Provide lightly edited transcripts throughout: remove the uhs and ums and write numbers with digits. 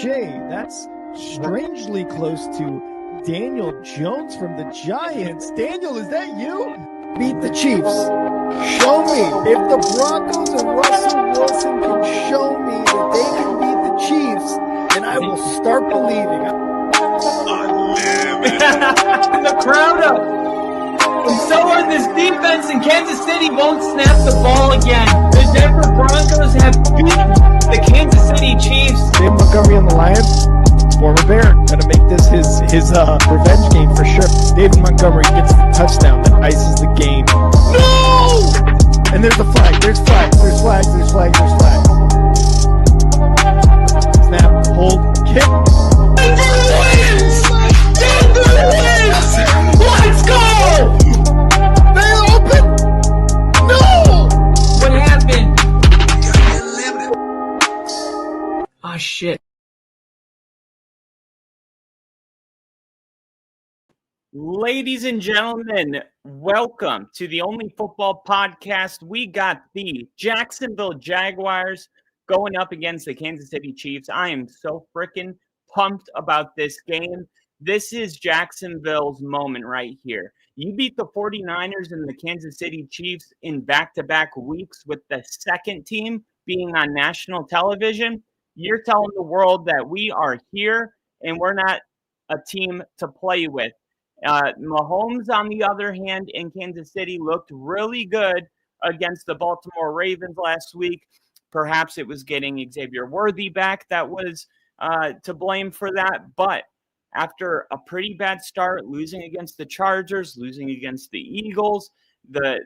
OBJ. That's strangely close to Daniel Jones from the Giants. Daniel, is that you? Beat the Chiefs. Show me. If the Broncos and Russell Wilson can show me that they can beat the Chiefs, then I will start believing. The crowd up. And so are this defense, and Kansas City won't snap the ball again. The Denver Broncos have beaten the Kansas City Chiefs. Dave Montgomery on the Lions. Former Bear, gonna make this his revenge game for sure. David Montgomery gets the touchdown that ices the game. No! And there's the flag. There's flags. There's flags. There's flags. There's flags. Snap. Hold. Kick. Denver wins! Denver wins! Let's go! They open. No! What happened? Oh shit. Ladies and gentlemen, welcome to the Only Football Podcast. We got the Jacksonville Jaguars going up against the Kansas City Chiefs. I am so freaking pumped about this game. This is Jacksonville's moment right here. You beat the 49ers and the Kansas City Chiefs in back-to-back weeks with the second team being on national television. You're telling the world that we are here and we're not a team to play with. Mahomes, on the other hand, in Kansas City looked really good against the Baltimore Ravens last week. Perhaps it was getting Xavier Worthy back that was to blame for that. But after a pretty bad start, losing against the Chargers, losing against the Eagles, the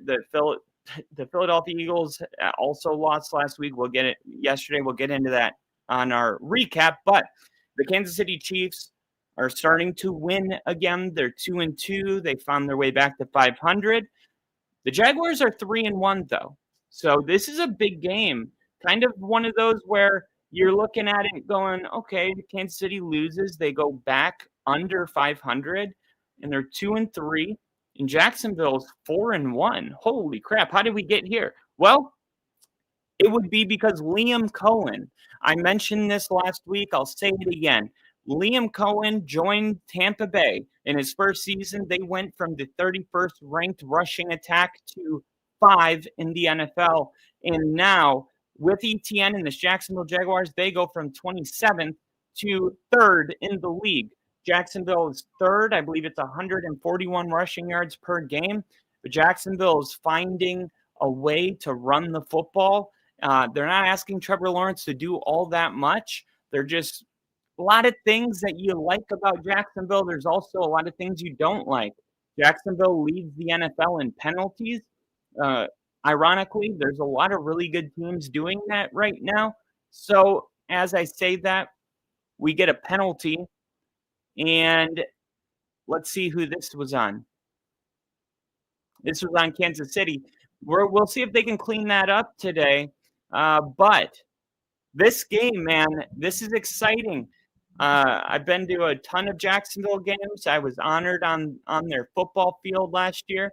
Philadelphia Eagles also lost last week. We'll get it yesterday. We'll get into that on our recap. But the Kansas City Chiefs are starting to win again. They're 2-2. They found their way back to 500. The Jaguars are 3-1 though. So this is a big game. Kind of one of those where you're looking at it going, okay, Kansas City loses. They go back under 500 and they're 2-3. And Jacksonville's 4-1. Holy crap. How did we get here? Well, it would be because Liam Cohen. I mentioned this last week. I'll say it again. Liam Cohen joined Tampa Bay. In his first season, they went from the 31st ranked rushing attack to 5 in the NFL. And now, with ETN and the Jacksonville Jaguars, they go from 27th to 3rd in the league. Jacksonville is 3rd. I believe it's 141 rushing yards per game. But Jacksonville is finding a way to run the football. They're not asking Trevor Lawrence to do all that much. They're just a lot of things that you like about Jacksonville. There's also a lot of things you don't like. Jacksonville leads the NFL in penalties. Ironically, there's a lot of really good teams doing that right now. So as I say that, we get a penalty. And let's see who this was on. This was on Kansas City. We'll see if they can clean that up today. But this game, man, this is exciting. I've been to a ton of Jacksonville games. I was honored on their football field last year.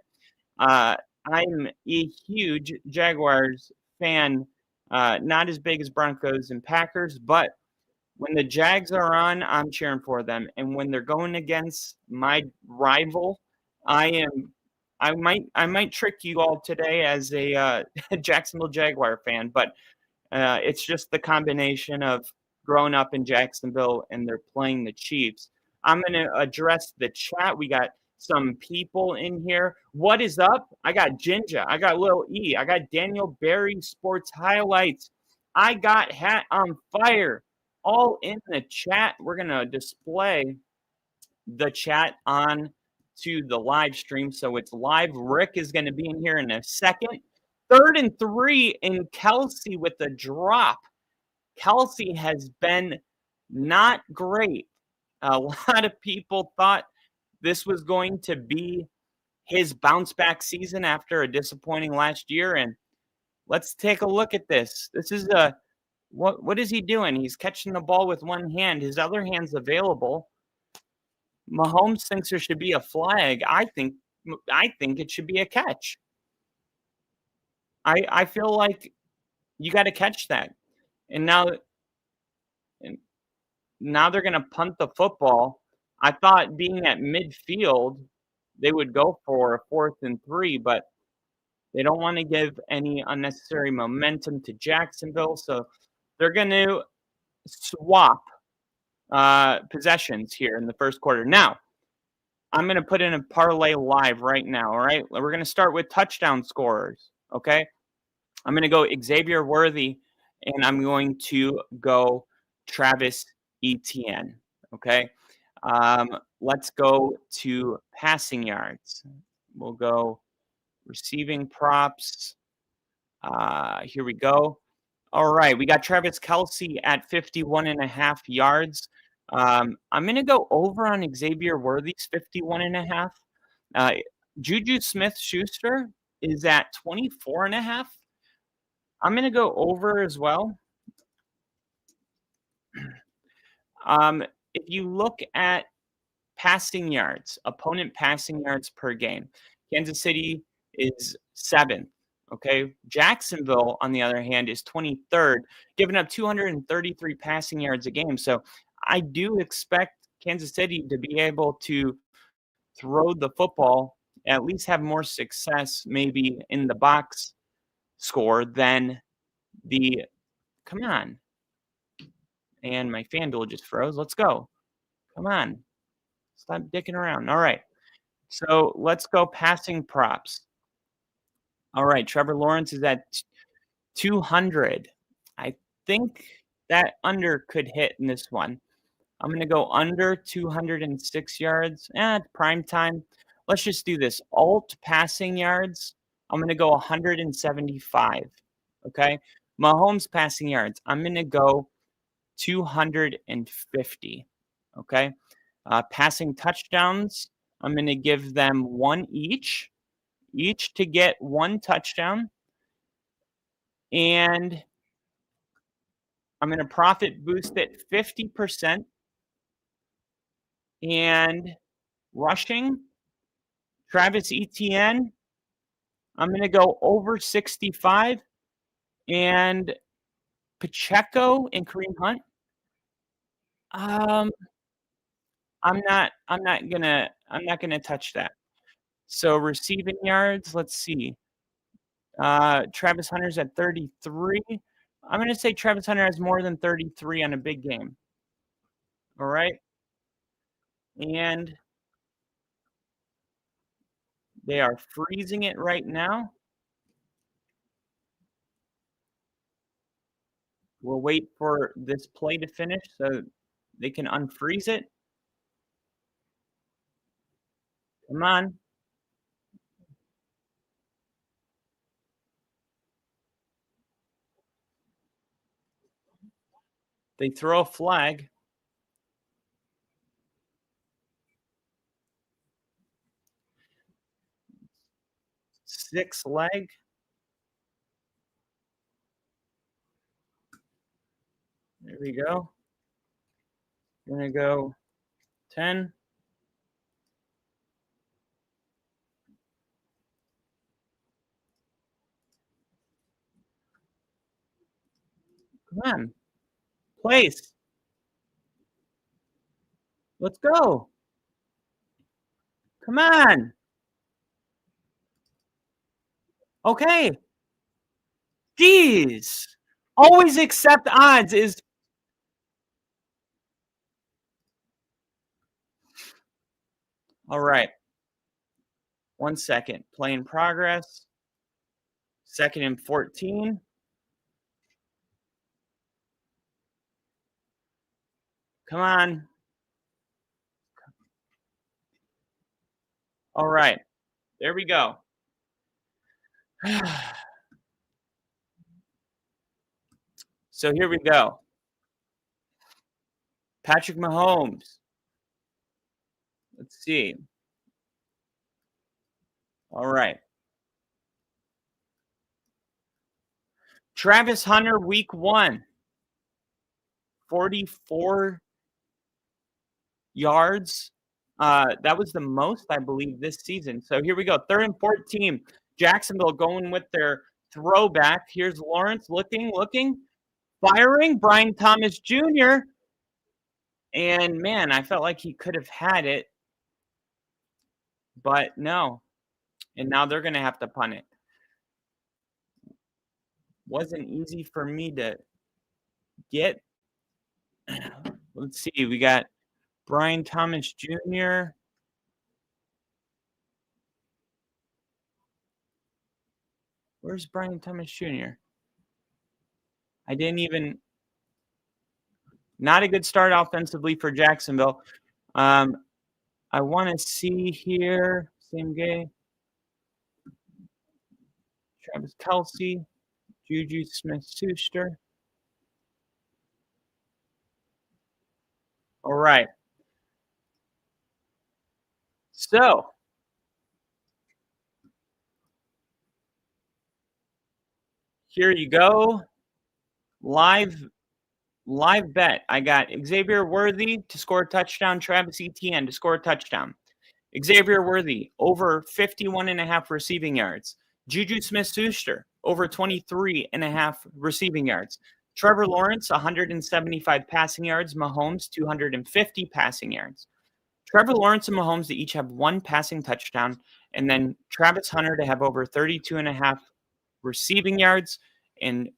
I'm a huge Jaguars fan, not as big as Broncos and Packers, but when the Jags are on, I'm cheering for them. And when they're going against my rival, I might trick you all today as a Jacksonville Jaguar fan, but it's just the combination of growing up in Jacksonville and they're playing the Chiefs. I'm going to address the chat. We got some people in here. What is up? I got Jinja. I got Lil E. I got Daniel Berry Sports Highlights. I got Hat on Fire. All in the chat. We're going to display the chat on to the live stream. So it's live. Rick is going to be in here in a second. 3rd and 3 in Kelsey with the drop. Kelsey has been not great. A lot of people thought this was going to be his bounce back season after a disappointing last year. And let's take a look at this. This is what is he doing? He's catching the ball with one hand. His other hand's available. Mahomes thinks there should be a flag. I think it should be a catch. I feel like you got to catch that. And now they're going to punt the football. I thought being at midfield, they would go for a 4th and 3, but they don't want to give any unnecessary momentum to Jacksonville, so they're going to swap possessions here in the first quarter. Now, I'm going to put in a parlay live right now, all right? We're going to start with touchdown scorers, okay? I'm going to go Xavier Worthy, and I'm going to go Travis Etienne, okay? Let's go to passing yards. We'll go receiving props. Here we go. All right, we got Travis Kelce at 51.5 yards. I'm going to go over on Xavier Worthy's 51.5. Juju Smith-Schuster is at 24.5. I'm going to go over as well. If you look at passing yards, opponent passing yards per game, Kansas City is 7th. Okay. Jacksonville, on the other hand, is 23rd, giving up 233 passing yards a game. So I do expect Kansas City to be able to throw the football, at least have more success maybe in the box score than the – come on. And my FanDuel just froze. Let's go. Come on. Stop dicking around. All right. So let's go passing props. All right. Trevor Lawrence is at 200. I think that under could hit in this one. I'm going to go under 206 yards. Prime time. Let's just do this. Alt passing yards. I'm going to go 175. Okay. Mahomes passing yards. I'm going to go 250. Okay. Passing touchdowns. I'm going to give them 1 each to get 1 touchdown. And I'm going to profit boost it 50%. And rushing, Travis Etienne, I'm going to go over 65. And Pacheco and Kareem Hunt, I'm not gonna touch that. So receiving yards, let's see. Travis Hunter's at 33. I'm gonna say Travis Hunter has more than 33 on a big game. All right. And they are freezing it right now. We'll wait for this play to finish so they can unfreeze it. Come on. They throw a flag. Six leg. There we go. We're going to go 10. Come on. Place. Let's go. Come on. Okay. Jeez. Always accept odds is. All right. 1 second. Play in progress. 2nd and 14. Come on. All right. There we go. So here we go. Patrick Mahomes. Let's see. All right. Travis Hunter, week 1. 44 yards. That was the most, I believe, this season. So here we go. 3rd and 14. Jacksonville going with their throwback. Here's Lawrence looking, firing. Brian Thomas Jr. And, man, I felt like he could have had it, but no. And now they're going to have to punt it. Wasn't easy for me to get. Let's see. We got Brian Thomas Jr. Where's Brian Thomas Jr.? I didn't even. Not a good start offensively for Jacksonville. I want to see here. Same game. Travis Kelce, Juju Smith-Schuster. All right. So, here you go. Live bet. I got Xavier Worthy to score a touchdown, Travis Etienne to score a touchdown. Xavier Worthy, over 51.5 receiving yards. Juju Smith-Schuster, over 23.5 receiving yards. Trevor Lawrence, 175 passing yards. Mahomes, 250 passing yards. Trevor Lawrence and Mahomes to each have one passing touchdown, and then Travis Hunter to have over 32.5 receiving yards, and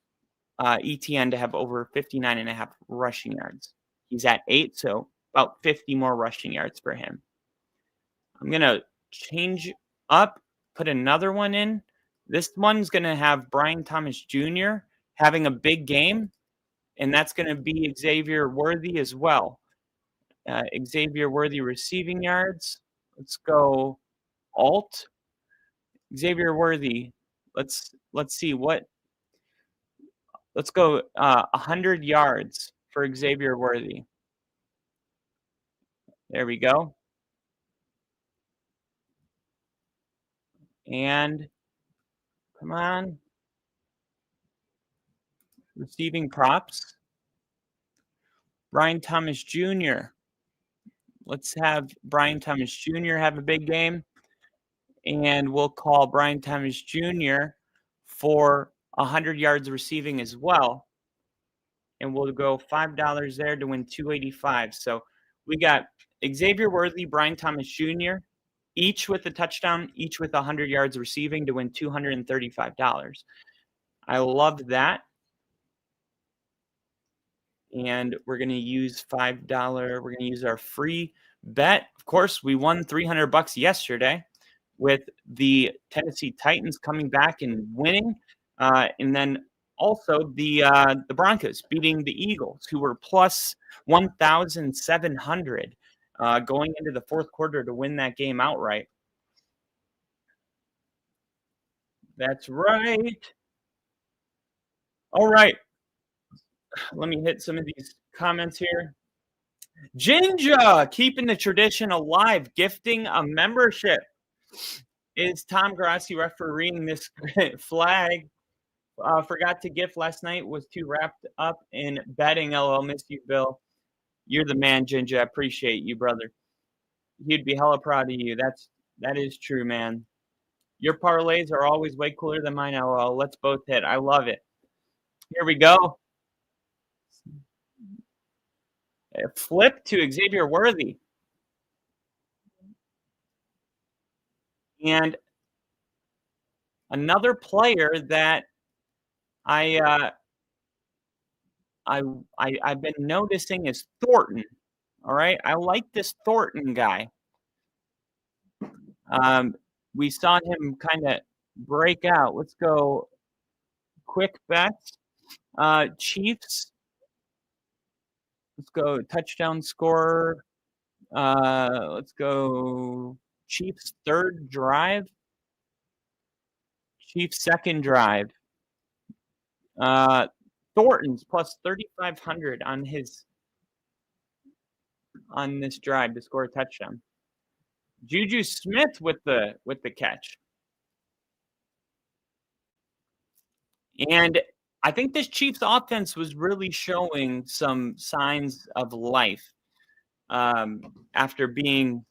Etienne to have over 59.5 rushing yards. He's at 8, so about 50 more rushing yards for him. I'm going to change up, put another one in. This one's going to have Brian Thomas Jr. having a big game, and that's going to be Xavier Worthy as well. Xavier Worthy receiving yards. Let's go alt. Xavier Worthy. Let's see what. Let's go 100 yards for Xavier Worthy. There we go. And come on. Receiving props. Brian Thomas Jr. Let's have Brian Thomas Jr. have a big game. And we'll call Brian Thomas Jr. for 100 yards receiving as well. And we'll go $5 there to win $285. So we got Xavier Worthy, Brian Thomas Jr., each with a touchdown, each with 100 yards receiving to win $235. I love that. And we're going to use $5. We're going to use our free bet. Of course, we won $300 yesterday with the Tennessee Titans coming back and winning. And then also the Broncos beating the Eagles, who were plus 1,700 going into the fourth quarter to win that game outright. That's right. All right. Let me hit some of these comments here. Jinja, keeping the tradition alive, gifting a membership. Is Tom Grassi refereeing this flag? Forgot to gift last night, was too wrapped up in betting. LOL, miss you, Bill. You're the man, Jinja. I appreciate you, brother. He'd be hella proud of you. That is true, man. Your parlays are always way cooler than mine, LOL. Let's both hit. I love it. Here we go. Flip to Xavier Worthy. And another player that I've been noticing is Thornton. All right. I like this Thornton guy. We saw him kind of break out. Let's go quick bets. Chiefs. Let's go touchdown scorer. Let's go Chiefs third drive. Chiefs second drive. Thornton's plus 3,500 on this drive to score a touchdown. Juju Smith with the catch. And I think this Chiefs offense was really showing some signs of life after being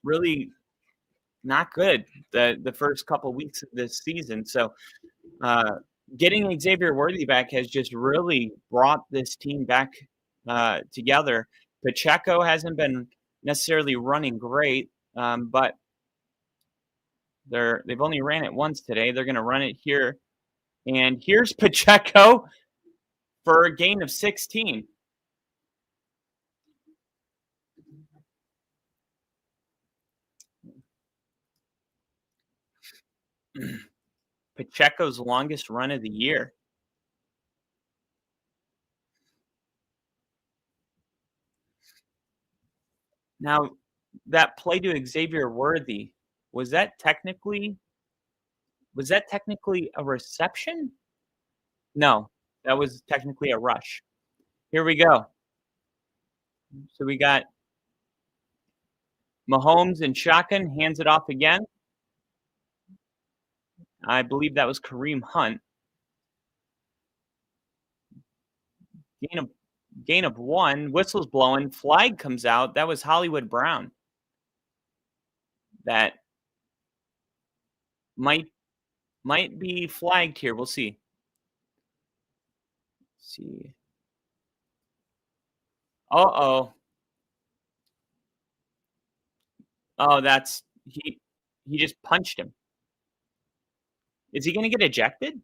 really not good the first couple of weeks of this season. So getting Xavier Worthy back has just really brought this team back together. Pacheco hasn't been necessarily running great, but they've only ran it once today. They're going to run it here. And here's Pacheco for a gain of 16. Pacheco's longest run of the year. Now, that play to Xavier Worthy, was that technically a reception? No, that was technically a rush. Here we go. So we got Mahomes in shotgun, hands it off again. I believe that was Kareem Hunt. Gain of 1. Whistle's blowing. Flag comes out. That was Hollywood Brown. That might be flagged here. We'll see. Let's see. Uh-oh. Oh, that's he just punched him. Is he going to get ejected?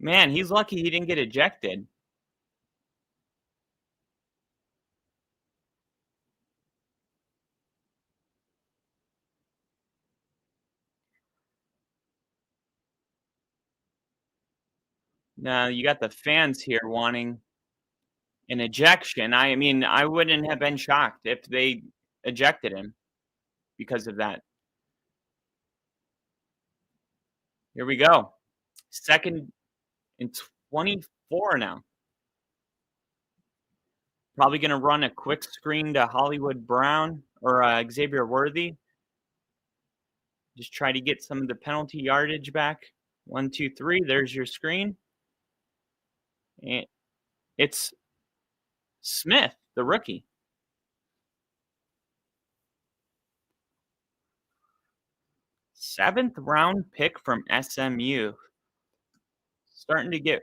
Man, he's lucky he didn't get ejected. Now, you got the fans here wanting an ejection. I mean, I wouldn't have been shocked if they ejected him because of that. Here we go. 2nd and 24 now. Probably going to run a quick screen to Hollywood Brown or Xavier Worthy. Just try to get some of the penalty yardage back. 1, 2, 3. There's your screen. And it's Smith, the rookie. Seventh round pick from SMU. Starting to get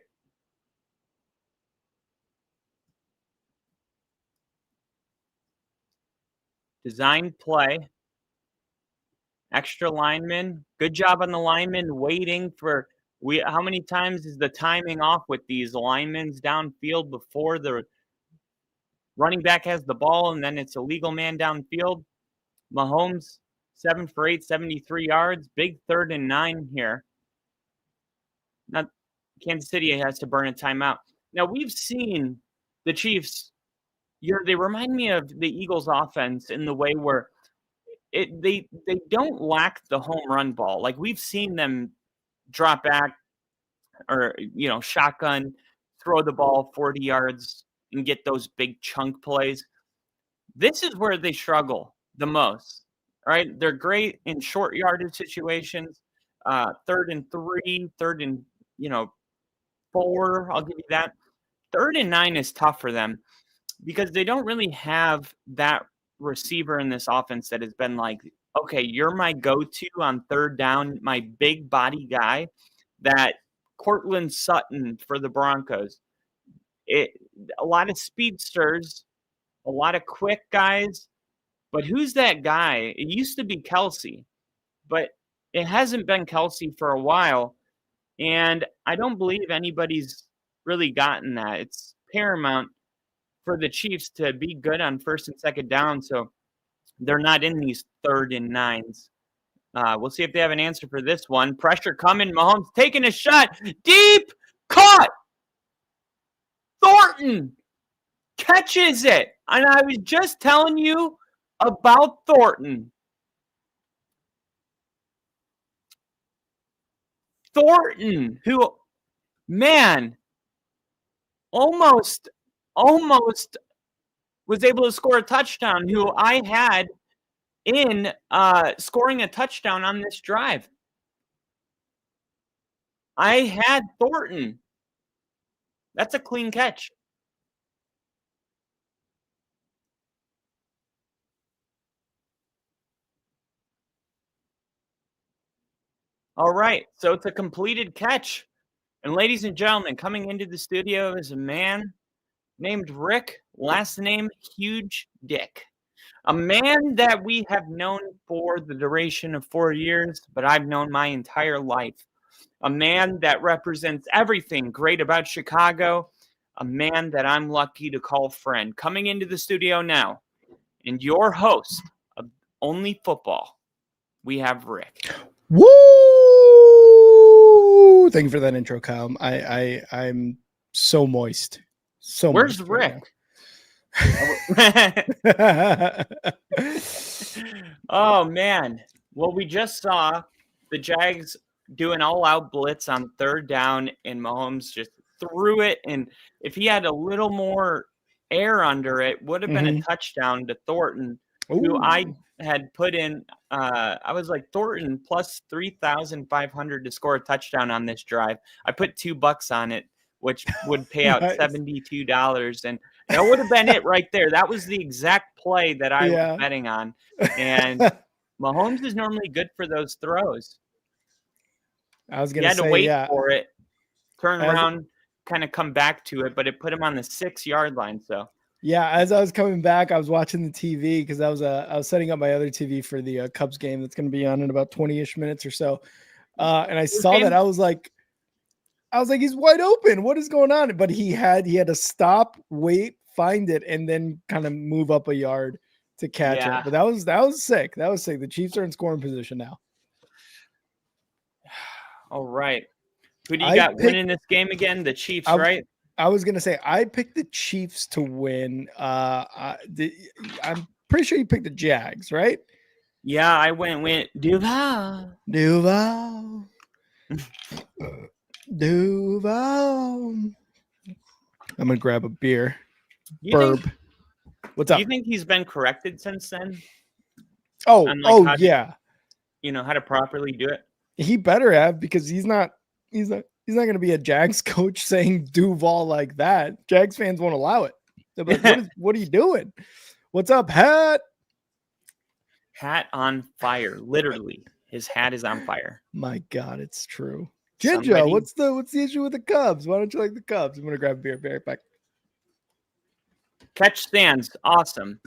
designed play. Extra lineman. Good job on the lineman waiting for how many times is the timing off with these linemen downfield before the running back has the ball and then it's a legal man downfield? Mahomes 7 for 8, 73 yards. Big 3rd and 9 here. Now, Kansas City has to burn a timeout. Now, we've seen the Chiefs, they remind me of the Eagles offense in the way where they don't lack the home run ball. Like, we've seen them drop back or, shotgun, throw the ball 40 yards and get those big chunk plays. This is where they struggle the most, right? They're great in short yardage situations, 3rd and 3, 3rd and, 4, I'll give you that. 3rd and 9 is tough for them because they don't really have that receiver in this offense that has been like, okay, you're my go-to on 3rd down, my big body guy. That Cortland Sutton for the Broncos. A lot of speedsters, a lot of quick guys, but who's that guy? It used to be Kelsey, but it hasn't been Kelsey for a while, and I don't believe anybody's really gotten that. It's paramount for the Chiefs to be good on 1st and 2nd down, so they're not in these 3rd and 9s. We'll see if they have an answer for this one. Pressure coming. Mahomes taking a shot. Deep. Caught. Thornton catches it. And I was just telling you about Thornton. Thornton, who, man, almost was able to score a touchdown, who I had in scoring a touchdown on this drive. I had Thornton. That's a clean catch. All right, so it's a completed catch And ladies and gentlemen, coming into the studio is a man named Rick, last name Huge Dick. A man that we have known for the duration of 4 years, but I've known my entire life. A man that represents everything great about Chicago. A man that I'm lucky to call friend. Coming into the studio now, and your host of Only Football, we have Rick. Woo! Thank you for that intro, Kyle. I'm so moist. So Where's moist Rick? Right Oh man. Well, we just saw the Jags do an all-out blitz on third down, and Mahomes just threw it. And if he had a little more air under it, would have been a touchdown to Thornton, who I had put in. I was like, Thornton plus 3,500 to score a touchdown on this drive. I put $2 on it, which would pay out Nice. $72, and that would have been it right there. That was the exact play that I was betting on. And Mahomes is normally good for those throws. I was going to say, to wait for it, turn around, kind of come back to it, but it put him on the 6-yard line. So yeah, as I was coming back, I was watching the TV because I was setting up my other TV for the Cubs game that's going to be on in about 20-ish minutes or so. And I saw that. I was like, he's wide open. What is going on? But he had to stop, wait, find it, and then kind of move up a yard to catch it. But that was sick. That was sick. The Chiefs are in scoring position now. All right. Who do you got winning this game again? The Chiefs, right? I was going to say, I picked the Chiefs to win. I'm pretty sure you picked the Jags, right? Yeah, I went Duval. Duval. I'm going to grab a beer. What's up? Do you think he's been corrected since then? Yeah. How to properly do it? He better have, because he's not going to be a Jags coach saying Duval like that. Jags fans won't allow it. They'll be like, what are you doing? What's up, hat? Hat on fire. Literally, his hat is on fire. My God, it's true. Ginger, what's the issue with the Cubs? Why don't you like the Cubs? I'm going to grab a beer. Be right back. Catch stands. Awesome.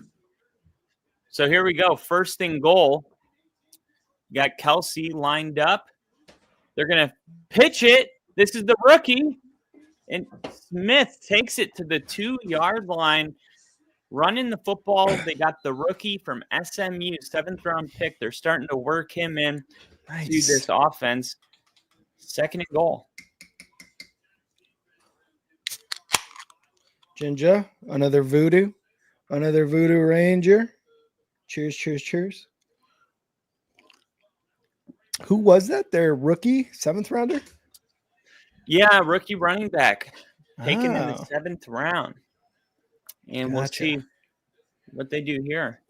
So here we go. First and goal. Got Kelsey lined up. They're going to pitch it. This is the rookie. And Smith takes it to the 2-yard line. Running the football. They got the rookie from SMU, 7th-round pick. They're starting to work him in to this offense. Second and goal. Ginger, another voodoo ranger. Cheers, cheers, cheers. Who was that? Their rookie 7th rounder? Yeah, rookie running back taken in the 7th round. And we'll see what they do here.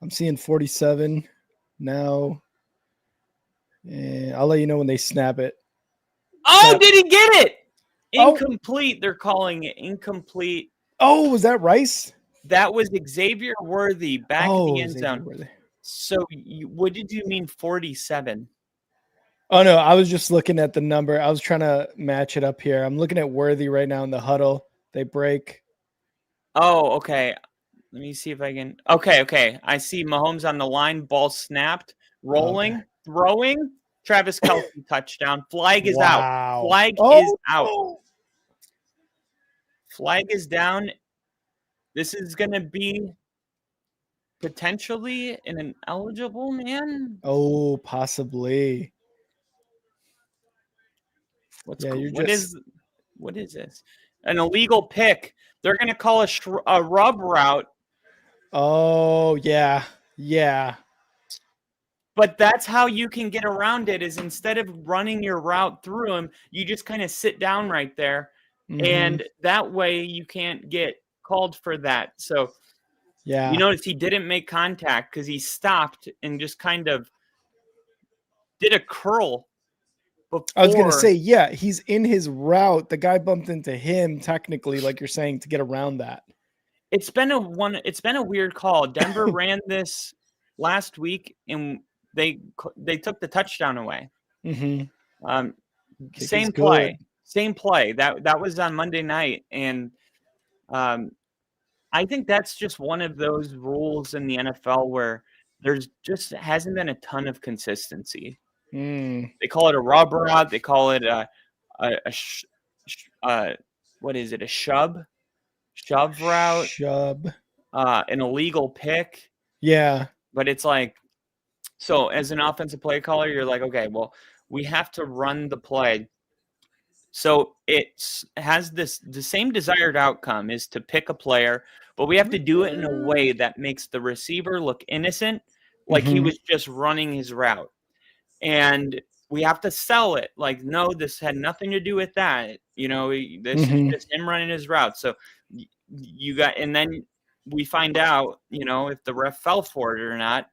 I'm seeing 47 now. And I'll let you know when they snap it. Oh, did he get it? Incomplete. They're calling it incomplete. Oh, was that Rice? That was Xavier Worthy back in the end zone. So what did you mean 47? Oh, no, I was just looking at the number. I was trying to match it up here. I'm looking at Worthy right now in the huddle. They break. Oh, okay. Let me see if I can. Okay. I see Mahomes on the line. Ball snapped. Rolling. Throwing. Travis Kelce touchdown. Flag is out. Flag is out. Flag is down. This is going to be potentially an ineligible man. Oh, possibly. What is this? An illegal pick. They're going to call a rub route. Oh, yeah. Yeah. But that's how you can get around it, is instead of running your route through him, you just kind of sit down right there. Mm-hmm. And that way you can't get called for that. So you notice he didn't make contact because he stopped and just kind of did a curl before. I was going to say, yeah, he's in his route. The guy bumped into him technically, like you're saying, to get around that. It's been a weird call. Denver ran this last week and they took the touchdown away. Mm-hmm. Same play. That was on Monday night, and I think that's just one of those rules in the NFL where there's just hasn't been a ton of consistency. They call it a rub route. They call it what is it? A shove route. An illegal pick. Yeah. But it's like, so as an offensive play caller, you're like, okay, well, we have to run the play. So it has the same desired outcome is to pick a player, but we have to do it in a way that makes the receiver look innocent, like he was just running his route. And we have to sell it like, no, this had nothing to do with that. This is just him running his route. So and then we find out, if the ref fell for it or not.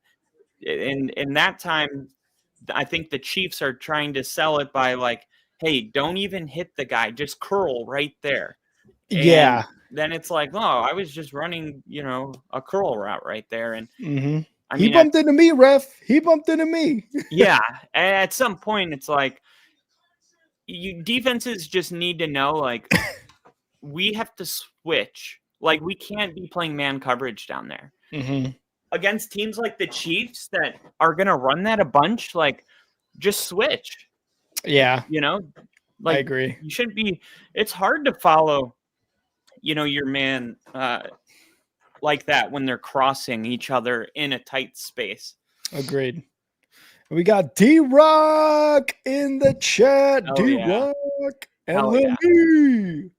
In that time, I think the Chiefs are trying to sell it by like, hey, don't even hit the guy, just curl right there. And then it's like, oh, I was just running, a curl route right there. And he bumped into me, ref. He bumped into me. Yeah. At some point, it's like defenses just need to know, like, we have to switch. Like, we can't be playing man coverage down there. Against teams like the Chiefs that are going to run that a bunch, like, just switch. Yeah. Like, I agree. You shouldn't be – it's hard to follow, your man like that when they're crossing each other in a tight space. Agreed. We got D-Rock in the chat. Oh, D-Rock and Lily.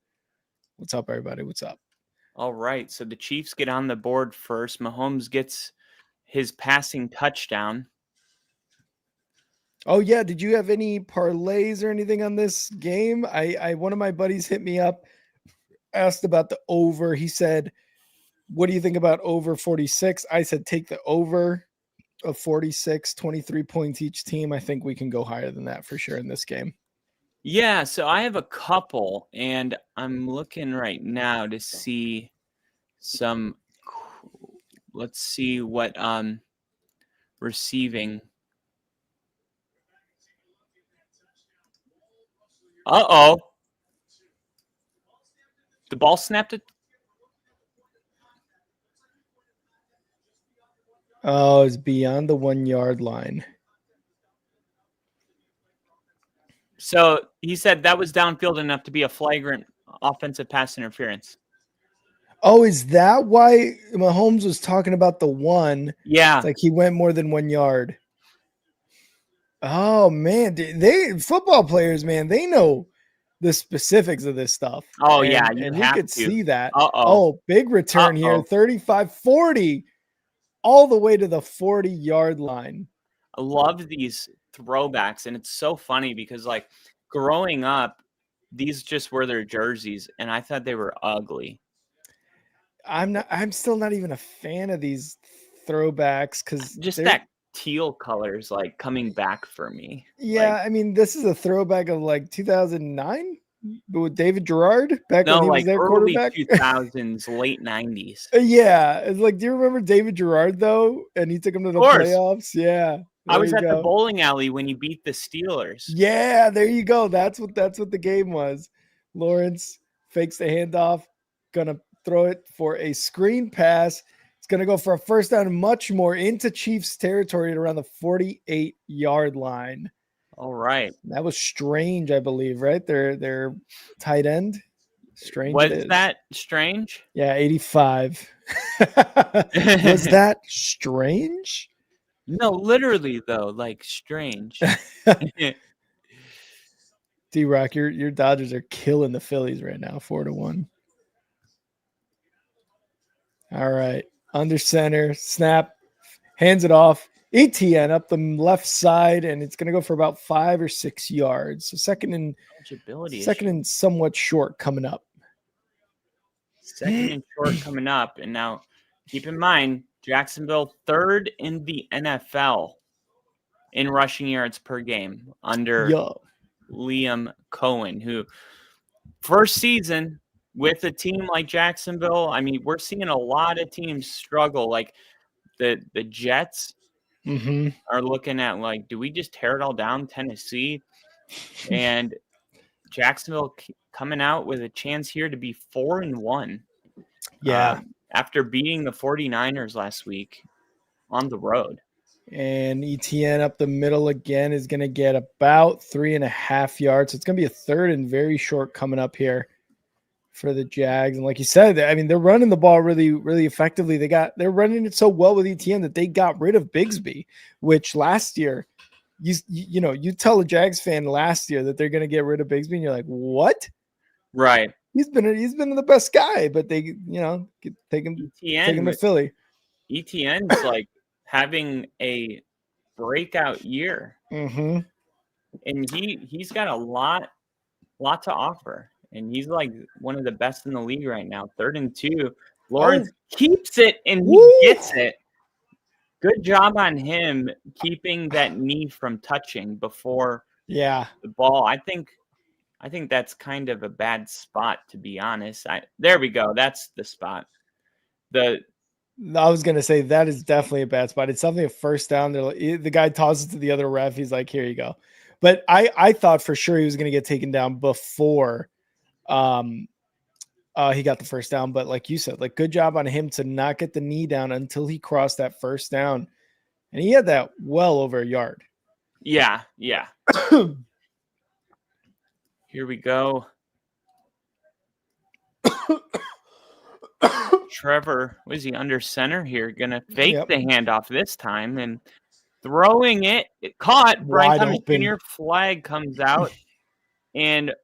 What's up, everybody? What's up? All right. So the Chiefs get on the board first. Mahomes gets his passing touchdown. Oh, yeah. Did you have any parlays or anything on this game? I one of my buddies hit me up, asked about the over. He said, what do you think about over 46? I said, take the over of 46, 23 points each team. I think we can go higher than that for sure in this game. Yeah, so I have a couple, and I'm looking right now to see some. Let's see what receiving. Uh-oh. The ball snapped it. Oh, it's beyond the 1 yard line. So he said that was downfield enough to be a flagrant offensive pass interference. Oh, is that why Mahomes was talking about the one? Yeah. It's like he went more than 1 yard. Oh, man. They football players, man, they know the specifics of this stuff. Oh, and, yeah. And we could see that. Uh-oh. Oh, big return here. 35-40. All the way to the 40-yard line. I love these throwbacks, and it's so funny because, like, growing up, these just were their jerseys, and I thought they were ugly. I'm still not even a fan of these throwbacks because just that teal color is like coming back for me. Yeah, I mean, this is a throwback of like 2009 with David Gerard back when he was their early quarterback. 2000s, late 90s. Yeah, it's like, do you remember David Gerard though? And he took him to the playoffs. Yeah, I was at the bowling alley when he beat the Steelers. Yeah, there you go. That's what the game was. Lawrence fakes the handoff, gonna throw it for a screen pass. It's gonna go for a first down and much more into Chiefs territory at around the 48-yard line. All right. That was Strange, I believe, right? Their tight end. Strange. Was that Strange? Yeah, 85. Was that Strange? No, literally though, like Strange. D-Rock, your Dodgers are killing the Phillies right now, 4-1. All right. Under center, snap, hands it off. ETN up the left side, and it's going to go for about 5 or 6 yards. So second and somewhat short coming up. Second and short coming up. And now keep in mind, Jacksonville third in the NFL in rushing yards per game under Liam Cohen, who first season with a team like Jacksonville. I mean, we're seeing a lot of teams struggle. Like the Jets are looking at, like, do we just tear it all down? Tennessee, And Jacksonville coming out with a chance here to be 4-1. Yeah. After beating the 49ers last week on the road. And ETN up the middle again is going to get about 3.5 yards. So it's going to be a third and very short coming up here for the Jags. And like you said, I mean, they're running the ball really, really effectively. They're running it so well with ETN that they got rid of Bigsby, which last year, you tell a Jags fan last year that they're going to get rid of Bigsby, and you're like, what? Right. He's been the best guy, but they, take him to Philly. ETN's like having a breakout year. Mm-hmm. And he's got a lot to offer. And he's like one of the best in the league right now. 3rd and 2. Lawrence keeps it and he gets it. Good job on him keeping that knee from touching before the ball. I think that's kind of a bad spot, to be honest. There we go. That's the spot. I was going to say that is definitely a bad spot. It's something a first down. The guy tosses it to the other ref. He's like, here you go. But I thought for sure he was going to get taken down before he got the first down. But like you said, like good job on him to not get the knee down until he crossed that first down. And he had that well over a yard. Yeah. Here we go. Trevor, was he under center here? Gonna fake the handoff this time and throwing it. Caught. Brian Thomas Jr. flag comes out. And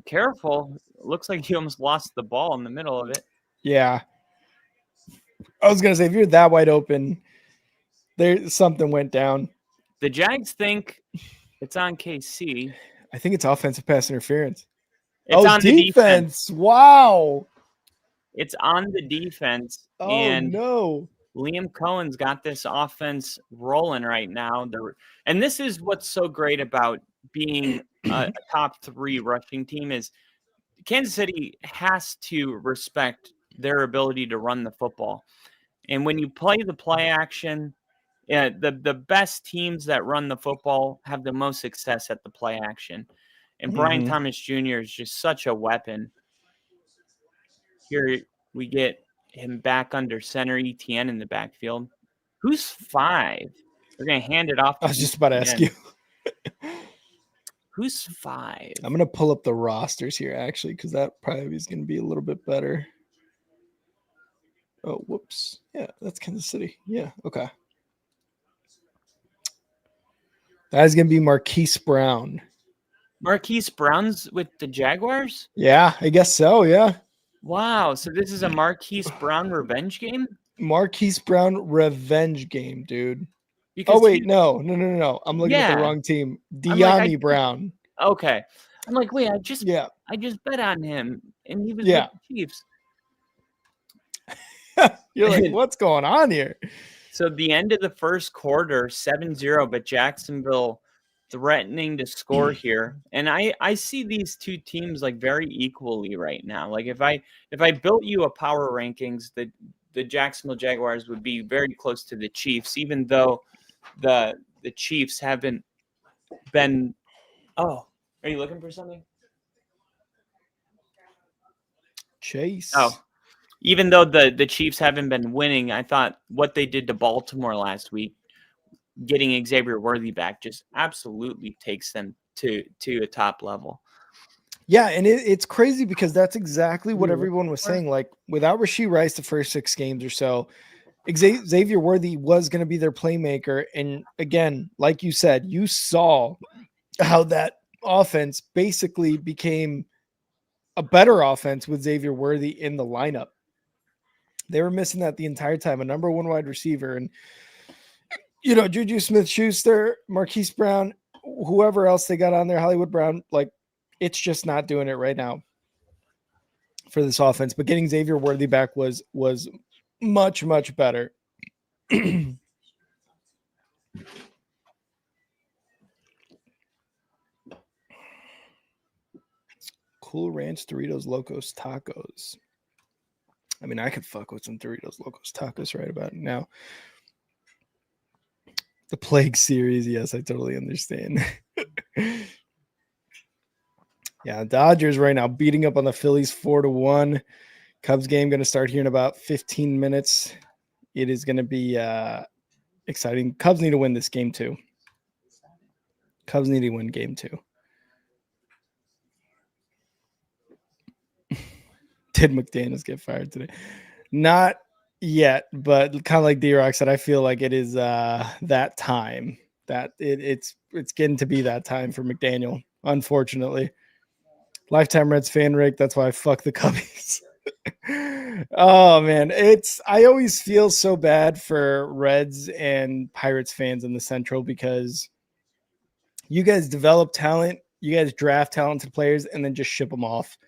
careful. Looks like he almost lost the ball in the middle of it. Yeah. I was gonna say, if you're that wide open, something went down. The Jags think it's on KC. I think it's offensive pass interference. It's on the defense. Wow. It's on the defense. And no. Liam Cohen's got this offense rolling right now. And this is what's so great about being a top 3 rushing team is Kansas City has to respect their ability to run the football. And when you play the play action, the best teams that run the football have the most success at the play action. And Brian Thomas Jr. is just such a weapon. Here we get him back under center, ETN in the backfield. Who's 5? They're going to hand it off. I was just about to ask you. Who's 5? I'm going to pull up the rosters here, actually, because that probably is going to be a little bit better. Oh, whoops. Yeah, that's Kansas City. Yeah, okay. That is going to be Marquise Brown. Marquise Brown's with the Jaguars? Yeah, I guess so, yeah. Wow, so this is a Marquise Brown revenge game? Marquise Brown revenge game, dude. Because no. I'm looking at the wrong team. De'Ami Brown. Okay. I'm like, wait, I just bet on him, and he was with the Chiefs. You're like, what's going on here? So the end of the first quarter, 7-0, but Jacksonville threatening to score here. And I see these two teams like very equally right now. Like if I built you a power rankings, the Jacksonville Jaguars would be very close to the Chiefs, even though the Chiefs haven't been. Oh, are you looking for something? Chase. Oh, even though the Chiefs haven't been winning, I thought what they did to Baltimore last week, getting Xavier Worthy back, just absolutely takes them to a top level. Yeah, and it's crazy because that's exactly what everyone was saying. Like, without Rashee Rice the first 6 games or so, Xavier Worthy was going to be their playmaker. And again, like you said, you saw how that offense basically became a better offense with Xavier Worthy in the lineup. They were missing that the entire time, a number 1 wide receiver. And, Juju Smith-Schuster, Marquise Brown, whoever else they got on there, Hollywood Brown, like, it's just not doing it right now for this offense. But getting Xavier Worthy back was much, much better. Cool Ranch Doritos Locos Tacos. I mean, I could fuck with some Doritos Locos Tacos right about now. The Plague series, yes, I totally understand. Yeah, Dodgers right now beating up on the Phillies 4-1. Cubs game going to start here in about 15 minutes. It is going to be exciting. Cubs need to win this game too. Cubs need to win game 2. Did McDaniels get fired today? Not yet, but kind of like D-Rock said, I feel like it is that time. That it's getting to be that time for McDaniel, unfortunately. Lifetime Reds fan, Rick. That's why I fuck the Cubbies. Oh man, I always feel so bad for Reds and Pirates fans in the Central because you guys develop talent, you guys draft talented players, and then just ship them off,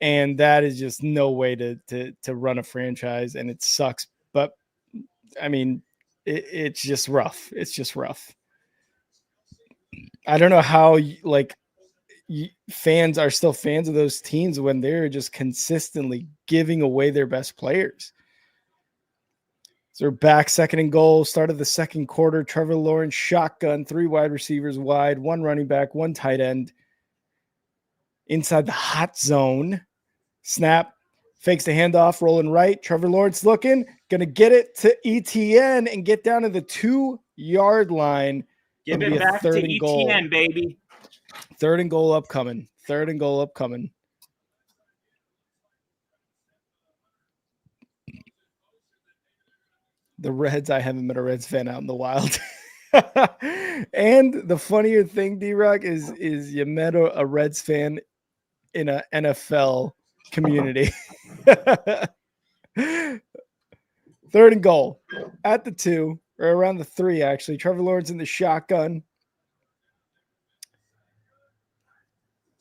and that is just no way to run a franchise, and it sucks. But I mean, it's just rough. It's just rough. I don't know how fans are still fans of those teams when they're just consistently giving away their best players. So they're back, second and goal, start of the second quarter. Trevor Lawrence, shotgun, 3 wide receivers wide, 1 running back, 1 tight end. Inside the hot zone. Snap, fakes the handoff, rolling right. Trevor Lawrence looking, going to get it to ETN and get down to the 2-yard line. Give it back to ETN, baby. 3rd and goal upcoming. 3rd and goal upcoming. The Reds, I haven't met a Reds fan out in the wild. And the funnier thing, D-Rock, is you met a Reds fan in an NFL community. 3rd and goal at the 2, or around the 3, actually. Trevor Lawrence in the shotgun.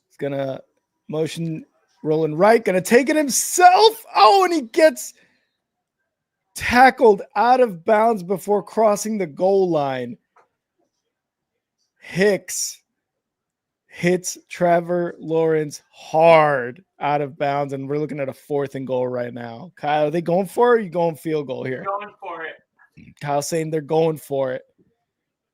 He's going to motion, rolling right, going to take it himself. Oh, and he gets tackled out of bounds before crossing the goal line. Hicks hits Trevor Lawrence hard out of bounds, and we're looking at a 4th and goal right now. Kyle, are they going for it, or are you going field goal here? Going for it. Kyle's saying they're going for it.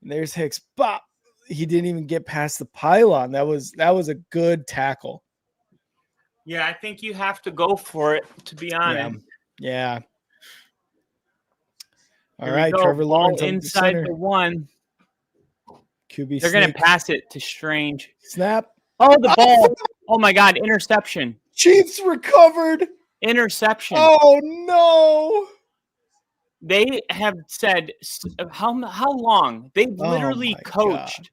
And there's Hicks. Bop. He didn't even get past the pylon. That was a good tackle. Yeah, I think you have to go for it, to be honest. Yeah. All Here right, Trevor Lawrence inside the 1. QB. They're going to pass it to Strange. Snap. Oh, the ball. Oh my God, interception. Chiefs recovered. Interception. Oh no. They have said how long? They've literally coached. God.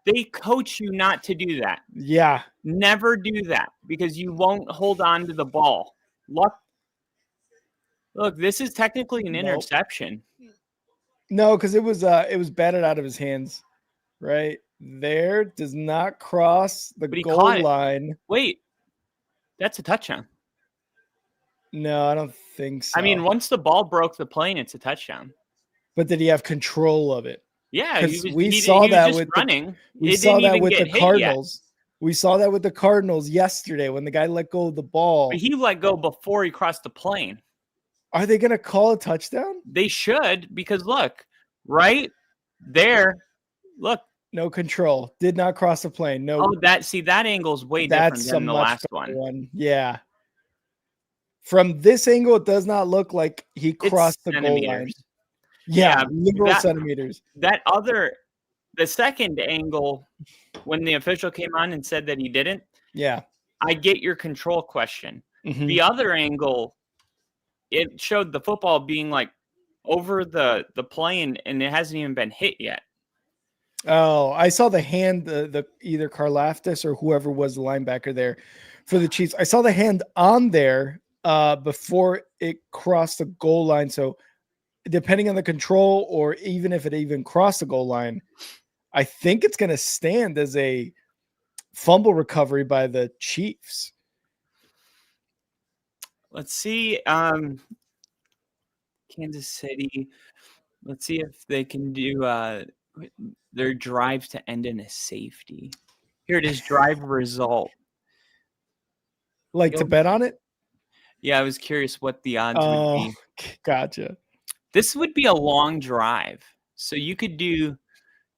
They coach you not to do that. Yeah. Never do that because you won't hold on to the ball. Look, this is technically an interception. No, because it was batted out of his hands. Right there, does not cross the goal line. Wait, that's a touchdown. No, I don't think so. I mean, once the ball broke the plane, it's a touchdown. But did he have control of it? Yeah, we saw that with running. We saw that with the Cardinals. We saw that with the Cardinals yesterday when the guy let go of the ball. But he let go before he crossed the plane. Are they going to call a touchdown? They should, because look, right there, look. No control. Did not cross the plane. No. Oh, that angle is way different than the last one. Yeah. From this angle, it does not look like he crossed the goal line. Yeah, literal centimeters. The second angle, when the official came on and said that he didn't. Yeah. I get your control question. Mm-hmm. The other angle, it showed the football being like over the plane, and it hasn't even been hit yet. Oh, I saw the hand, the either Karlaftis or whoever was the linebacker there for the Chiefs. I saw the hand on there before it crossed the goal line. So depending on the control, or even if it even crossed the goal line, I think it's going to stand as a fumble recovery by the Chiefs. Let's see. Kansas City. Let's see if they can do their drive to end in a safety. Here it is, drive result. To bet on it? Yeah, I was curious what the odds would be. Gotcha. This would be a long drive. So you could do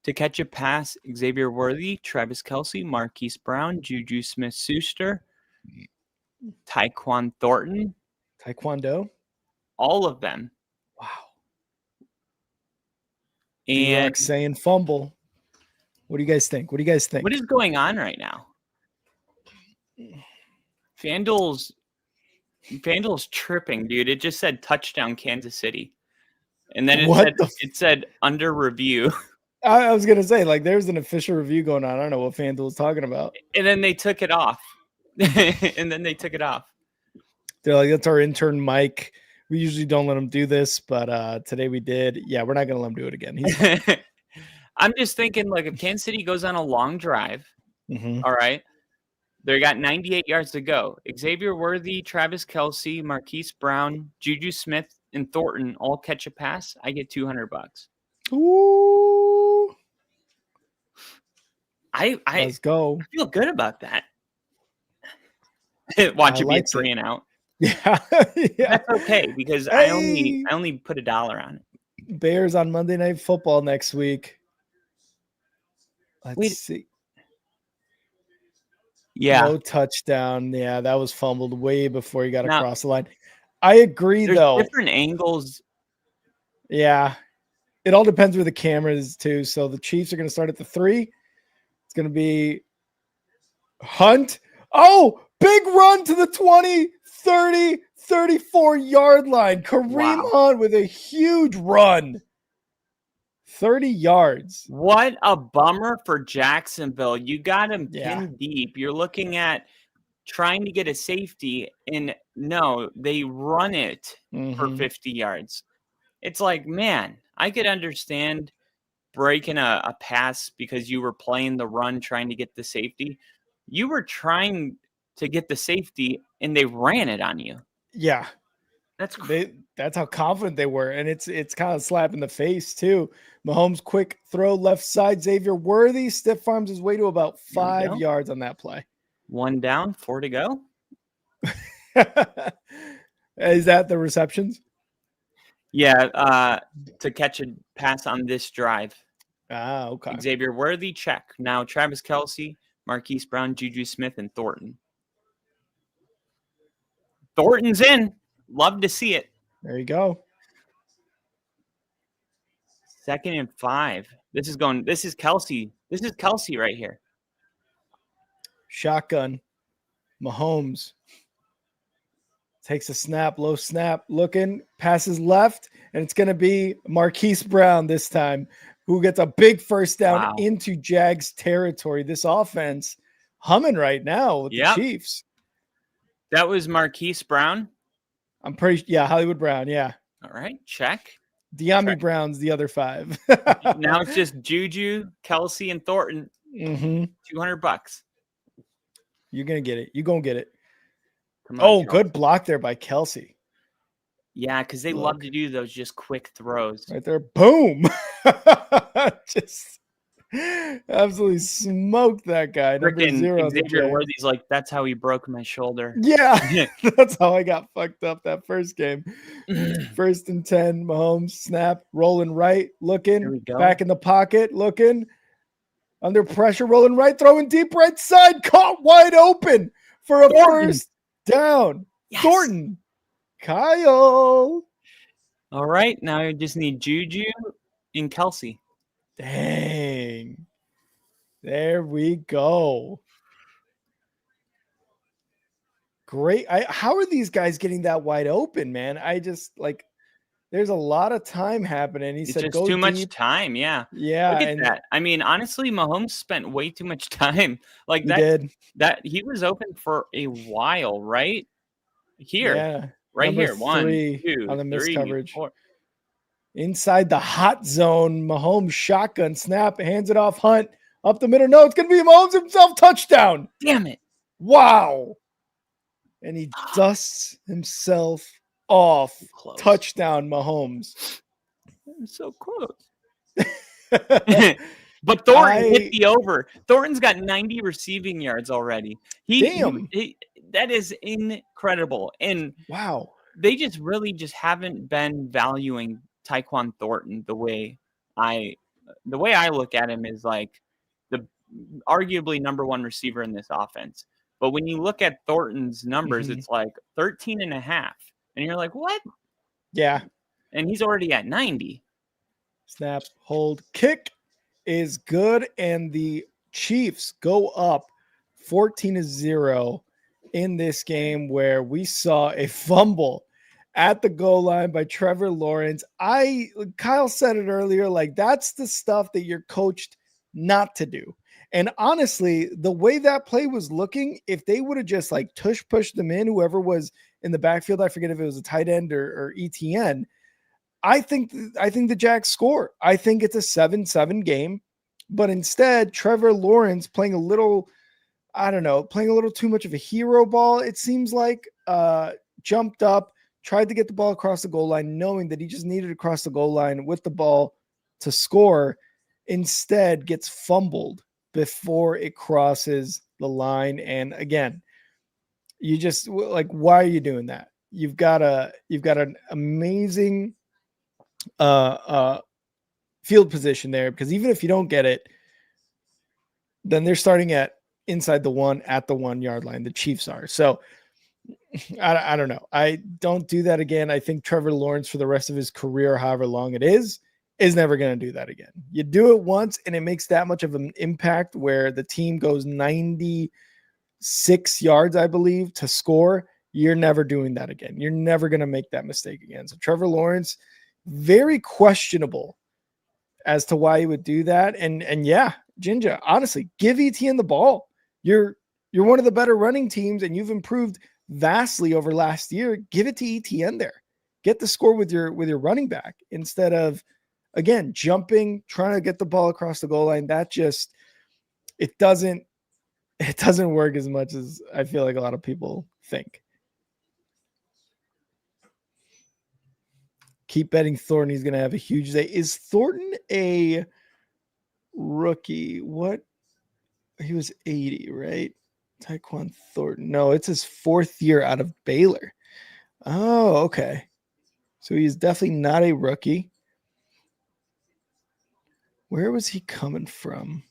To catch a pass, Xavier Worthy, Travis Kelce, Marquise Brown, Juju Smith-Schuster, Tyquan Thornton, Taekwondo. all of them. Wow. And D-Rock saying fumble. What do you guys think? What is going on right now? FanDuel's tripping, dude. It just said touchdown Kansas City. And then it said under review. I was going to say, like, there's an official review going on. I don't know what FanDuel's talking about. And then they took it off. They're like, that's our intern, Mike. We usually don't let him do this, but today we did. Yeah, we're not going to let him do it again. I'm just thinking, like, if Kansas City goes on a long drive, all right, they got 98 yards to go. Xavier Worthy, Travis Kelce, Marquise Brown, Juju Smith, and Thornton all catch a pass. I get $200. Ooh. Let's go. I feel good about that. Watch it be a 3 and out. Yeah. That's okay because I only put $1 on it. Bears on Monday Night Football next week. Let's see. Yeah. No touchdown. Yeah, that was fumbled way before he got across the line. I agree, though. Different angles. Yeah. It all depends where the camera is, too. So the Chiefs are going to start at the 3. It's going to be Hunt. Oh, big run to the 20, 30, 34-yard line. Kareem Hunt with a huge run. 30 yards. What a bummer for Jacksonville. You got him pinned deep. You're looking at trying to get a safety, and no, they run it for 50 yards. It's like, man, I could understand breaking a pass because you were playing the run trying to get the safety. You were trying to get the safety, and they ran it on you. Yeah. That's how confident they were, and it's kind of slap in the face too. Mahomes quick throw left side. Xavier Worthy stiff arms his way to about 5 yards on that play. 1 down, 4 to go. Is that the receptions? Yeah, to catch a pass on this drive. Ah, okay. Xavier Worthy, check. Now Travis Kelce, Marquise Brown, Juju Smith, and Thornton. Thornton's in. Love to see it. There you go. 2nd and 5. This is Kelce. This is Kelce right here. Shotgun. Mahomes takes a snap, low snap, looking, passes left, and it's going to be Marquise Brown this time, who gets a big first down into Jags territory. This offense humming right now with the Chiefs. That was Marquise Brown? I'm pretty, Hollywood Brown, yeah. All right, check. De'Ami Brown's the other 5. Now it's just Juju, Kelce, and Thornton. $200. You're going to get it. You're going to get it. On, good block there by Kelce. Yeah, because they love to do those just quick throws. Right there. Boom. Just absolutely smoked that guy. Freaking Xavier Worthy's like, that's how he broke my shoulder. Yeah, that's how I got fucked up that first game. 1st and 10, Mahomes, snap, rolling right, looking, back in the pocket, looking, under pressure, rolling right, throwing deep right side, caught wide open for a first down. Yes. Thornton. Kyle. All right, now you just need Juju and Kelce. Dang. There we go. Great. How are these guys getting that wide open, man? I just there's a lot of time happening. He said, go too much time. Yeah. Yeah. Look at that. I mean, honestly, Mahomes spent way too much time. Like that. He did. That he was open for a while, right? Here. Yeah. Right Number here. 1, 2, on the missed 3, coverage. 4. Inside the hot zone, Mahomes shotgun snap, hands it off Hunt up the middle. No, it's going to be Mahomes himself. Touchdown. Damn it. Wow. And he dusts himself off. Close. Touchdown, Mahomes. I'm so close. But Thornton hit the over. Thornton's got 90 receiving yards already. That is incredible. And wow, they just haven't been valuing Tyquan Thornton the way I the way I look at him is like the arguably number one receiver in this offense. But when you look at Thornton's numbers, it's like 13 and a half. And you're like, what? Yeah. And he's already at 90. Snap, hold, kick is good. And the Chiefs go up 14-0 in this game where we saw a fumble at the goal line by Trevor Lawrence. Kyle said it earlier, like that's the stuff that you're coached not to do. And honestly, the way that play was looking, if they would have just like pushed them in, whoever was in the backfield, I forget if it was a tight end or ETN, I think the Jags score. I think it's a 7-7 game, but instead Trevor Lawrence playing a little too much of a hero ball. It seems like jumped up, tried to get the ball across the goal line, knowing that he just needed to cross the goal line with the ball to score. Instead gets fumbled before it crosses the line. And again, you just like, why are you doing that? You've got an amazing field position there, because even if you don't get it, then they're starting at inside the 1 at the 1 yard line. The Chiefs are. So I don't know. I don't do that again. I think Trevor Lawrence for the rest of his career, however long it is never going to do that again. You do it once and it makes that much of an impact where the team goes 96 yards, I believe, to score. You're never doing that again. You're never going to make that mistake again. So Trevor Lawrence, very questionable as to why he would do that. And yeah, Ginger, honestly, give ETN the ball. You're one of the better running teams and you've improved vastly over last year. Give it to ETN there. Get the score with your running back instead of, again, jumping, trying to get the ball across the goal line. That just, it doesn't work as much as I feel like a lot of people think. Keep betting Thornton. He's going to have a huge day. Is Thornton a rookie? What? He was 80, right? Tyquan Thornton. No, it's his 4th year out of Baylor. Oh, okay. So he's definitely not a rookie. Where was he coming from?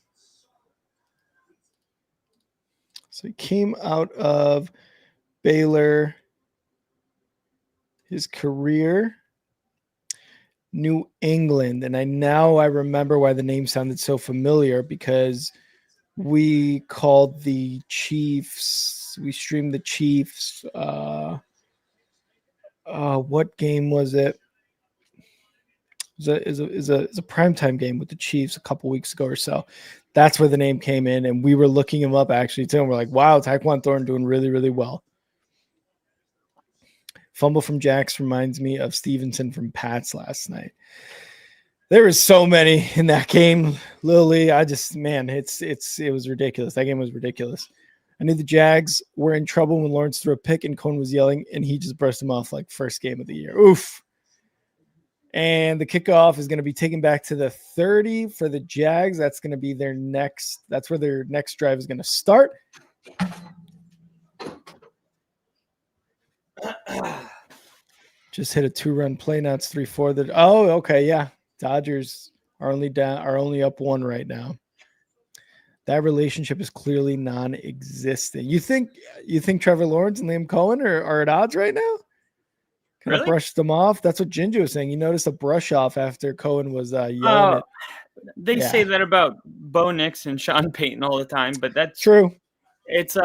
So he came out of Baylor. His career, New England. And I remember why the name sounded so familiar, because we called the Chiefs. We streamed the Chiefs. What game was it? It was a primetime game with the Chiefs a couple weeks ago or so. That's where the name came in, and we were looking him up actually too. And we're like, wow, Tyquan Thornton doing really, really well. Fumble from Jax reminds me of Stevenson from Pats last night. There was so many in that game, Lily. It was ridiculous. That game was ridiculous. I knew the Jags were in trouble when Lawrence threw a pick and Cohen was yelling, and he just brushed him off like first game of the year. Oof. And the kickoff is going to be taken back to the 30 for the Jags. That's going to be that's where their next drive is going to start. Just hit a 2-run play. Now it's 3-4. Oh, okay. Yeah. Dodgers are only up 1 right now. That relationship is clearly non-existent. You think Trevor Lawrence and Liam Cohen are at odds right now? Kind of brushed them off. That's what Ginger was saying. You noticed a brush off after Cohen was yelling. They say that about Bo Nix and Sean Payton all the time, but that's true. It's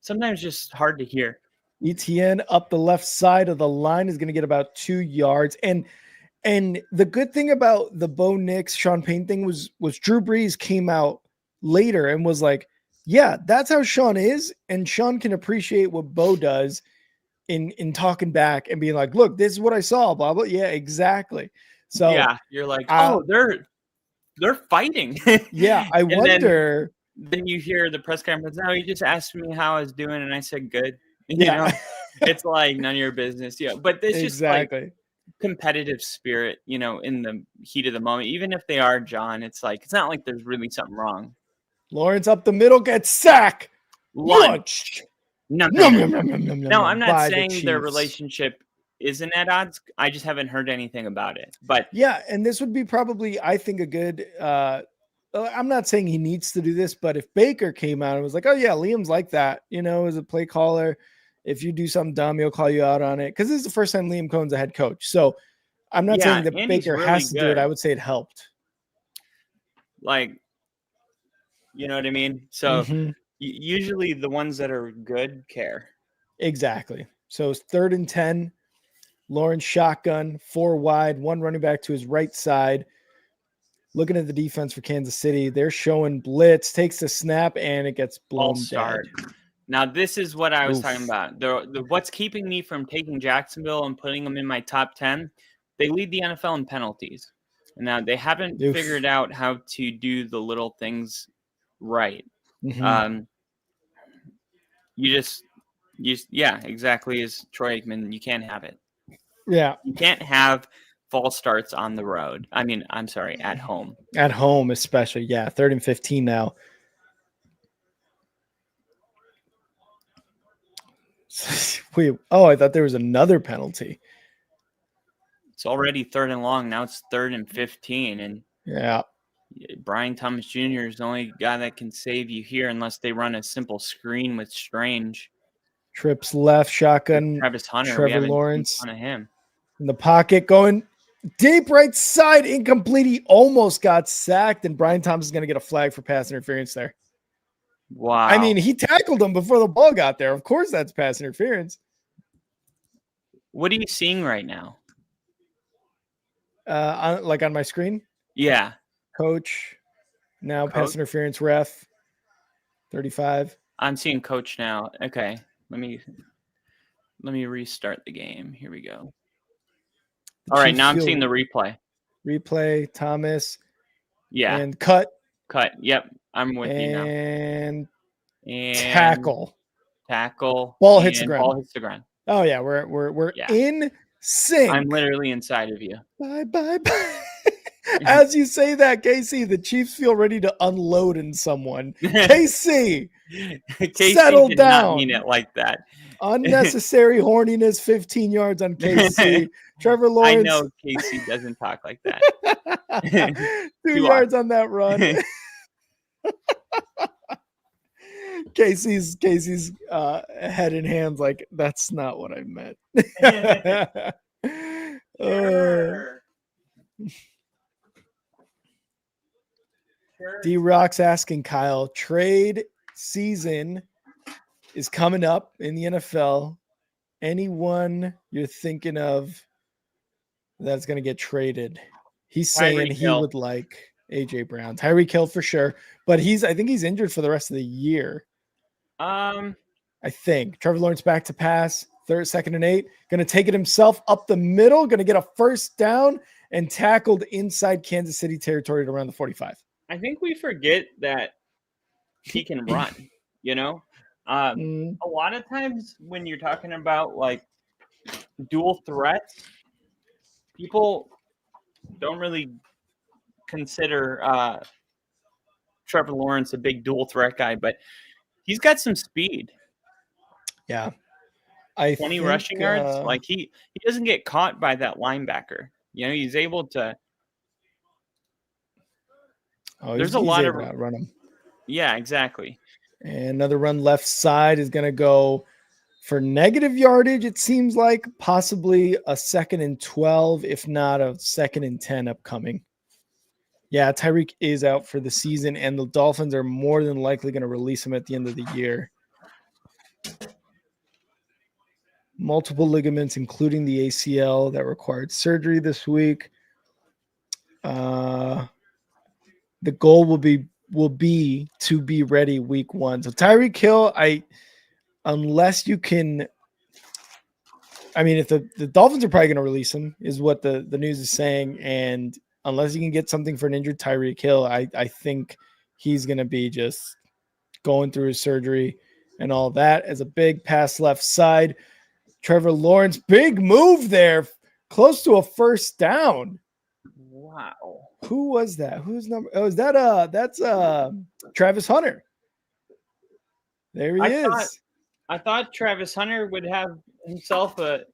sometimes just hard to hear. ETN up the left side of the line is going to get about 2 yards. And the good thing about the Bo Nix, Sean Payton thing was Drew Brees came out later and was like, yeah, that's how Sean is. And Sean can appreciate what Bo does in talking back and being like, look, this is what I saw, blah, blah. Yeah, exactly. So yeah, you're like, they're fighting. Yeah. I wonder. Then you hear the press conference. No, he just asked me how I was doing. And I said, good. Yeah. It's like none of your business. Yeah. But it's just exactly. Like competitive spirit, in the heat of the moment, even if they are John, it's like, it's not like there's really something wrong. Lawrence up the middle gets sack. Lunch. No, I'm not saying their relationship isn't at odds. I just haven't heard anything about it. But yeah, and this would be probably, I think, a good. I'm not saying he needs to do this, but if Baker came out and was like, "Oh yeah, Liam's like that," as a play caller, if you do something dumb, he'll call you out on it. Because this is the first time Liam Cohen's a head coach, so I'm not saying that Andy's Baker really has to do it. good. I would say it helped. Like, you know what I mean? So usually the ones that are good care. Exactly. So it's 3rd and 10. Lawrence shotgun, 4 wide, 1 running back to his right side. Looking at the defense for Kansas City, they're showing blitz, takes the snap, and it gets blown dead. Now, this is what I was talking about. What's keeping me from taking Jacksonville and putting them in my top 10, they lead the NFL in penalties. Now, they haven't figured out how to do the little things right. Yeah, exactly as Troy Aikman, you can't have it. Yeah. You can't have false starts on the road. I mean, I'm sorry, at home. At home, especially. Yeah, 3rd and 15 now. Wait, I thought there was another penalty. It's already 3rd and long. Now it's 3rd and 15. And yeah, Brian Thomas Jr. is the only guy that can save you here unless they run a simple screen with Strange. Trips left, shotgun. Travis Hunter. Trevor Lawrence on him in the pocket, going deep right side, incomplete. He almost got sacked, and Brian Thomas is going to get a flag for pass interference there. Wow. I mean, he tackled him before the ball got there. Of course, that's pass interference. What are you seeing right now? Like on my screen? Yeah. Coach. Now pass interference ref. 35. I'm seeing coach now. Okay. Let me restart the game. Here we go. All right, now I'm seeing the replay. Replay, Thomas. Yeah. And cut. Yep. I'm with you now. And tackle. Ball hits the ground. Oh yeah, we're in sync. I'm literally inside of you. Bye. As you say that, KC, the Chiefs feel ready to unload in someone. KC, settle did down. Not mean it like that. Unnecessary horniness, 15 yards on KC. Trevor Lawrence. I know KC doesn't talk like that. 2 yards on that run. Casey's head in hands like, that's not what I meant. D-Rock's asking Kyle, trade season is coming up in the NFL. Anyone you're thinking of that's going to get traded? He's saying he would like AJ Brown. Tyreek Hill for sure, but I think he's injured for the rest of the year. I think Trevor Lawrence back to pass, 2nd and 8, going to take it himself up the middle, going to get a first down and tackled inside Kansas City territory at around the 45. I think we forget that he can run, A lot of times when you're talking about like dual threats, people don't really consider Trevor Lawrence a big dual threat guy, but he's got some speed. Yeah. 20 rushing yards. Like he doesn't get caught by that linebacker. He's able to. There's a lot of run him. Yeah, exactly. And another run left side is going to go for negative yardage. It seems like possibly a 2nd and 12, if not a 2nd and 10 upcoming. Yeah, Tyreek is out for the season, and the Dolphins are more than likely going to release him at the end of the year. Multiple ligaments, including the ACL, that required surgery this week. The goal will be to be ready week 1. So Tyreek Hill, unless you can, if the Dolphins are probably going to release him, is what the news is saying. And unless you can get something for an injured Tyreek Hill, I think he's going to be just going through his surgery and all that. As a big pass left side, Trevor Lawrence, big move there, close to a first down. Wow. Who was that? Who's number? Oh, is that's Travis Hunter. There he is. I thought Travis Hunter would have himself a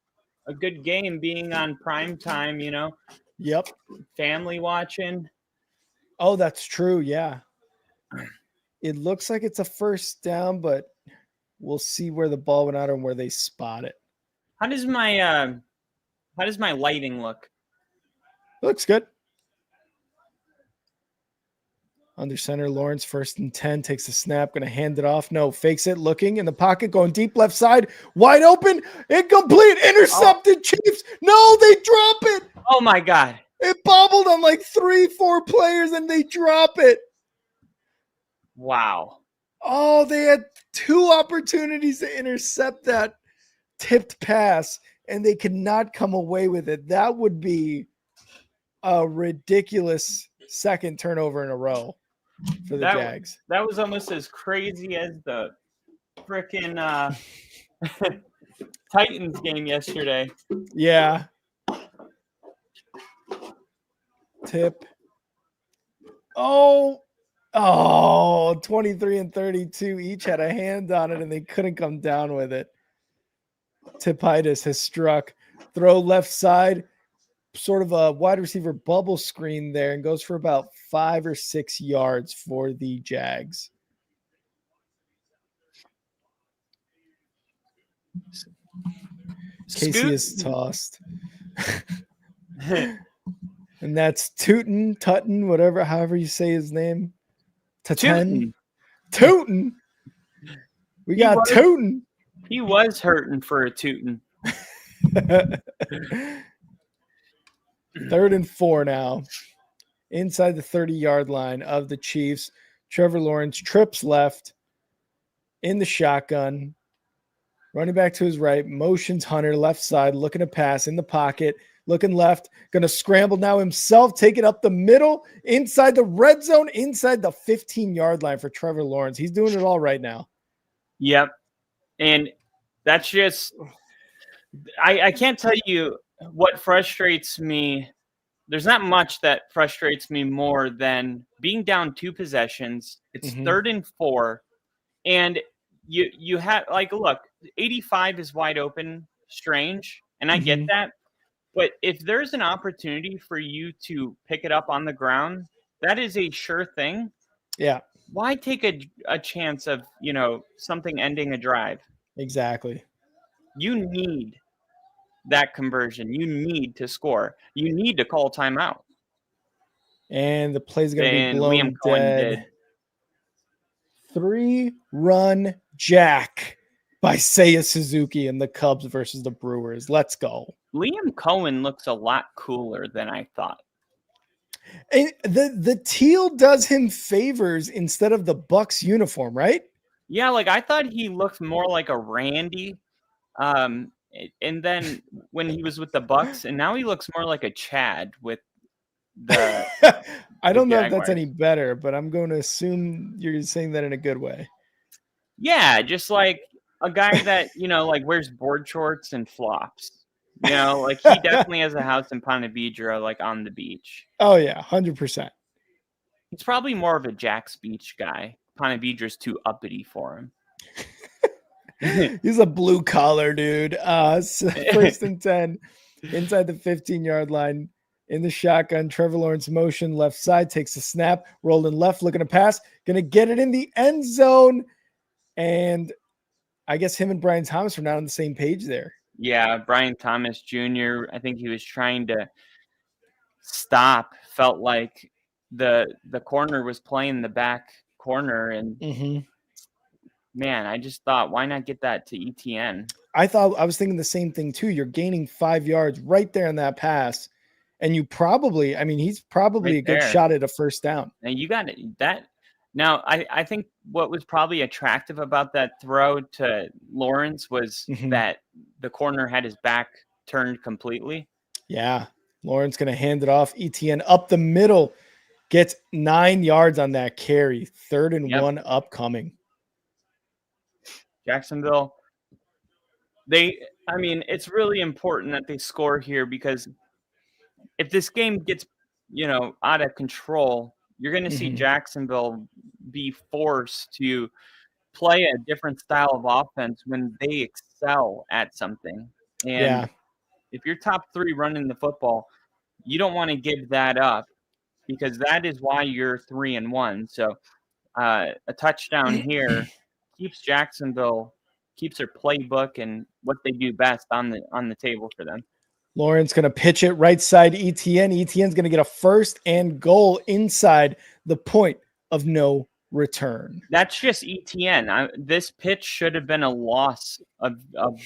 a good game being on prime time, Yep. family watching. Oh, that's true. Yeah. It looks like it's a first down, but we'll see where the ball went out and where they spot it. How does my lighting look? Looks good. Under center, Lawrence, 1st and 10, takes the snap, going to hand it off. No, fakes it, looking in the pocket, going deep left side, wide open, incomplete, intercepted, Chiefs. No, they drop it. Oh, my God. It bobbled on like 3-4 players, and they drop it. Wow. Oh, they had 2 opportunities to intercept that tipped pass, and they could not come away with it. That would be a ridiculous second turnover in a row for the Jags. That was almost as crazy as the freaking Titans game yesterday. Yeah. Tip. Oh, 23 and 32 each had a hand on it, and they couldn't come down with it. Tipitis has struck. Throw left side, sort of a wide receiver bubble screen there, and goes for about 5 or 6 yards for the Jags. Casey is tossed. And that's Tutton, whatever, however you say his name. Tootin. We got Tootin. He was hurting for a Tootin. 3rd and 4 now. Inside the 30-yard line of the Chiefs. Trevor Lawrence trips left in the shotgun. Running back to his right. Motions Hunter left side. Looking to pass in the pocket. Looking left. Going to scramble now himself. Take it up the middle. Inside the red zone. Inside the 15-yard line for Trevor Lawrence. He's doing it all right now. Yep. And that's just – I can't tell you what frustrates me. There's not much that frustrates me more than being down 2 possessions. It's 3rd and 4. And you have – like, look, 85 is wide open, strange, and I get that. But if there's an opportunity for you to pick it up on the ground, that is a sure thing. Yeah. Why take a chance of, something ending a drive? Exactly. You need that conversion. You need to score. You need to call timeout. And the play's going to be blown Liam Cohen dead. 3-run jack by Seiya Suzuki and the Cubs versus the Brewers. Let's go. Liam Cohen looks a lot cooler than I thought. And the teal does him favors instead of the Bucks uniform, right? Yeah, like I thought he looked more like a Randy. And then when he was with the Bucks, and now he looks more like a Chad with the I don't know if that's any better, but I'm going to assume you're saying that in a good way. Yeah, just like a guy that, like wears board shorts and flops. Like he definitely has a house in Ponte Vedra, like on the beach. Oh, yeah, 100%. He's probably more of a Jack's Beach guy. Ponte Vedra's too uppity for him. He's a blue collar dude. 1st and 10 inside the 15-yard line in the shotgun. Trevor Lawrence motion left side, takes a snap, rolling left, looking to pass, going to get it in the end zone. And I guess him and Brian Thomas are not on the same page there. Yeah, Brian Thomas Jr., I think he was trying to stop, felt like the corner was playing the back corner. And man, I just thought, why not get that to ETN? I was thinking the same thing too. You're gaining 5 yards right there in that pass. And he's probably right a good shot at a first down. And you got that. Now, I think what was probably attractive about that throw to Lawrence was that the corner had his back turned completely. Yeah. Lawrence going to hand it off. ETN up the middle. Gets 9 yards on that carry. 3rd and 1 upcoming. Jacksonville. It's really important that they score here because if this game gets, out of control, you're going to see Jacksonville be forced to play a different style of offense when they excel at something. And if you're top 3 running the football, you don't want to give that up because that is why you're 3-1. So a touchdown here keeps Jacksonville, keeps their playbook and what they do best on the table for them. Lawrence going to pitch it right side ETN. ETN's going to get a 1st and goal inside the point of no return. That's just ETN. This pitch should have been a loss of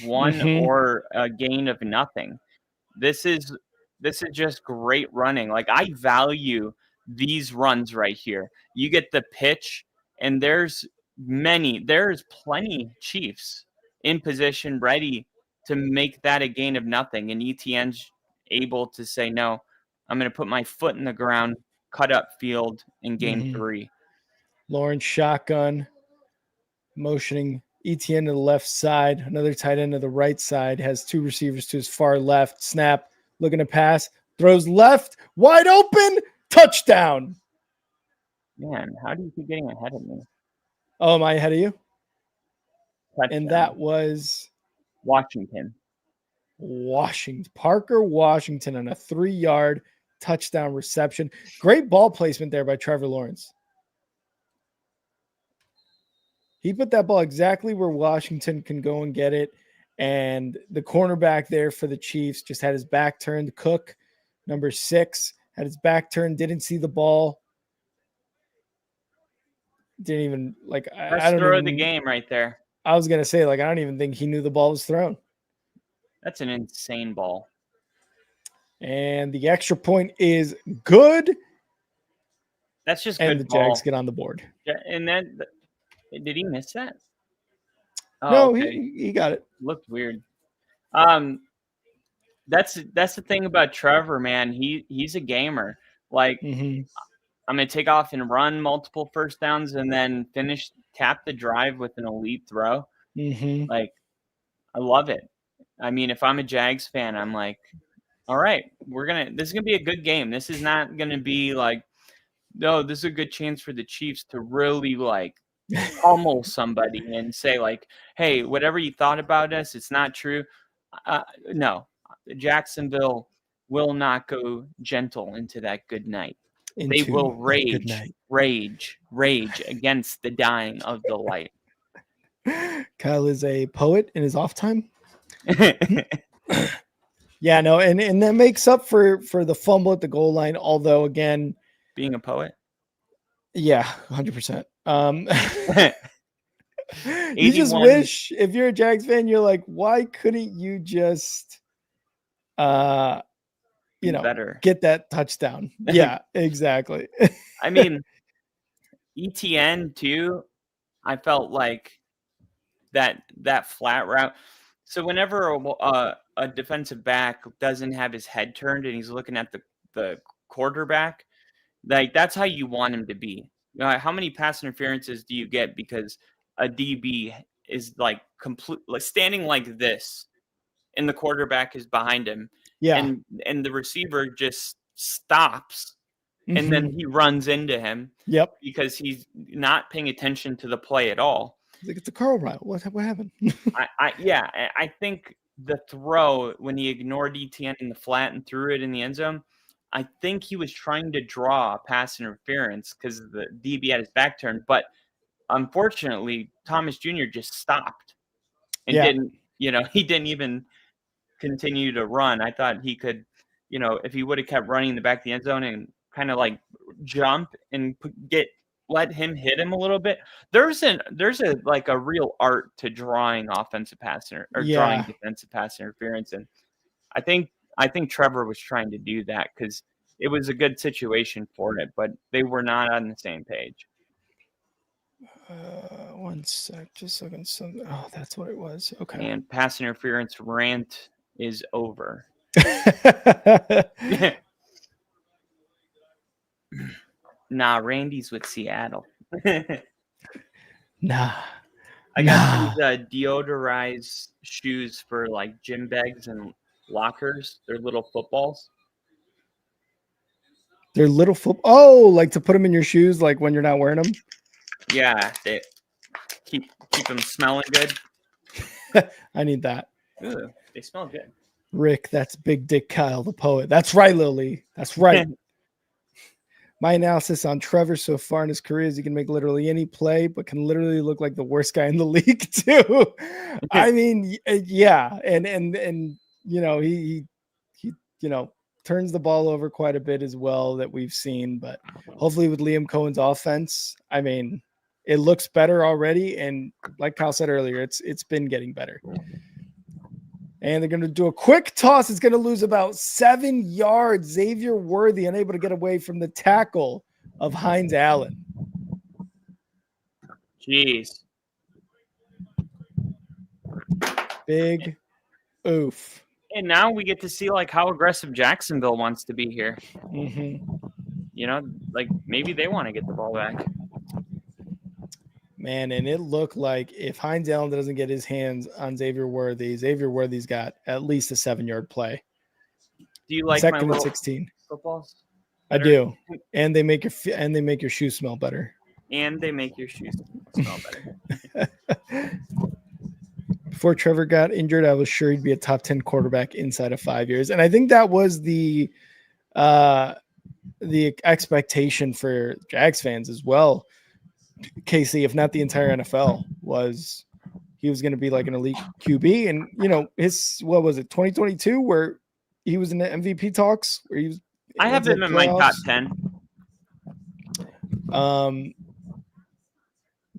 1 or a gain of nothing. This is just great running. Like, I value these runs right here. You get the pitch, and there's plenty Chiefs in position ready to make that a gain of nothing. And ETN's able to say, no, I'm going to put my foot in the ground, cut up field, and gain 3. Lawrence shotgun, motioning ETN to the left side. Another tight end to the right side. Has 2 receivers to his far left. Snap, looking to pass. Throws left, wide open, touchdown. Man, how do you keep getting ahead of me? Oh, am I ahead of you? Touchdown. And that was Washington. Parker Washington on a 3-yard touchdown reception. Great ball placement there by Trevor Lawrence. He put that ball exactly where Washington can go and get it. And the cornerback there for the Chiefs just had his back turned. Cook, number 6, had his back turned, didn't see the ball. Didn't even I don't throw the game right there. I was going to say, I don't even think he knew the ball was thrown. That's an insane ball. And the extra point is good. That's just and good. And the ball. Jags get on the board. Yeah, and then did he miss that? Oh, no, okay. he got it. Looked weird. That's the thing about Trevor, man. He's a gamer. I'm going to take off and run multiple first downs and then cap the drive with an elite throw. I love it. I mean, if I'm a Jags fan, I'm like, all right, this is going to be a good game. This is not going to be no, this is a good chance for the Chiefs to really pummel somebody and say hey, whatever you thought about us, it's not true. No, Jacksonville will not go gentle into that good night. They will rage against the dying of the light. Kyle is a poet in his off time. Yeah, no, and that makes up for the fumble at the goal line. Although, again, being a poet. Yeah, 100%. You just wish, if you're a Jags fan, you're like, why couldn't you just better get that touchdown? Yeah, exactly. I mean, ETN too, I felt like that flat route. So whenever a defensive back doesn't have his head turned and he's looking at the quarterback, that's how you want him to be. How many pass interferences do you get because a DB is standing like this and the quarterback is behind him? Yeah. And the receiver just stops and then he runs into him. Yep. Because he's not paying attention to the play at all. It's a curl route. What happened? I think the throw, when he ignored ETN in the flat and threw it in the end zone, I think he was trying to draw a pass interference because the DB had his back turned. But unfortunately, Thomas Jr. just stopped and he didn't even continue to run. I thought he could, if he would have kept running in the back of the end zone and kind of jump and let him hit him a little bit. There's a real art to drawing offensive pass drawing defensive pass interference. And I think Trevor was trying to do that because it was a good situation for it, but they were not on the same page. One sec, just looking something. Oh, that's what it was. Okay. And pass interference rant is over. Nah, Randy's with Seattle. Nah. I got these deodorized shoes for gym bags and lockers. They're little footballs. They're little Oh, to put them in your shoes, when you're not wearing them. Yeah, they keep them smelling good. I need that. Ooh, they smell good. Rick, that's Big Dick Kyle, the poet. That's right, Lily. That's right. My analysis on Trevor so far in his career is he can make literally any play, but can literally look like the worst guy in the league too. I mean, yeah, and he turns the ball over quite a bit as well that we've seen, but hopefully with Liam Cohen's offense, I mean, it looks better already, and like Kyle said earlier, it's been getting better. And they're going to do a quick toss. It's going to lose about 7 yards. Xavier Worthy unable to get away from the tackle of Hines Allen. Jeez. Big oof. And now we get to see like how aggressive Jacksonville wants to be here. Mm-hmm. Like maybe they want to get the ball back. Man, and it looked like if Hines Allen doesn't get his hands on Xavier Worthy's got at least a 7-yard play. Do you like second my and 16 footballs? I do, and they make your shoes smell better. And they make your shoes smell better. Before Trevor got injured, I was sure he'd be a top 10 quarterback inside of 5 years, and I think that was the expectation for Jags fans as well. Casey, if not the entire NFL, was he was going to be like an elite QB. And, what was it, 2022, where he was in the MVP talks? Where he was. I have him in my top 10.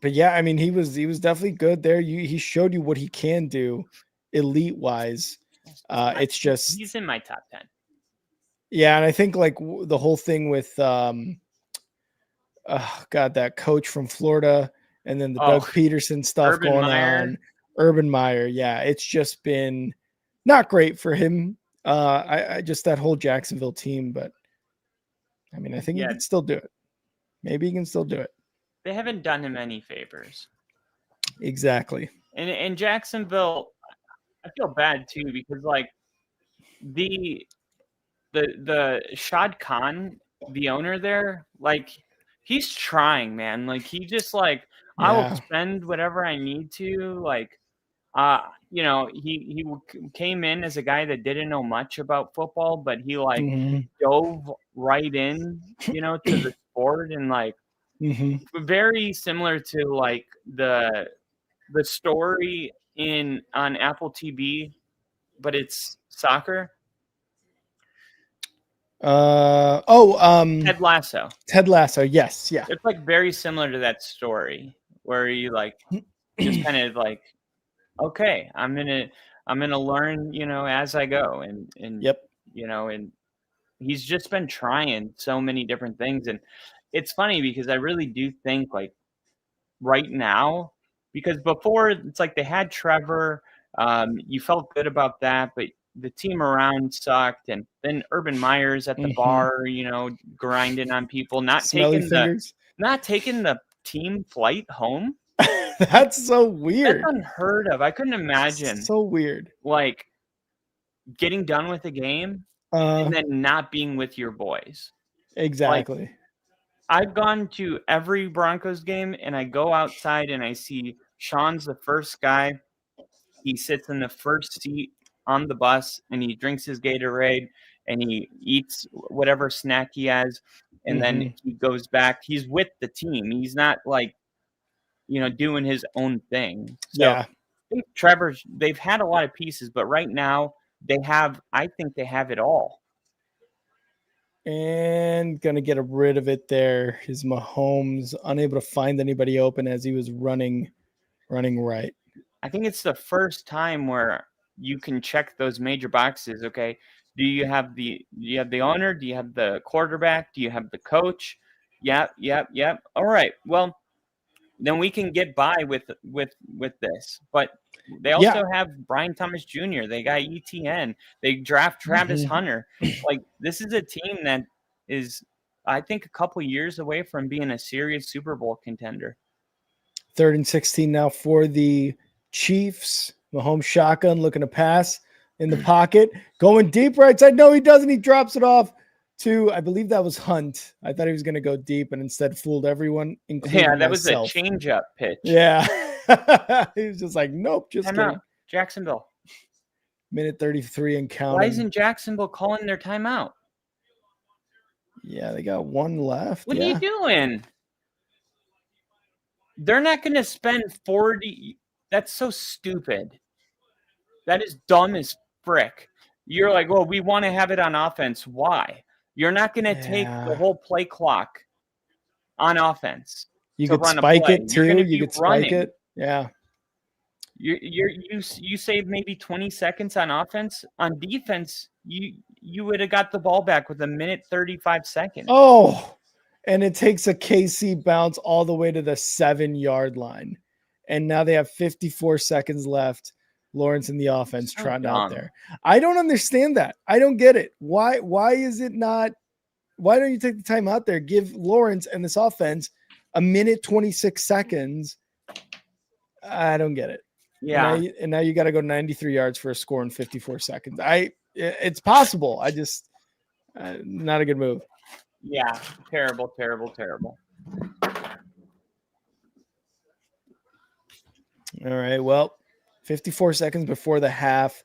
But yeah, I mean, he was definitely good there. He showed you what he can do elite-wise. It's just. He's in my top 10. Yeah, and I think like the whole thing with that coach from Florida, and then the Doug Peterson stuff going on. Urban Meyer, yeah, it's just been not great for him. I just that whole Jacksonville team, but I mean, I think he can still do it. Maybe he can still do it. They haven't done him any favors. Exactly. And Jacksonville, I feel bad too because like the Shad Khan, the owner there, like. He's trying, man. Like he just like I will spend whatever I need to. Like, he came in as a guy that didn't know much about football, but he like dove right in, to the sport and like very similar to like the story on Apple TV, but it's soccer. Ted Lasso. Yes. Yeah. It's like very similar to that story where you like just kind of like, okay, I'm gonna learn, as I go. And and he's just been trying so many different things. And it's funny because I really do think like right now, because before it's like they had Trevor, you felt good about that, but the team around sucked, and then Urban Meyer's at the bar, grinding on people, not taking the team flight home. That's so weird. That's unheard of. I couldn't imagine. So weird. Like getting done with the game and then not being with your boys. Exactly. Like, I've gone to every Broncos game, and I go outside and I see Sean's the first guy. He sits in the first seat on the bus and he drinks his Gatorade and he eats whatever snack he has. And then he goes back. He's with the team. He's not like, doing his own thing. So I think they've had a lot of pieces, but right now I think they have it all. And going to get rid of it there. His Mahomes unable to find anybody open as he was running right. I think it's the first time where you can check those major boxes. Okay. Do you have the owner? Do you have the quarterback? Do you have the coach? Yep. All right. Well, then we can get by with this. But they also have Brian Thomas Jr. They got ETN. They draft Travis Hunter. Like this is a team that is, I think, a couple years away from being a serious Super Bowl contender. 3rd and 16 now for the Chiefs. Mahomes shotgun looking to pass in the pocket. Going deep right side. No, he doesn't. He drops it off to, I believe that was Hunt. I thought he was going to go deep and instead fooled everyone, including that myself. Was a change-up pitch. Yeah. He was just like, nope, just kidding. Jacksonville. Minute 33 and counting. Why isn't Jacksonville calling their timeout? Yeah, they got one left. What are you doing? They're not going to spend 40. That's so stupid. That is dumb as frick. You're like, well, we want to have it on offense. Why? You're not going to take the whole play clock on offense. You could spike it too. You could spike it. Yeah. You save maybe 20 seconds on offense. On defense, you would have got the ball back with a minute 35 seconds. Oh, and it takes a KC bounce all the way to the 7-yard line. And now they have 54 seconds left. Lawrence in the offense trotting out there. I don't understand that. I don't get it. Why is it not? Why don't you take the time out there? Give Lawrence and this offense a minute 26 seconds. I don't get it. Yeah. And now you got to go 93 yards for a score in 54 seconds. It's possible. I just not a good move. Yeah. Terrible. All right. Well, 54 seconds before the half.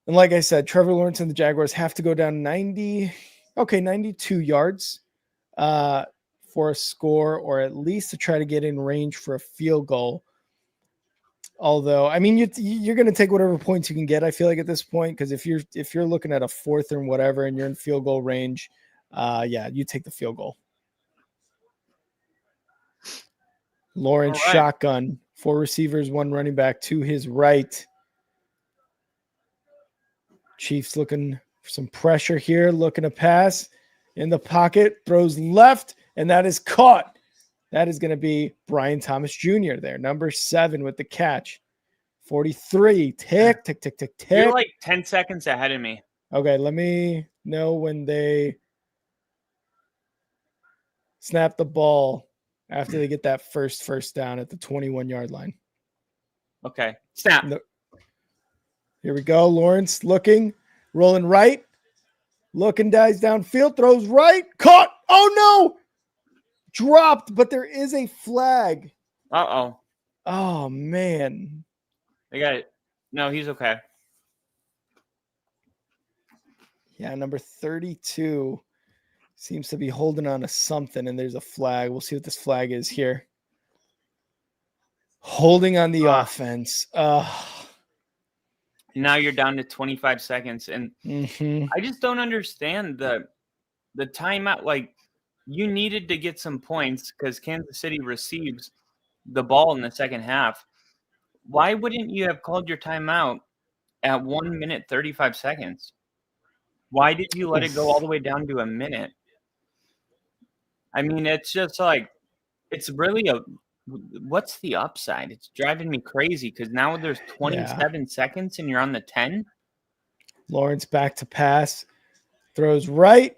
And like I said, Trevor Lawrence and the Jaguars have to go down 92 yards for a score, or at least to try to get in range for a field goal. Although, I mean, you're going to take whatever points you can get, I feel like, at this point, because if you're looking at a fourth or whatever and you're in field goal range, you take the field goal. Lawrence shotgun, 4 receivers, 1 running back to his right. Chiefs looking for some pressure here, looking to pass in the pocket, throws left, and that is caught. That is going to be Brian Thomas Jr. there, number 7 with the catch. 43. Tick. You're like 10 seconds ahead of me. Okay, let me know when they snap the ball after they get that first down at the 21-yard line. Okay, snap. Here we go. Lawrence looking, rolling right, looking, dives downfield, throws right, caught. Oh, no. Dropped, but there is a flag. Uh-oh. Oh, man. They got it. No, he's okay. Yeah, number 32 seems to be holding on to something, and there's a flag. We'll see what this flag is here. Holding on the offense. Now you're down to 25 seconds, and I just don't understand the timeout. Like, you needed to get some points because Kansas City receives the ball in the second half. Why wouldn't you have called your timeout at 1 minute 35 seconds? Why did you let it go all the way down to a minute? I mean, it's just like, it's really what's the upside? It's driving me crazy because now there's 27 seconds and you're on the 10. Lawrence back to pass, throws right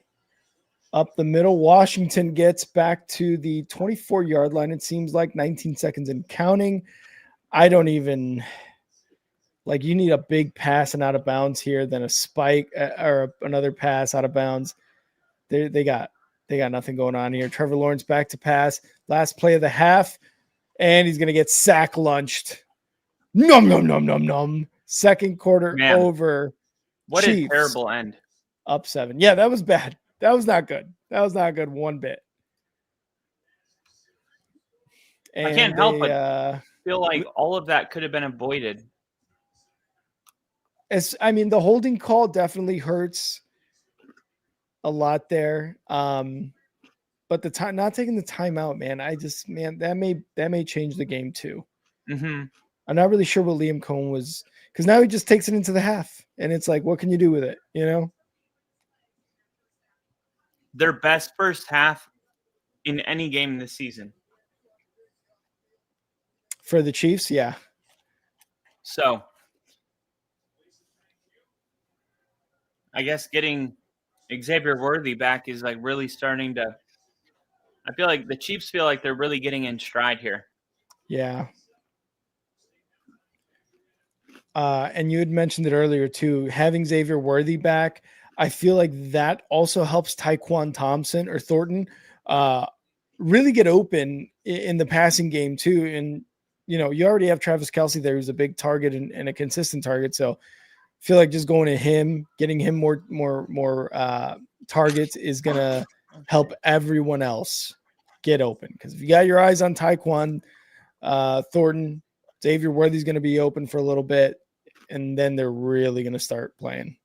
up the middle. Washington gets back to the 24-yard line. It seems like 19 seconds and counting. I don't even like, you need a big pass and out of bounds here, then a spike or another pass out of bounds. They got nothing going on here. Trevor Lawrence back to pass. Last play of the half, and he's going to get sack lunched. Nom. Second quarter over. What Chiefs, a terrible end. Up 7. Yeah, that was bad. That was not good. That was not good one bit. And I can't help but feel like all of that could have been avoided. The holding call definitely hurts a lot there. But the time, not taking the timeout, man, that may change the game too. Mm-hmm. I'm not really sure what Liam Cohen was, because now he just takes it into the half, and it's like, what can you do with it? You know, their best first half in any game this season for the Chiefs, yeah. So, I guess getting Xavier Worthy back is like really starting to. I feel like the Chiefs feel like they're really getting in stride here. Yeah. And you had mentioned it earlier too, having Xavier Worthy back. I feel like that also helps Tyquan Thompson or Thornton really get open in the passing game too. And, you know, you already have Travis Kelce there, who's a big target and a consistent target. So feel like just going to him, getting him more targets is gonna help everyone else get open. Because if you got your eyes on Tyquan Thornton, Xavier Worthy's going to be open for a little bit, and then they're really going to start playing.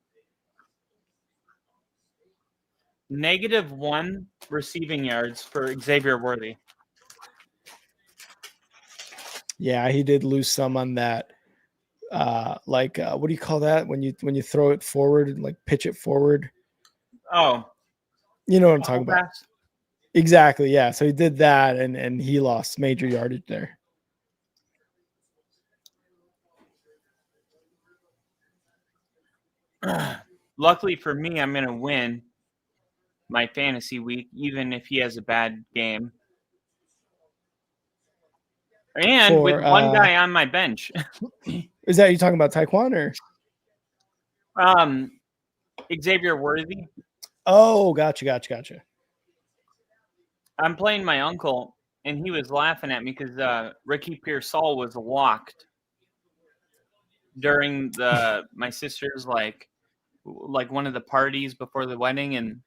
-1 receiving yards for Xavier Worthy. Yeah, he did lose some on that. What do you call that when you throw it forward and like pitch it forward? Oh, you know what I'm talking about. Pass. Exactly. Yeah. So he did that, and he lost major yardage there. Luckily for me, I'm going to win my fantasy week, even if he has a bad game. And with one guy on my bench. Is that you talking about Tyquan or? Xavier Worthy. Oh, gotcha. I'm playing my uncle, and he was laughing at me because Ricky Pearsall was locked during my sister's like one of the parties before the wedding, and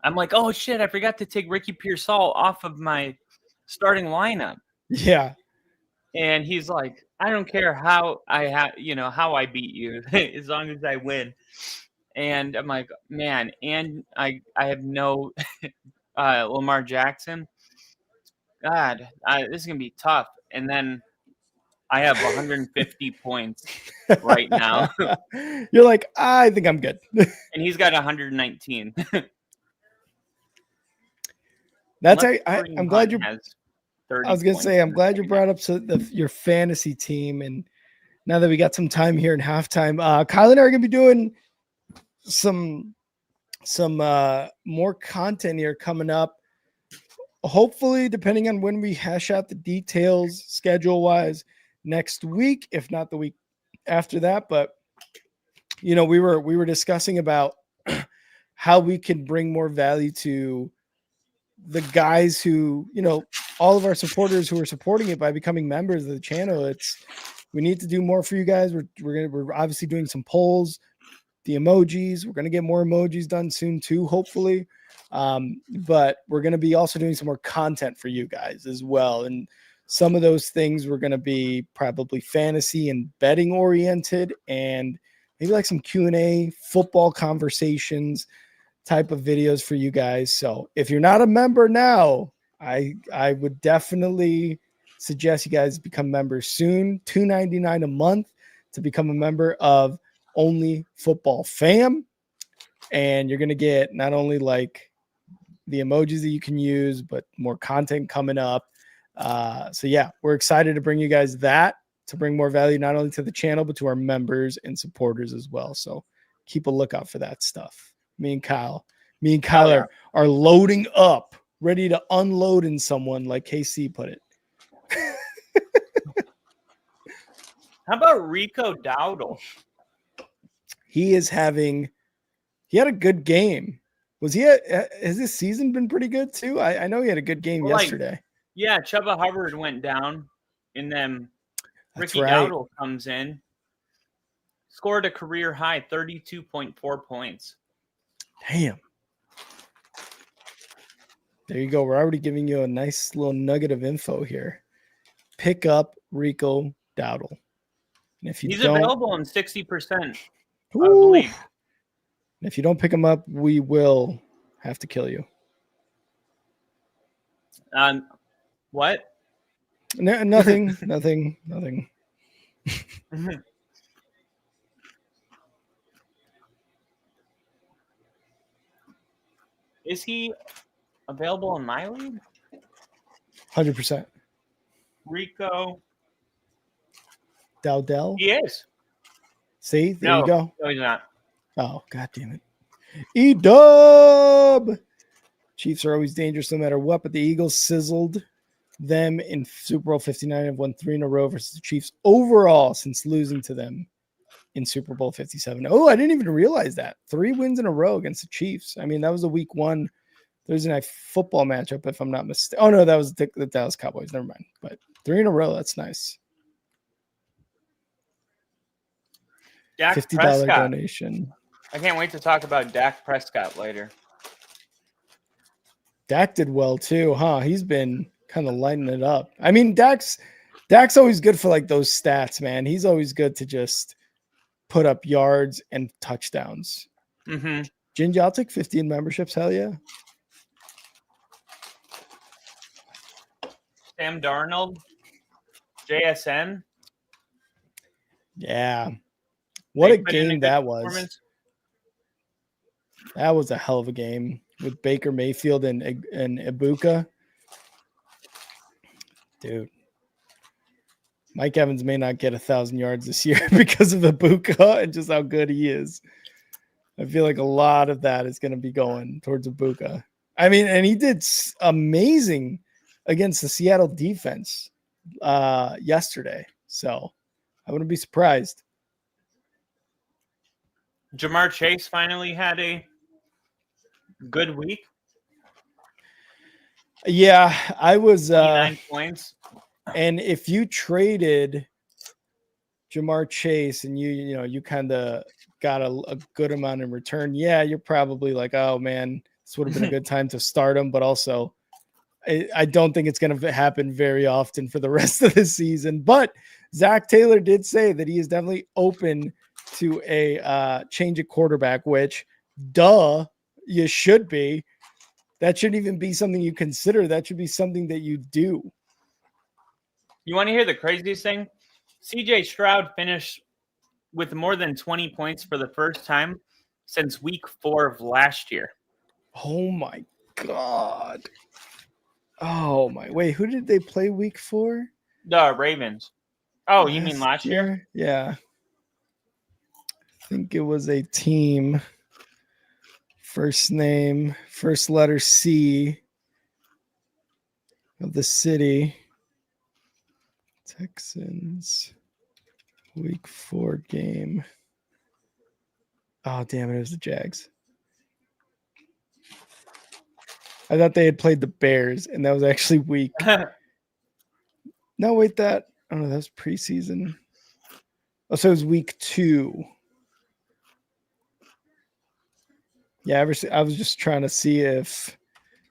I'm like, oh shit, I forgot to take Ricky Pearsall off of my starting lineup. Yeah. And he's like, I don't care how how I beat you as long as I win. And I'm like, man, and I have no Lamar Jackson. God, this is gonna be tough. And then I have 150 points right now. You're like, I think I'm good. And he's got 119. That's I'm glad you. I was gonna say, I'm glad you brought up your fantasy team, and now that we got some time here in halftime, Kyle and I are gonna be doing some more content here coming up. Hopefully, depending on when we hash out the details schedule wise next week, if not the week after that. But we were discussing about how we can bring more value to the guys who, all of our supporters who are supporting it by becoming members of the channel. We need to do more for you guys. We're obviously doing some polls, the emojis. We're going to get more emojis done soon too, hopefully. But we're going to be also doing some more content for you guys as well. And some of those things we're going to be probably fantasy and betting oriented, and maybe like some Q&A, football conversations type of videos for you guys. So if you're not a member now, I would definitely suggest you guys become members soon. $2.99 a month to become a member of Only Football Fam. And you're going to get not only like the emojis that you can use, but more content coming up. So yeah, we're excited to bring you guys that, to bring more value, not only to the channel, but to our members and supporters as well. So keep a lookout for that stuff. Me and Kyle are loading up, ready to unload in someone, like KC put it. How about Rico Dowdle? He had a good game. Has this season been pretty good too? I know he had a good game yesterday. Yeah, Chuba Hubbard went down, and then Ricky Dowdle comes in, scored a career high 32.4 points. Damn. There you go. We're already giving you a nice little nugget of info here. Pick up Rico Dowdle. And if he's available in 60% of the league. If you don't pick him up, we will have to kill you. What? Nothing. Is he available in my league? 100%. Rico Dowdell? He is. See? There you go. No, he's not. Oh, God damn it. E-Dub! Chiefs are always dangerous no matter what, but the Eagles sizzled them in Super Bowl 59 and have won 3 in a row versus the Chiefs overall since losing to them in Super Bowl 57. Oh, I didn't even realize that. 3 wins in a row against the Chiefs. I mean, that was a week 1 Thursday night football matchup, if I'm not mistaken. Oh, no, that was the Dallas Cowboys. Never mind. But 3 in a row, that's nice. Dak $50 Prescott. donation. I can't wait to talk about Dak Prescott later. Dak did well too, huh? He's been kind of lighting it up. I mean, Dak's always good for like those stats, man. He's always good to just put up yards and touchdowns. Mm-hmm. Ginger, I'll take 15 memberships. Hell yeah. Sam Darnold, JSN. Yeah. What They a put in game good that was. performance. That was a hell of a game with Baker Mayfield and Ibuka. Dude. Mike Evans may not get 1,000 yards this year because of Ibuka and just how good he is. I feel like a lot of that is going to be going towards Ibuka. I mean, and he did amazing against the Seattle defense yesterday. So I wouldn't be surprised. Jamar Chase finally had a good week. Yeah, I was 9 points. And if you traded Jamar Chase and you kind of got a good amount in return, yeah, you're probably like, oh man, this would have been a good time to start him. But also, I don't think it's going to happen very often for the rest of the season. But Zach Taylor did say that he is definitely open to a change of quarterback, which, you should be. That shouldn't even be something you consider. That should be something that you do. You want to hear the craziest thing? CJ Stroud finished with more than 20 points for the first time since week 4 of last year. Oh my God. Oh my, wait, who did they play week 4? The Ravens. Oh, you mean last year? Yeah. I think it was a team. First name, first letter C of the city. Texans. Week 4 game. Oh, damn it. It was the Jags. I thought they had played the Bears, and that was actually week. No, wait, that was preseason. Oh, so it was week 2. Yeah, I was just trying to see if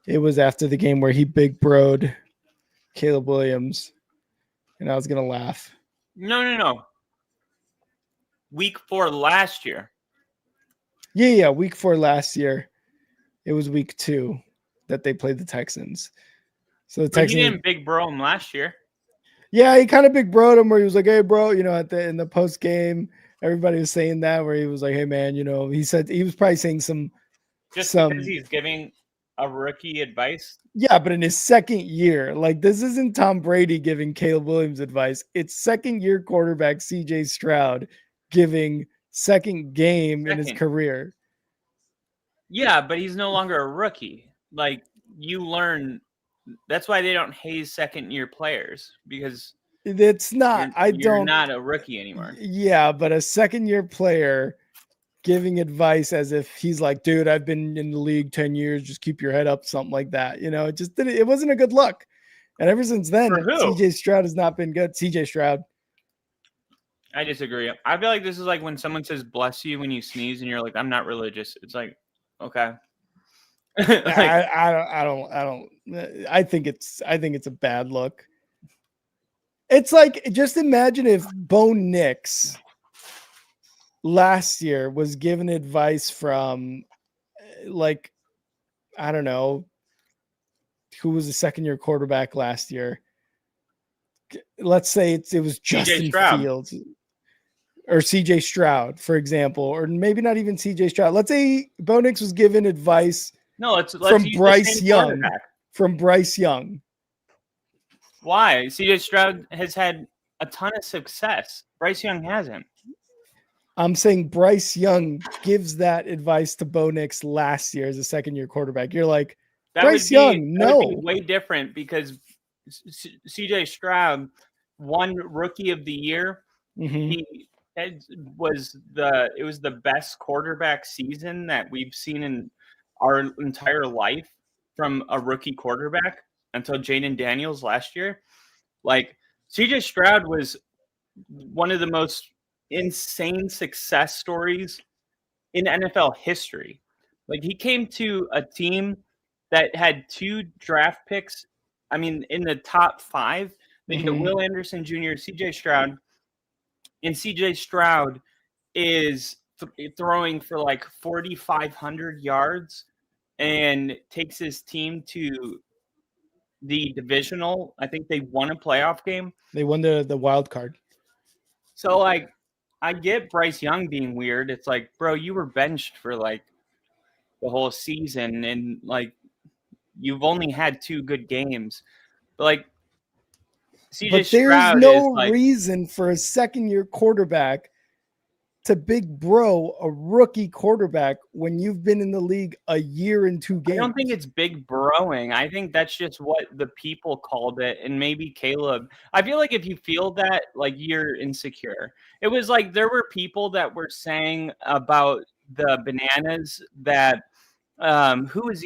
it was after the game where he big broed Caleb Williams, and I was going to laugh. No. Week 4 last year. Yeah, week 4 last year. It was week 2 that they played the Texans. So the Texans. He didn't big bro him last year. Yeah, he kind of big broed him where he was like, "Hey, bro," in the post game, everybody was saying that where he was like, "Hey, man," he said he was probably saying because he's giving a rookie advice. Yeah, but in his second year, like this isn't Tom Brady giving Caleb Williams advice. It's second year quarterback CJ Stroud giving second game in his career. Yeah, but he's no longer a rookie. Like you learn, that's why they don't haze second year players because it's not. You're not a rookie anymore. Yeah, but a second year player giving advice as if he's like, dude, I've been in the league 10 years. Just keep your head up, something like that. It just didn't. It wasn't a good look. And ever since then, CJ Stroud has not been good. CJ Stroud. I disagree. I feel like this is like when someone says "bless you" when you sneeze, and you're like, "I'm not religious." It's like, okay. I don't. I think it's a bad look. It's like, just imagine if Bo Nix last year was given advice from, like, I don't know, who was the second year quarterback last year. Let's say it was Justin Fields or CJ Stroud, for example, or maybe not even CJ Stroud. Let's say Bo Nix was given advice from Bryce Young. From Bryce Young. Why? CJ Stroud has had a ton of success. Bryce Young hasn't. I'm saying Bryce Young gives that advice to Bo Nix last year as a second-year quarterback. You're like, Bryce Young, no. That would be way different because CJ Stroud won Rookie of the Year. Mm-hmm. It was the best quarterback season that we've seen in our entire life from a rookie quarterback until Jaden Daniels last year. Like, CJ Stroud was one of the most insane success stories in NFL history. Like, he came to a team that had 2 draft picks. I mean, in the top 5, they get Will Anderson Jr., CJ Stroud, and CJ Stroud is throwing for like 4,500 yards and takes his team to the divisional. I think they won a playoff game. They won the wild card. So, like, I get Bryce Young being weird. It's like, bro, you were benched for like the whole season, and like you've only had 2 good games. But like CJ Stroud there's no is like, reason for a second-year quarterback to big bro a rookie quarterback when you've been in the league a year and 2 games. I don't think it's big broing. I think that's just what the people called it, and maybe Caleb. I feel like if you feel that, like, you're insecure. It was like there were people that were saying about the bananas that who is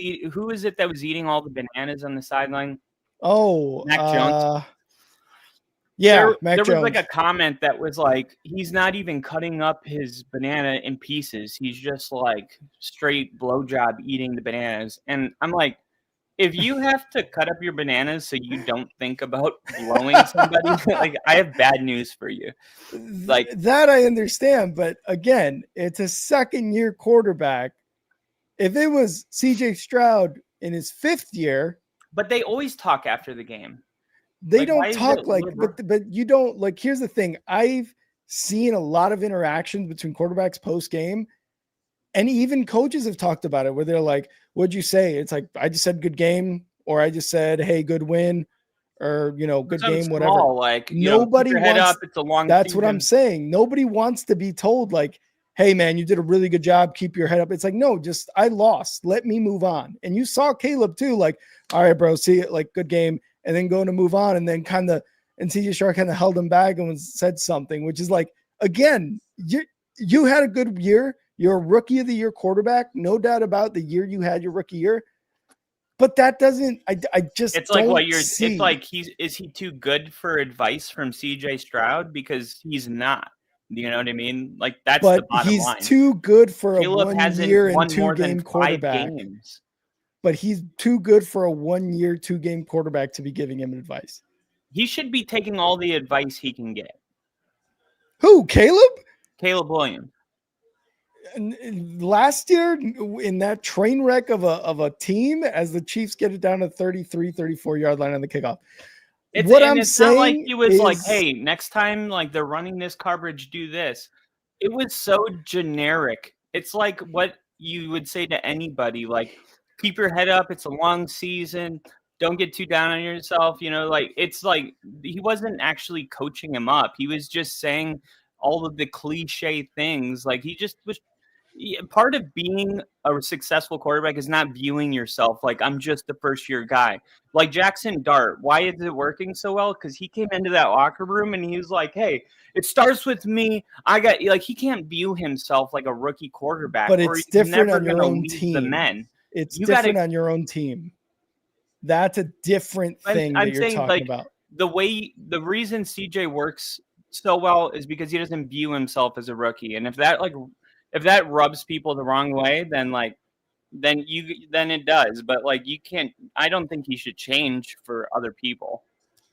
it that was eating all the bananas on the sideline? Oh, Mac Jones. Yeah, there was like a comment that was like, he's not even cutting up his banana in pieces. He's just like straight blowjob eating the bananas. And I'm like, if you have to cut up your bananas so you don't think about blowing somebody, like, I have bad news for you. Like, that I understand, but again, it's a second-year quarterback. If it was CJ Stroud in his 5th year, but they always talk after the game. They don't talk like, but you don't, like, here's the thing. I've seen a lot of interactions between quarterbacks post game, and even coaches have talked about it where they're like, what'd you say? It's like, I just said good game, or I just said, hey, good win, or, good game, whatever. Like, nobody keep your head up. It's a long That's season. what I'm saying. Nobody wants to be told like, hey man, you did a really good job. Keep your head up. It's like, no, just, I lost. Let me move on. And you saw Caleb too, like, all right, bro, see it, like, good game. And then going to move on, and then and CJ Stroud kind of held him back and said something, which is like, again, you had a good year. You're a rookie of the year quarterback, no doubt about the year you had your rookie year. But that doesn't, I just, it's like what you're, it's like, is he too good for advice from CJ Stroud? Because he's not. You know what I mean? Like, that's the bottom line. He's too good for Caleb a 1 year and 2 game quarterback. Games. But he's too good for a 1 year, 2 game quarterback to be giving him advice. He should be taking all the advice he can get. Who? Caleb? Caleb Williams. Last year, in that train wreck of a team, as the Chiefs get it down to 33, 34 yard line on the kickoff. It's not like he was like, hey, next time, like, they're running this coverage, do this. It was so generic. It's like what you would say to anybody, like, keep your head up. It's a long season. Don't get too down on yourself. Like, it's like he wasn't actually coaching him up. He was just saying all of the cliche things. Like, he just was. Part of being a successful quarterback is not viewing yourself like, I'm just the first-year guy. Like Jackson Dart, why is it working so well? Because he came into that locker room and he was like, hey, it starts with me. He can't view himself like a rookie quarterback. But it's different on your own team. The men. It's different on your own team. That's a different thing that you're talking about. The reason CJ works so well is because he doesn't view himself as a rookie. And if that rubs people the wrong way, then it does. But like, you can't. I don't think he should change for other people.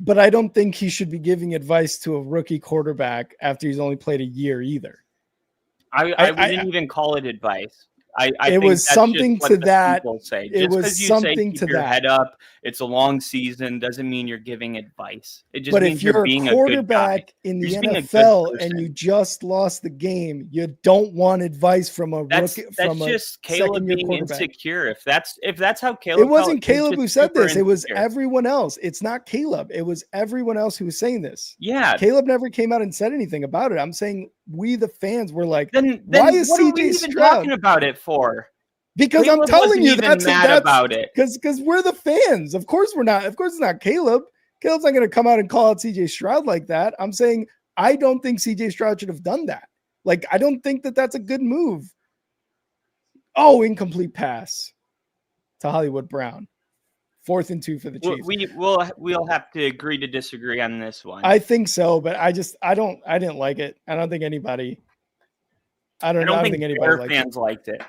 But I don't think he should be giving advice to a rookie quarterback after he's only played a year either. I wouldn't even call it advice. I it think was something to that. Say. It just was you something say, keep to your that. Head up. It's a long season. Doesn't mean you're giving advice. It just but means if you're being a quarterback in the NFL and you just lost the game, you don't want advice from a rookie. That's just Caleb being insecure. If that's how Caleb. It wasn't Caleb who said this. It was everyone else. It's not Caleb. It was everyone else who was saying this. Yeah. Caleb never came out and said anything about it. I'm saying we, the fans, were like, then why is what CJ are we even Stroud talking about it for? Because Caleb I'm telling you, that's mad about it. Because we're the fans. Of course we're not. Of course it's not Caleb. Caleb's not going to come out and call out CJ Stroud like that. I'm saying I don't think CJ Stroud should have done that. Like, I don't think that that's a good move. Oh, incomplete pass to Hollywood Brown. 4th and 2 for the Chiefs. We'll have to agree to disagree on this one. I think so, but I didn't like it. I don't think anybody. I don't think anybody fans liked it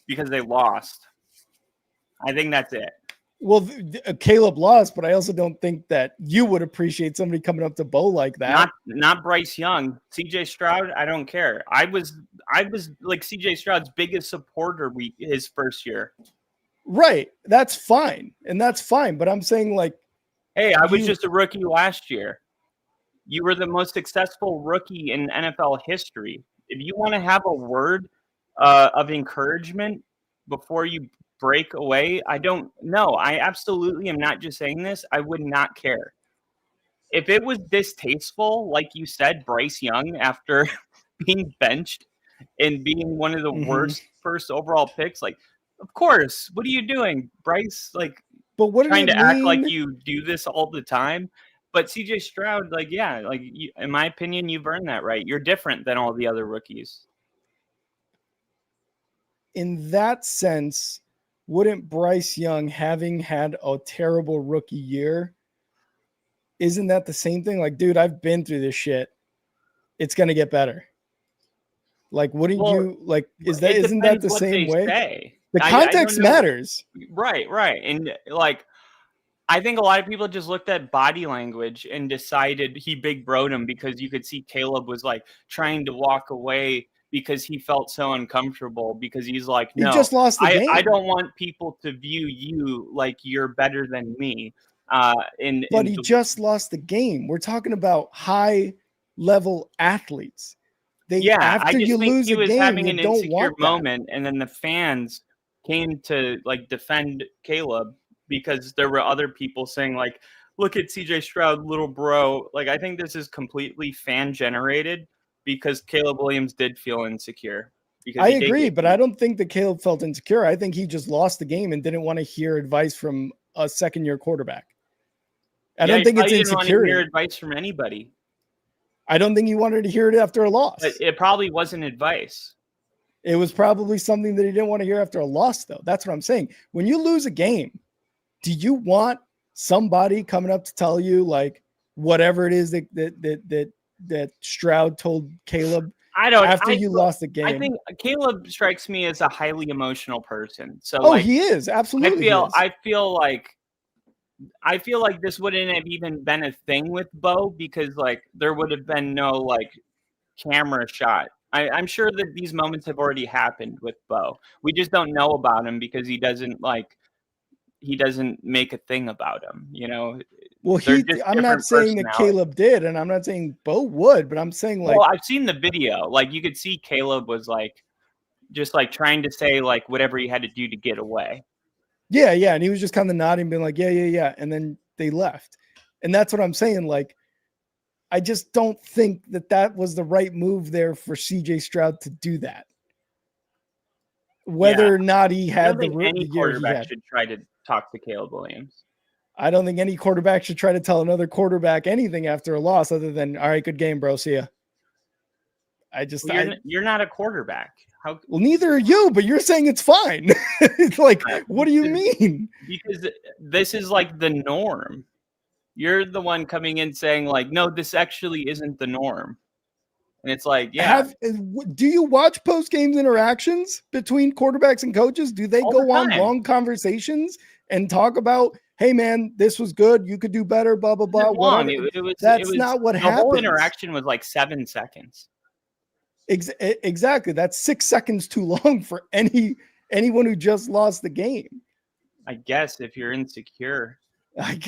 because they lost. I think that's it. Well, Caleb lost, but I also don't think that you would appreciate somebody coming up to Bo like that. Not Bryce Young, CJ Stroud. I don't care. I was like CJ Stroud's biggest supporter his first year. Right. That's fine. And that's fine. But I'm saying like, hey, I was just a rookie last year. You were the most successful rookie in NFL history. If you want to have a word of encouragement before you break away, I don't know. I absolutely am not just saying this. I would not care. If it was distasteful, like you said, Bryce Young, after being benched and being one of the worst first overall picks, like, of course, what are you doing, Bryce? Like, but what trying to act like you do this all the time. But CJ Stroud, like, yeah, like in my opinion, you've earned that right. You're different than all the other rookies. In that sense, wouldn't Bryce Young, having had a terrible rookie year, isn't that the same thing? Like, dude, I've been through this shit. It's going to get better. Like, wouldn't you like, isn't that the same way? Say. The context matters. Right. And like, I think a lot of people just looked at body language and decided he big broed him because you could see Caleb was like trying to walk away because he felt so uncomfortable because he's like, no, he just lost the game. I don't want people to view you like you're better than me. But he just lost the game. We're talking about high level athletes. After you lose a game, you don't want that moment. And then the fans came to like defend Caleb because there were other people saying like, look at CJ Stroud, little bro. Like, I think this is completely fan generated because Caleb Williams did feel insecure. I agree, but I don't think that Caleb felt insecure. I think he just lost the game and didn't want to hear advice from a second-year quarterback. I don't think it's insecurity. Didn't want to hear advice from anybody. I don't think he wanted to hear it after a loss. But it probably wasn't advice. It was probably something that he didn't want to hear after a loss, though. That's what I'm saying. When you lose a game, do you want somebody coming up to tell you like whatever it is that Stroud told Caleb after you lost the game? I think Caleb strikes me as a highly emotional person. So he is absolutely. I feel like this wouldn't have even been a thing with Bo because like there would have been no like camera shot. I'm sure that these moments have already happened with Bo. We just don't know about him because he doesn't make a thing about him, you know? Well, I'm not saying that Caleb did, and I'm not saying Bo would, but I'm saying like, well, I've seen the video. Like you could see Caleb was like, just like trying to say like whatever he had to do to get away. Yeah. And he was just kind of nodding, being like, yeah. And then they left. And that's what I'm saying. Like, I just don't think that was the right move there for CJ Stroud to do that. Whether or not he had the any quarterback should try to talk to Caleb Williams. I don't think any quarterback should try to tell another quarterback anything after a loss other than, all right, good game, bro. See ya. You're not a quarterback. Well, neither are you, but you're saying it's fine. It's like, what do you mean? Because this is like the norm. You're the one coming in saying like, no, this actually isn't the norm. And it's like, yeah. Do you watch post-game interactions between quarterbacks and coaches? Do they go on long conversations and talk about, hey, man, this was good. You could do better, blah, blah, blah. That's not what happened. The whole interaction was like 7 seconds. Exactly. That's 6 seconds too long for anyone who just lost the game. I guess if you're insecure.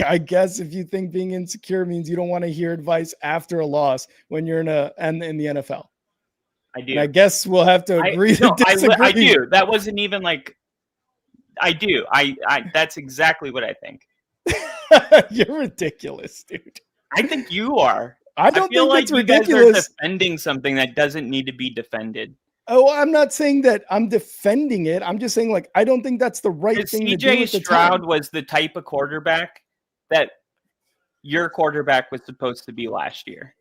I guess if you think being insecure means you don't want to hear advice after a loss when you're in the NFL. I do. And I guess we'll have to agree to disagree. I do. That wasn't even like, I do. That's exactly what I think. You're ridiculous, dude. I think you are. I don't think like that's ridiculous. Guys are defending something that doesn't need to be defended. Oh, I'm not saying that I'm defending it. I'm just saying, like, I don't think that's the right thing to do. CJ Stroud was the type of quarterback that your quarterback was supposed to be last year.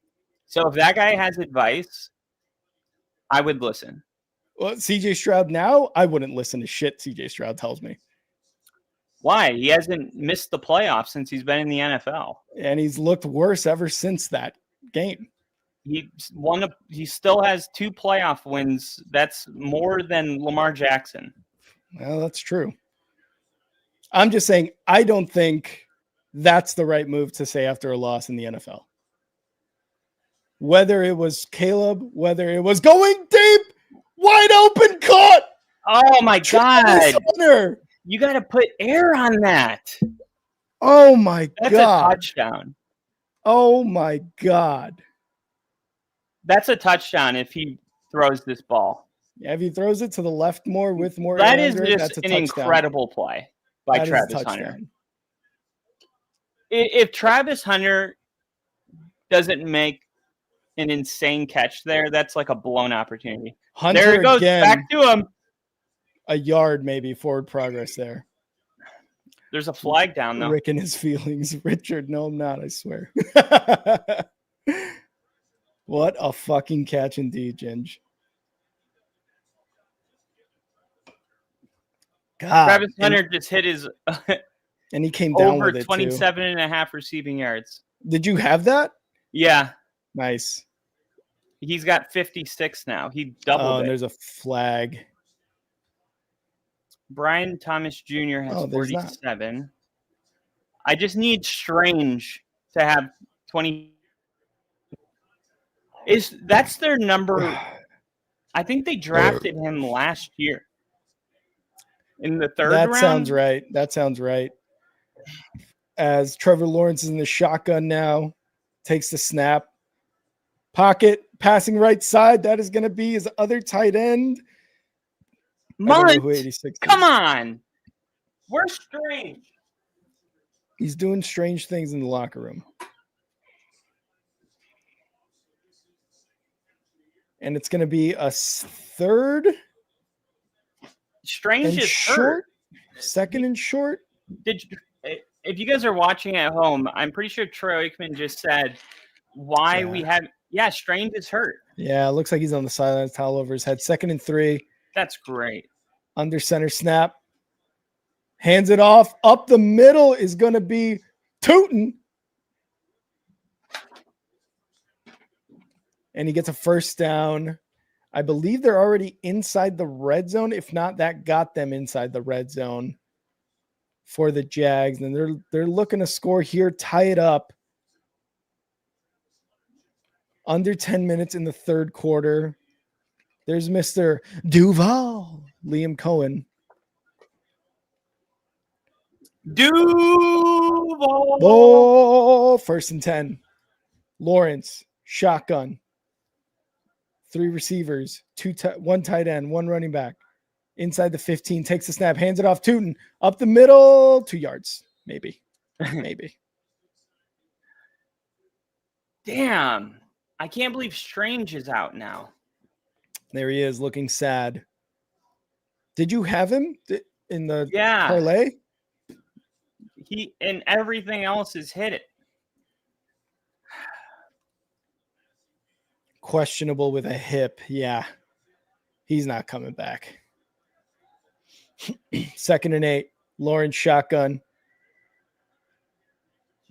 So if that guy has advice, I would listen. Well, CJ Stroud now, I wouldn't listen to shit CJ Stroud tells me. Why? He hasn't missed the playoffs since he's been in the NFL. And he's looked worse ever since that game. He still has 2 playoff wins. That's more than Lamar Jackson. Well, that's true. I'm just saying, I don't think that's the right move to say after a loss in the NFL. Whether it was Caleb, whether it was going deep, wide open, caught. Oh my God. Hunter. You got to put air on that. Oh my God. That's a touchdown. Oh my God. That's a touchdown if he throws this ball. Yeah, if he throws it to the left more with more that air is under it, just that's a an touchdown. Incredible play by Travis Hunter. If Travis Hunter doesn't make an insane catch there, that's like a blown opportunity. Hunter there it goes. Again, back to him. A yard maybe forward progress there. There's a flag down though. Rick and his feelings. Richard, no, I'm not, I swear. What a fucking catch indeed, Ginge. God. Travis Hunter just hit his and he came down over with it 27 and a half receiving yards. Did you have that? Yeah. Nice. He's got 56 now. He doubled it. There's a flag. Brian Thomas Jr. has 47. Not. I just need Strange to have 20. That's their number? I think they drafted him last year in the third round. That sounds right. As Trevor Lawrence is in the shotgun now, takes the snap. Pocket, passing right side. That is going to be his other tight end. Munt, come on. Where's Strange? He's doing strange things in the locker room. And it's going to be a third. Strange is short. Hurt. Second and short. If you guys are watching at home, I'm pretty sure Troy Aikman just said why we have. Yeah, Strange is hurt. Yeah, it looks like he's on the sideline, towel over his head. 2nd and 3. That's great. Under center snap. Hands it off. Up the middle is going to be Tootin. And he gets a first down. I believe they're already inside the red zone. If not, that got them inside the red zone for the Jags. And they're looking to score here, tie it up. Under 10 minutes in the third quarter. There's Mr. Duval, Liam Cohen. Duval. Oh, 1st and 10. Lawrence, shotgun. 3 receivers, 1 tight end, 1 running back. Inside the 15, takes the snap, hands it off Tootin. Up the middle, 2 yards. Maybe. Damn. I can't believe Strange is out now. There he is, looking sad. Did you have him in the parlay? He and everything else is hit it. Questionable with a hip. Yeah. He's not coming back. 2nd and 8. Lawrence shotgun.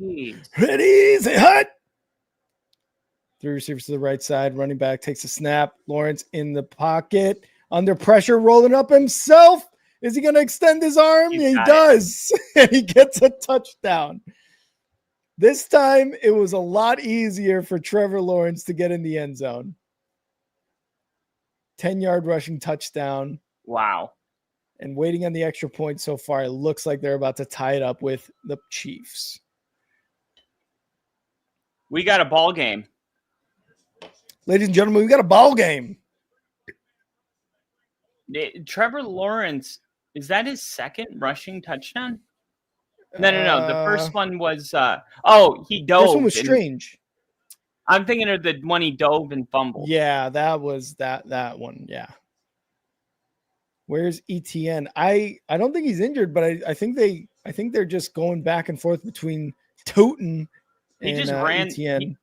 Jeez. Ready, say hut. 3 receivers to the right side. Running back takes a snap. Lawrence in the pocket. Under pressure, rolling up himself. Is he going to extend his arm? He does. And he gets a touchdown. This time, it was a lot easier for Trevor Lawrence to get in the end zone. 10-yard rushing touchdown. Wow. And waiting on the extra point so far, it looks like they're about to tie it up with the Chiefs. We got a ball game. Ladies and gentlemen, we got a ball game. Trevor Lawrence, is that his 2nd rushing touchdown? No. The first one was he dove. First one was Strange. I'm thinking of the one he dove and fumbled. Yeah, that was that one. Yeah. Where's ETN? I don't think he's injured, but I think they're just going back and forth between Tootin and ETN.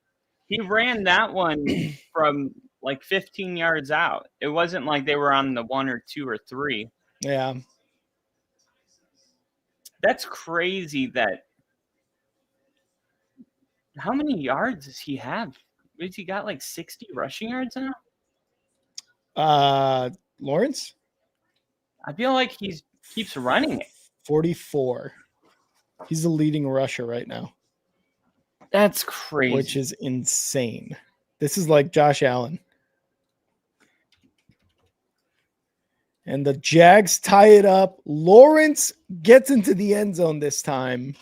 He ran that one from like 15 yards out. It wasn't like they were on the 1 or 2 or 3. Yeah. That's crazy that how many yards does he have? Has he got like 60 rushing yards now? Lawrence? I feel like he keeps running it. 44. He's the leading rusher right now. That's crazy. Which is insane. This is like Josh Allen. And the Jags tie it up. Lawrence gets into the end zone this time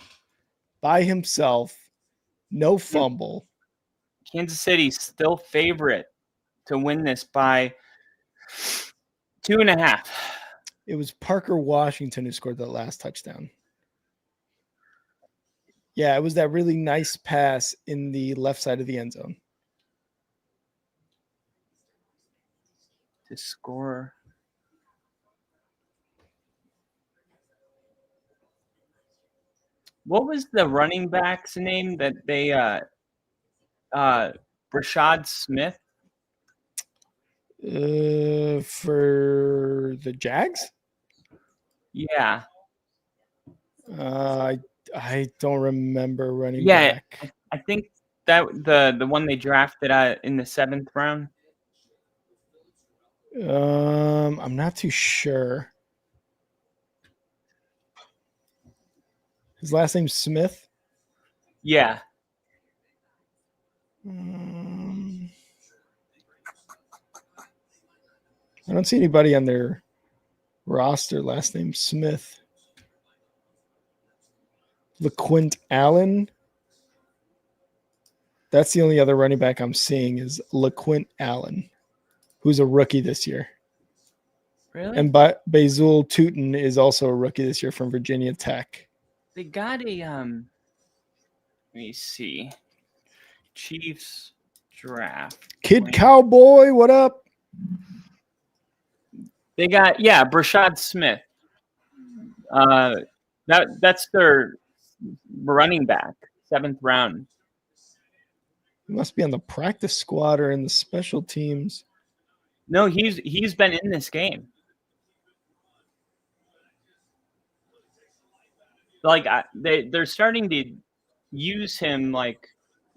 by himself. No fumble. Kansas City still favorite to win this by 2.5. It was Parker Washington who scored that last touchdown. Yeah, it was that really nice pass in the left side of the end zone. To score. What was the running back's name that they Rashad Smith? For the Jags? Yeah. I don't remember running back. I think that the one they drafted in the 7th round. I'm not too sure. His last name's Smith? Yeah. I don't see anybody on their roster last name Smith. LeQuint Allen. That's the only other running back I'm seeing is LeQuint Allen, who's a rookie this year. Really? And Bazul Tootin is also a rookie this year from Virginia Tech. They got a let me see. Chiefs draft. Kid Cowboy, what up? They got Rashad Smith. That's their running back, 7th round. He must be on the practice squad or in the special teams. No, he's been in this game. Like they're starting to use him like.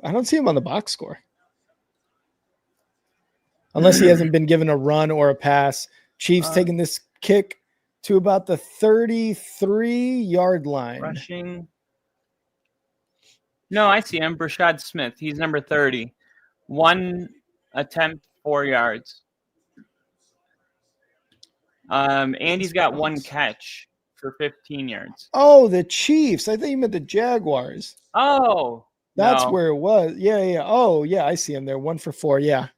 I don't see him on the box score. Unless he hasn't been given a run or a pass. Chiefs taking this kick to about the 33-yard line. Rushing. No, I see him. Rashad Smith. He's number 30. 1 attempt, 4 yards. And he's got 1 catch for 15 yards. Oh, the Chiefs. I thought you meant the Jaguars. Oh. That's where it was. Yeah. Oh, yeah, I see him there. 1 for 4. Yeah.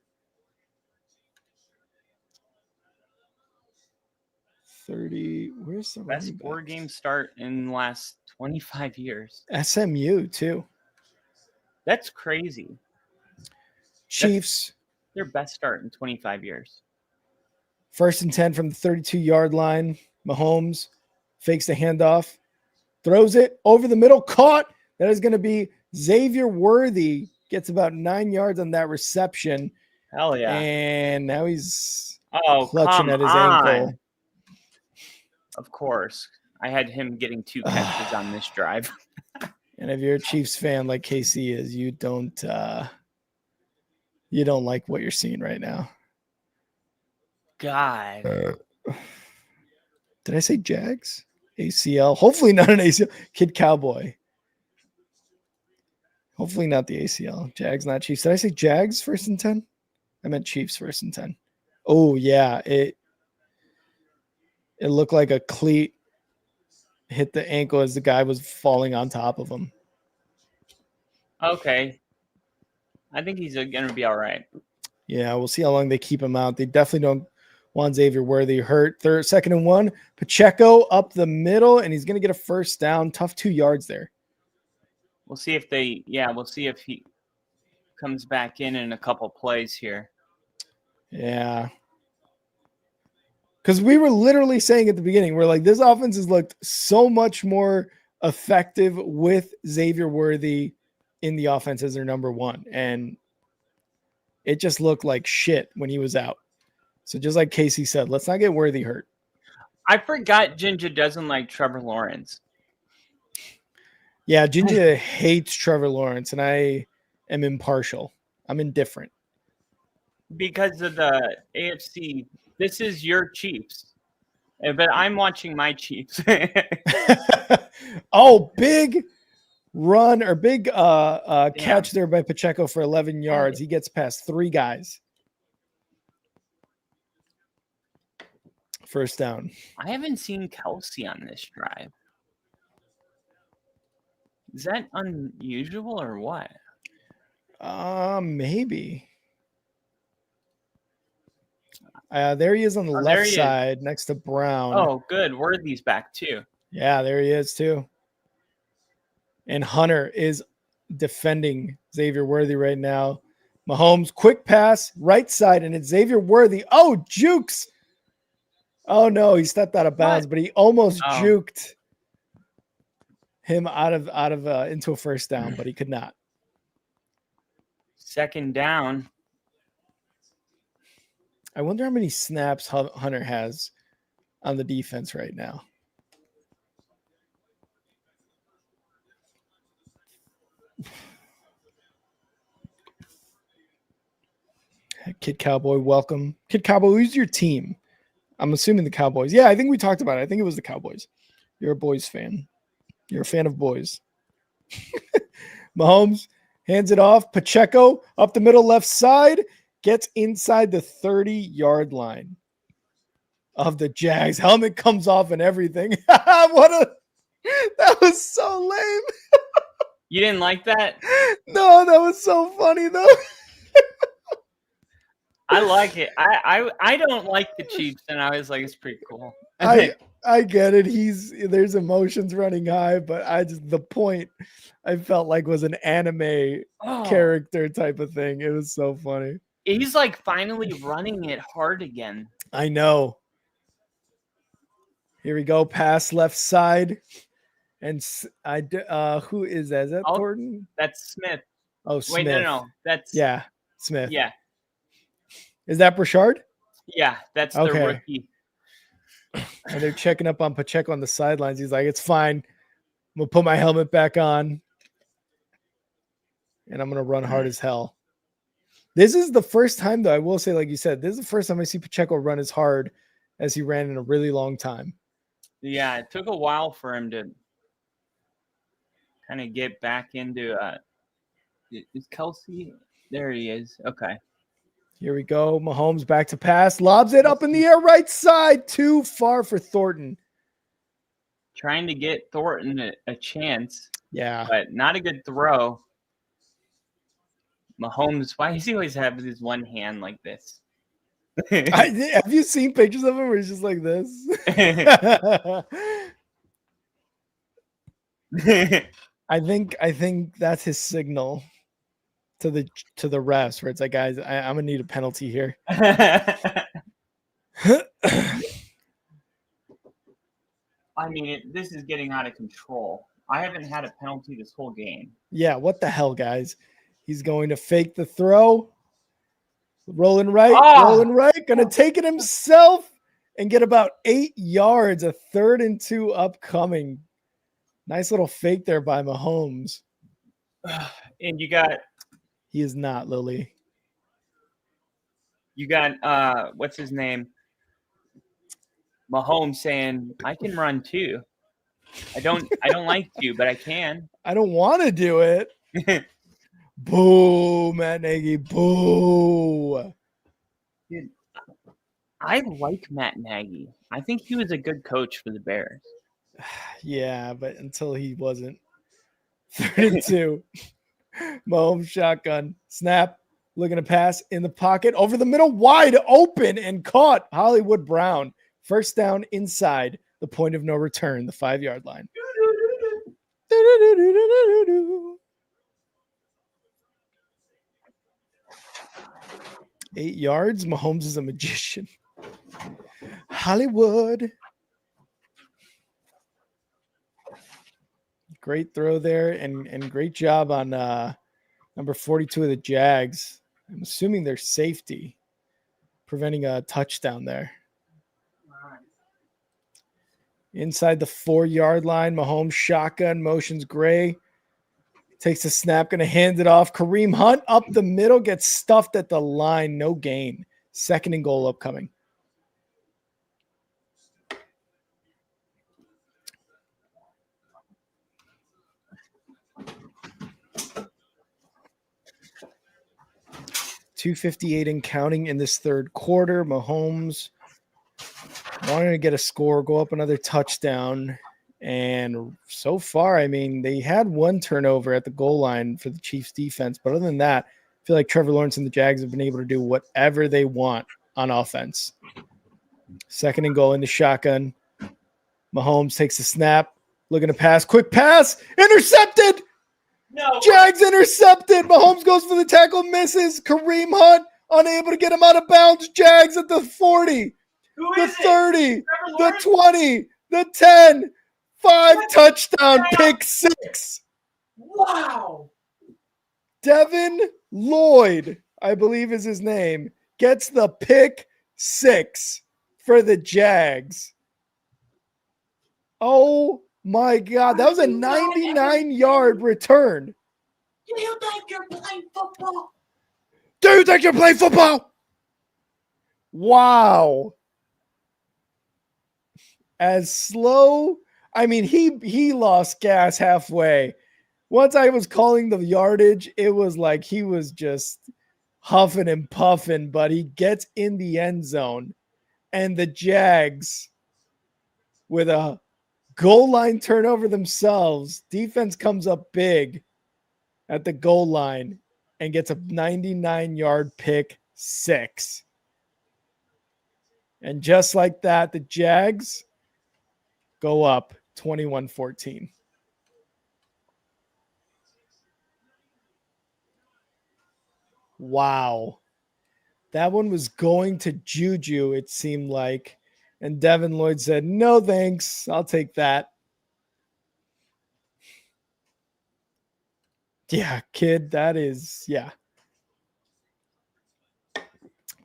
30. Where's the best 4-game start in the last 25 years? SMU, too. That's crazy. Chiefs. That's their best start in 25 years. 1st and 10 from the 32-yard line. Mahomes fakes the handoff. Throws it over the middle. Caught. That is going to be Xavier Worthy. Gets about 9 yards on that reception. Hell yeah. And now he's clutching at his ankle. Of course. I had him getting 2 catches on this drive. And if you're a Chiefs fan like KC is, you don't like what you're seeing right now. God. Did I say Jags? ACL? Hopefully not an ACL. Kid Cowboy. Hopefully not the ACL. Jags, not Chiefs. Did I say Jags 1st and 10? I meant Chiefs 1st and 10. Oh, yeah. It looked like a cleat hit the ankle as the guy was falling on top of him. Okay. I think he's going to be all right. Yeah, we'll see how long they keep him out. They definitely don't want Xavier Worthy hurt. 2nd and 1. Pacheco up the middle, and he's going to get a 1st down. Tough 2 yards there. We'll see if we'll see if he comes back in a couple plays here. Yeah. Because we were literally saying at the beginning, we're like, this offense has looked so much more effective with Xavier Worthy in the offense as their number 1. And it just looked like shit when he was out. So just like Casey said, let's not get Worthy hurt. I forgot Ginger doesn't like Trevor Lawrence. Yeah, Ginger hates Trevor Lawrence, and I am impartial. I'm indifferent. Because of the AFC. This is your Chiefs. But I'm watching my Chiefs. Oh, big run or big Damn. catch there by Pacheco for 11 yards. He gets past 3 guys. First down. I haven't seen Kelsey on this drive. Is that unusual or what? Maybe. There he is on the left side next to Brown. Oh, good. Worthy's back too. Yeah, there he is too. And Hunter is defending Xavier Worthy right now. Mahomes, quick pass, right side, and it's Xavier Worthy. Oh, jukes. Oh, no, he stepped out of bounds, but he almost juked him out of into a first down, but he could not. Second down. I wonder how many snaps Hunter has on the defense right now. Kid Cowboy, welcome. Kid Cowboy, who's your team? I'm assuming the Cowboys. Yeah, I think we talked about it. I think it was the Cowboys. You're a boys fan. You're a fan of boys. Mahomes hands it off. Pacheco up the middle left side. Gets inside the 30-yard line of the Jags. Helmet comes off and everything. That was so lame. You didn't like that? No, that was so funny though. I like it. I don't like the Chiefs, and I was like, it's pretty cool. I get it. There's emotions running high, but the point I felt like was an anime character type of thing. It was so funny. He's like finally running it hard again. I know. Here we go. Pass left side. And who is that? Is that Thornton? That's Smith. Oh, Smith. Wait, no. That's Smith. Yeah. Is that Brashard? Yeah, that's the rookie. And they're checking up on Pacheco on the sidelines. He's like, it's fine. I'm going to put my helmet back on. And I'm going to run hard as hell. This is the first time, though, I will say, like you said, this is the first time I see Pacheco run as hard as he ran in a really long time. Yeah, it took a while for him to kind of get back into is Kelsey? There he is. Okay. Here we go. Mahomes back to pass. Lobs it up in the air right side. Too far for Thornton. Trying to get Thornton a chance. Yeah. But not a good throw. Mahomes, why does he always have his one hand like this? Have you seen pictures of him where he's just like this? I think that's his signal to the refs, where it's like, guys, I'm gonna need a penalty here. I mean, this is getting out of control. I haven't had a penalty this whole game. Yeah, what the hell, guys? He's going to fake the throw. Rolling right. Going to take it himself and get about 8 yards. A 3rd and 2 upcoming. Nice little fake there by Mahomes. And you got... He is not, Lily. You got, what's his name? Mahomes saying, I can run too. I don't like to, but I can. I don't want to do it. Boo, Matt Nagy. Boo. Dude, I like Matt Nagy. I think he was a good coach for the Bears. Yeah, but until he wasn't. 3rd and 2. Mahomes shotgun. Snap. Looking to pass in the pocket. Over the middle. Wide open and caught. Hollywood Brown. First down inside the point of no return. The 5-yard line. 8 yards. Mahomes is a magician. Hollywood. Great throw there and great job on number 42 of the Jags. I'm assuming they're safety, preventing a touchdown there. Inside the 4-yard line, Mahomes shotgun, motions Gray. Takes the snap, going to hand it off. Kareem Hunt up the middle, gets stuffed at the line. No gain. 2nd and goal upcoming. .258 and counting in this third quarter. Mahomes wanting to get a score, go up another touchdown. And so far, I mean, they had one turnover at the goal line for the Chiefs defense. But other than that, I feel like Trevor Lawrence and the Jags have been able to do whatever they want on offense. 2nd and goal in the shotgun. Mahomes takes a snap, looking to pass. Quick pass, intercepted. No. Jags intercepted. Mahomes goes for the tackle, misses. Kareem Hunt unable to get him out of bounds. Jags at the 40, the 30, the 20, the 10. 5 touchdown, pick 6. Wow. Devin Lloyd, I believe is his name, gets the pick 6 for the Jags. Oh my God. That was a 99-yard return. Do you think you're playing football? Do you think you're playing football? Wow. As slow. I mean, he lost gas halfway. Once I was calling the yardage, it was like he was just huffing and puffing, but he gets in the end zone. And the Jags, with a goal line turnover themselves, defense comes up big at the goal line and gets a 99-yard pick 6. And just like that, the Jags go up 21-14. Wow. That one was going to Juju, it seemed like. And Devin Lloyd said, no, thanks. I'll take that. Yeah, kid, that is, yeah.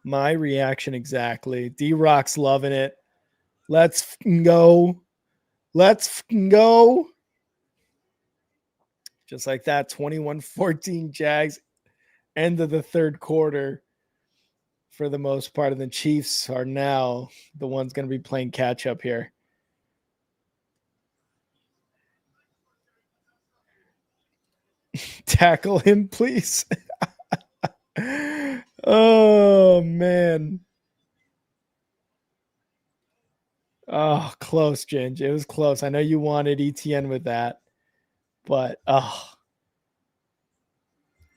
My reaction exactly. D-Rock's loving it. Let's go. Let's go. Just like that, 21-14 Jags. End of the third quarter for the most part. And the Chiefs are now the ones going to be playing catch up here. Tackle him, please. Oh, man. Oh, close, Ginge. It was close. I know you wanted ETN with that, but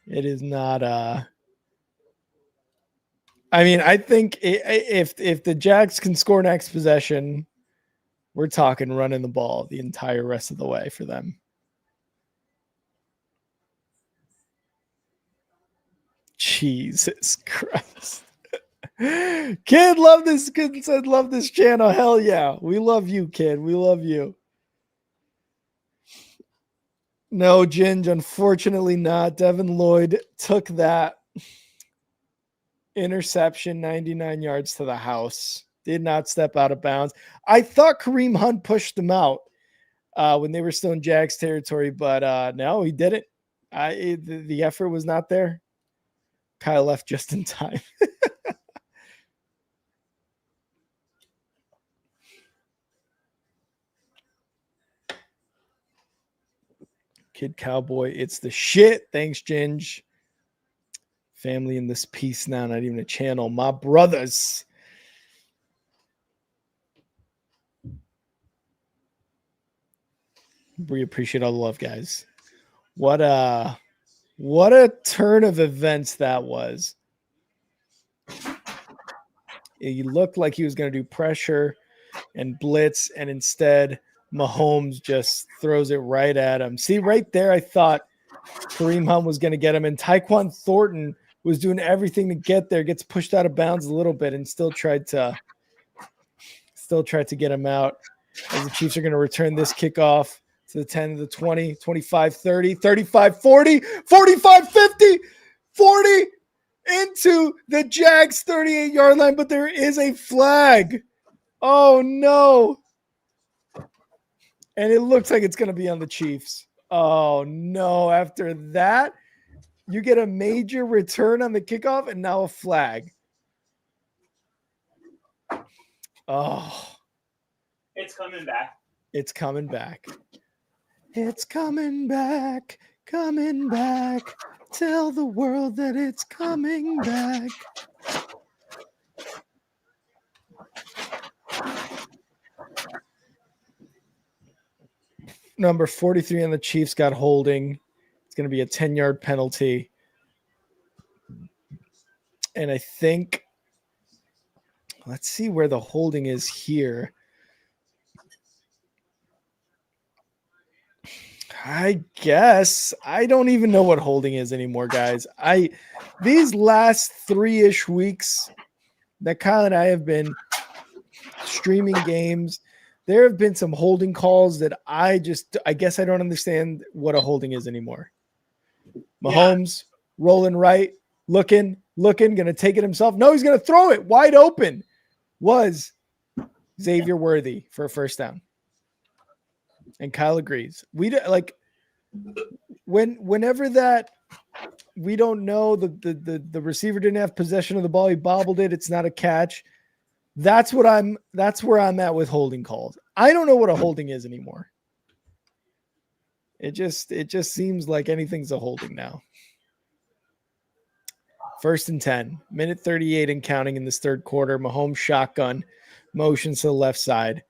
it is not. I mean, I think if the Jags can score next possession, we're talking running the ball the entire rest of the way for them. Jesus Christ. Kid, love this. Kid said, love this channel. Hell yeah. We love you, kid. We love you. No, Ginge, unfortunately not. Devin Lloyd took that interception 99 yards to the house. Did not step out of bounds. I thought Kareem Hunt pushed them out when they were still in Jags territory, but no, he didn't. The effort was not there. Kyle left just in time. Kid Cowboy, it's the shit. Thanks, Ginge. Family in this piece now, not even a channel. My brothers. We appreciate all the love, guys. What a turn of events that was. He looked like he was going to do pressure and blitz, and instead Mahomes just throws it right at him. See, right there, I thought Kareem Hunt was going to get him, and Tyquan Thornton was doing everything to get there, gets pushed out of bounds a little bit, and still tried to get him out. As the Chiefs are going to return this kickoff to the 10 to the 20, 25, 30, 35, 40, 45, 50, 40 into the Jags 38-yard line, but there is a flag. Oh, no. And it looks like it's going to be on the Chiefs. Oh, no. After that, you get a major return on the kickoff and now a flag. Oh. It's coming back. It's coming back. It's coming back. Coming back. Tell the world that it's coming back. Number 43 on the Chiefs got holding. It's going to be a 10-yard penalty. And I think, let's see where the holding is here. I guess I don't even know what holding is anymore, guys. These last 3-ish weeks that Kyle and I have been streaming games, there have been some holding calls that I guess I don't understand what a holding is anymore. Mahomes rolling right, looking, going to take it himself. No, he's going to throw it wide open. Was Xavier Worthy for a first down. And Kyle agrees. Whenever that we don't know the receiver didn't have possession of the ball, he bobbled it. It's not a catch. That's where I'm at with holding calls. I don't know what a holding is anymore. It just seems like anything's a holding now. 1st and 10, minute 38 and counting in this third quarter. Mahomes shotgun, motions to the left side.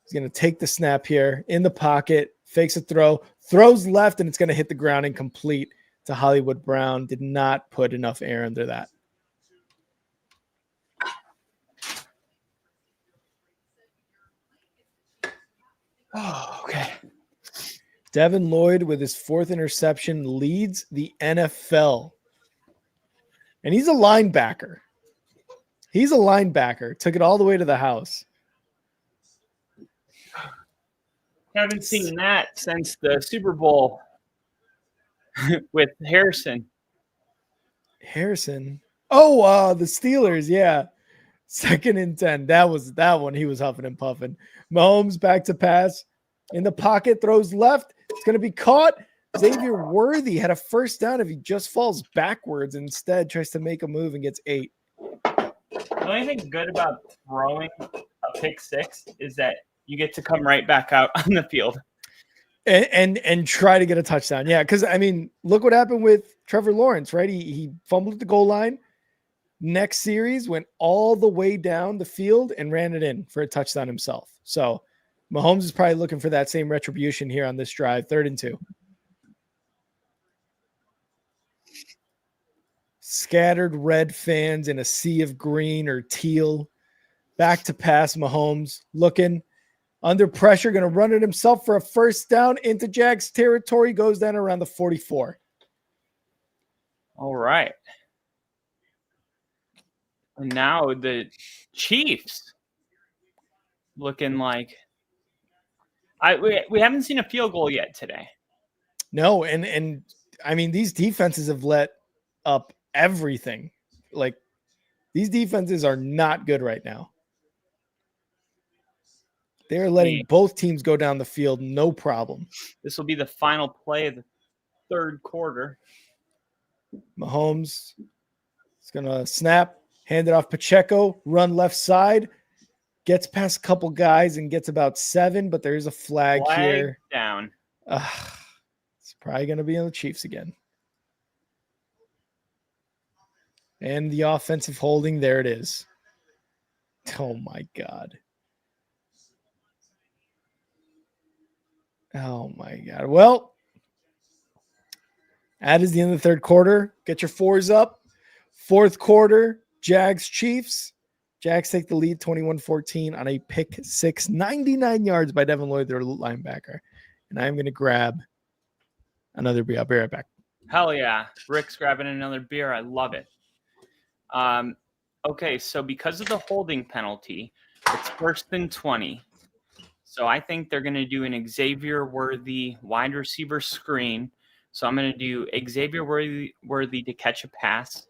He's going to take the snap here in the pocket, fakes a throw, throws left, and it's going to hit the ground incomplete to Hollywood Brown. Did not put enough air under that. Oh, okay. Devin Lloyd with his 4th interception leads the NFL. And he's a linebacker. Took it all the way to the house. Haven't seen that since the Super Bowl with Harrison. Oh, the Steelers, yeah. 2nd and 10. That one. He was huffing and puffing. Mahomes back to pass. In the pocket, throws left. It's going to be caught. Xavier Worthy had a first down if he just falls backwards. Instead, tries to make a move and gets 8. The only thing good about throwing a pick six is that you get to come right back out on the field. And try to get a touchdown. Yeah, because, I mean, look what happened with Trevor Lawrence, right? He fumbled at the goal line. Next series, went all the way down the field and ran it in for a touchdown himself. So Mahomes is probably looking for that same retribution here on this drive. 3rd and 2. Scattered red fans in a sea of green or teal. Back to pass, Mahomes looking under pressure, going to run it himself for a first down into Jags territory. Goes down around the 44. All right. And now the Chiefs looking like we haven't seen a field goal yet today. No, and I mean, these defenses have let up everything. Like, these defenses are not good right now. They're letting both teams go down the field, no problem. This will be the final play of the third quarter. Mahomes is going to snap, hand it off Pacheco, run left side, gets past a couple guys and gets about 7, but there is a flag here. Down. It's probably going to be on the Chiefs again. And the offensive holding, there it is. Oh, my God. Oh, my God. Well, that is the end of the third quarter. Get your 4s up. Fourth quarter, Jags Chiefs. Jags take the lead 21-14 on a pick 6, 99 yards by Devin Lloyd, their linebacker. And I'm going to grab another beer. I'll be right back. Hell yeah. Rick's grabbing another beer. I love it. Okay, so because of the holding penalty, it's 1st and 20. So I think they're going to do an Xavier Worthy wide receiver screen. So I'm going to do Xavier Worthy to catch a pass.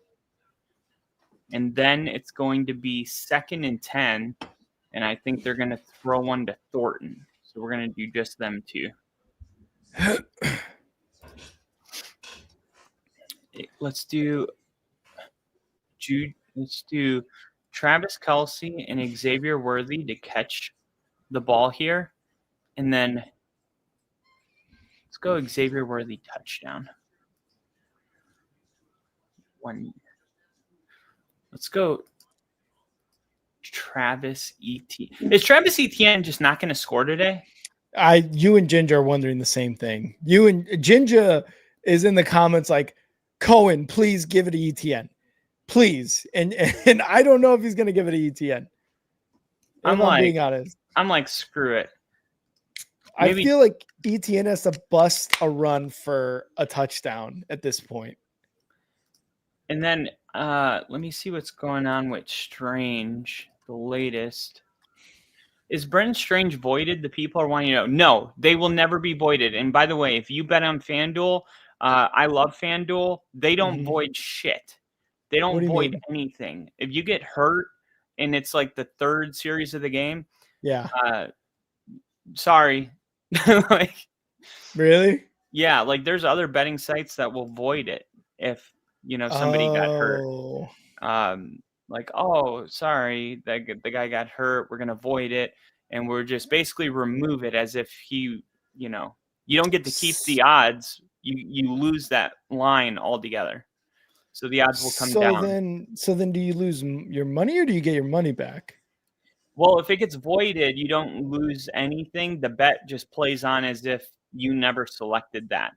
And then it's going to be 2nd and 10. and I think they're going to throw one to Thornton. So we're going to do just them two. Let's do Travis Kelce and Xavier Worthy to catch the ball here, and then let's go Xavier Worthy touchdown. Let's go Travis Etienne. Is Travis Etienne just not going to score today? You and Ginger are wondering the same thing. You and Ginger is in the comments like, Cohen, please give it to Etienne. Please. And I don't know if he's going to give it to Etienne. I'm being honest. I'm like, screw it. Maybe. I feel like Etienne has to bust a run for a touchdown at this point. And then let me see what's going on with Strange, the latest. Is Brendan Strange voided? The people are wanting to know. No, they will never be voided. And by the way, if you bet on FanDuel, I love FanDuel. They don't void shit. They don't void anything. If you get hurt and it's like the third series of the game, sorry. Like, really? Yeah, like there's other betting sites that will void it if somebody got hurt. Like, oh, sorry, the guy got hurt. We're gonna void it, and we're just basically remove it as if he, you don't get to keep the odds. You lose that line altogether. So the odds will come down. So then do you lose your money or do you get your money back? Well, if it gets voided, you don't lose anything. The bet just plays on as if you never selected that.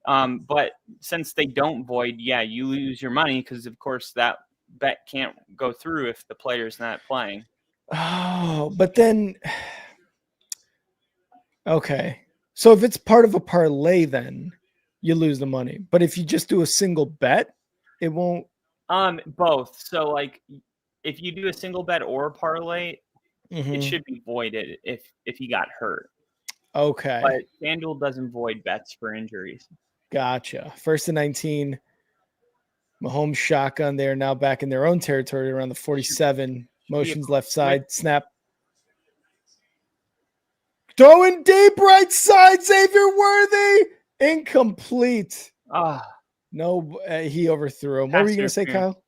But since they don't void, you lose your money because, of course, that bet can't go through if the player's not playing. Oh, but then, okay. So if it's part of a parlay, then you lose the money. But if you just do a single bet, it won't. Both. So like, if you do a single bet or a parlay, it should be voided if he got hurt. Okay. But FanDuel doesn't void bets for injuries. Gotcha. 1st and 19. Mahomes shotgun. They are now back in their own territory around the 47. Motions left side. Snap. Throwing deep right side. Xavier Worthy. Incomplete. No, he overthrew him. What were you going to say, Kyle?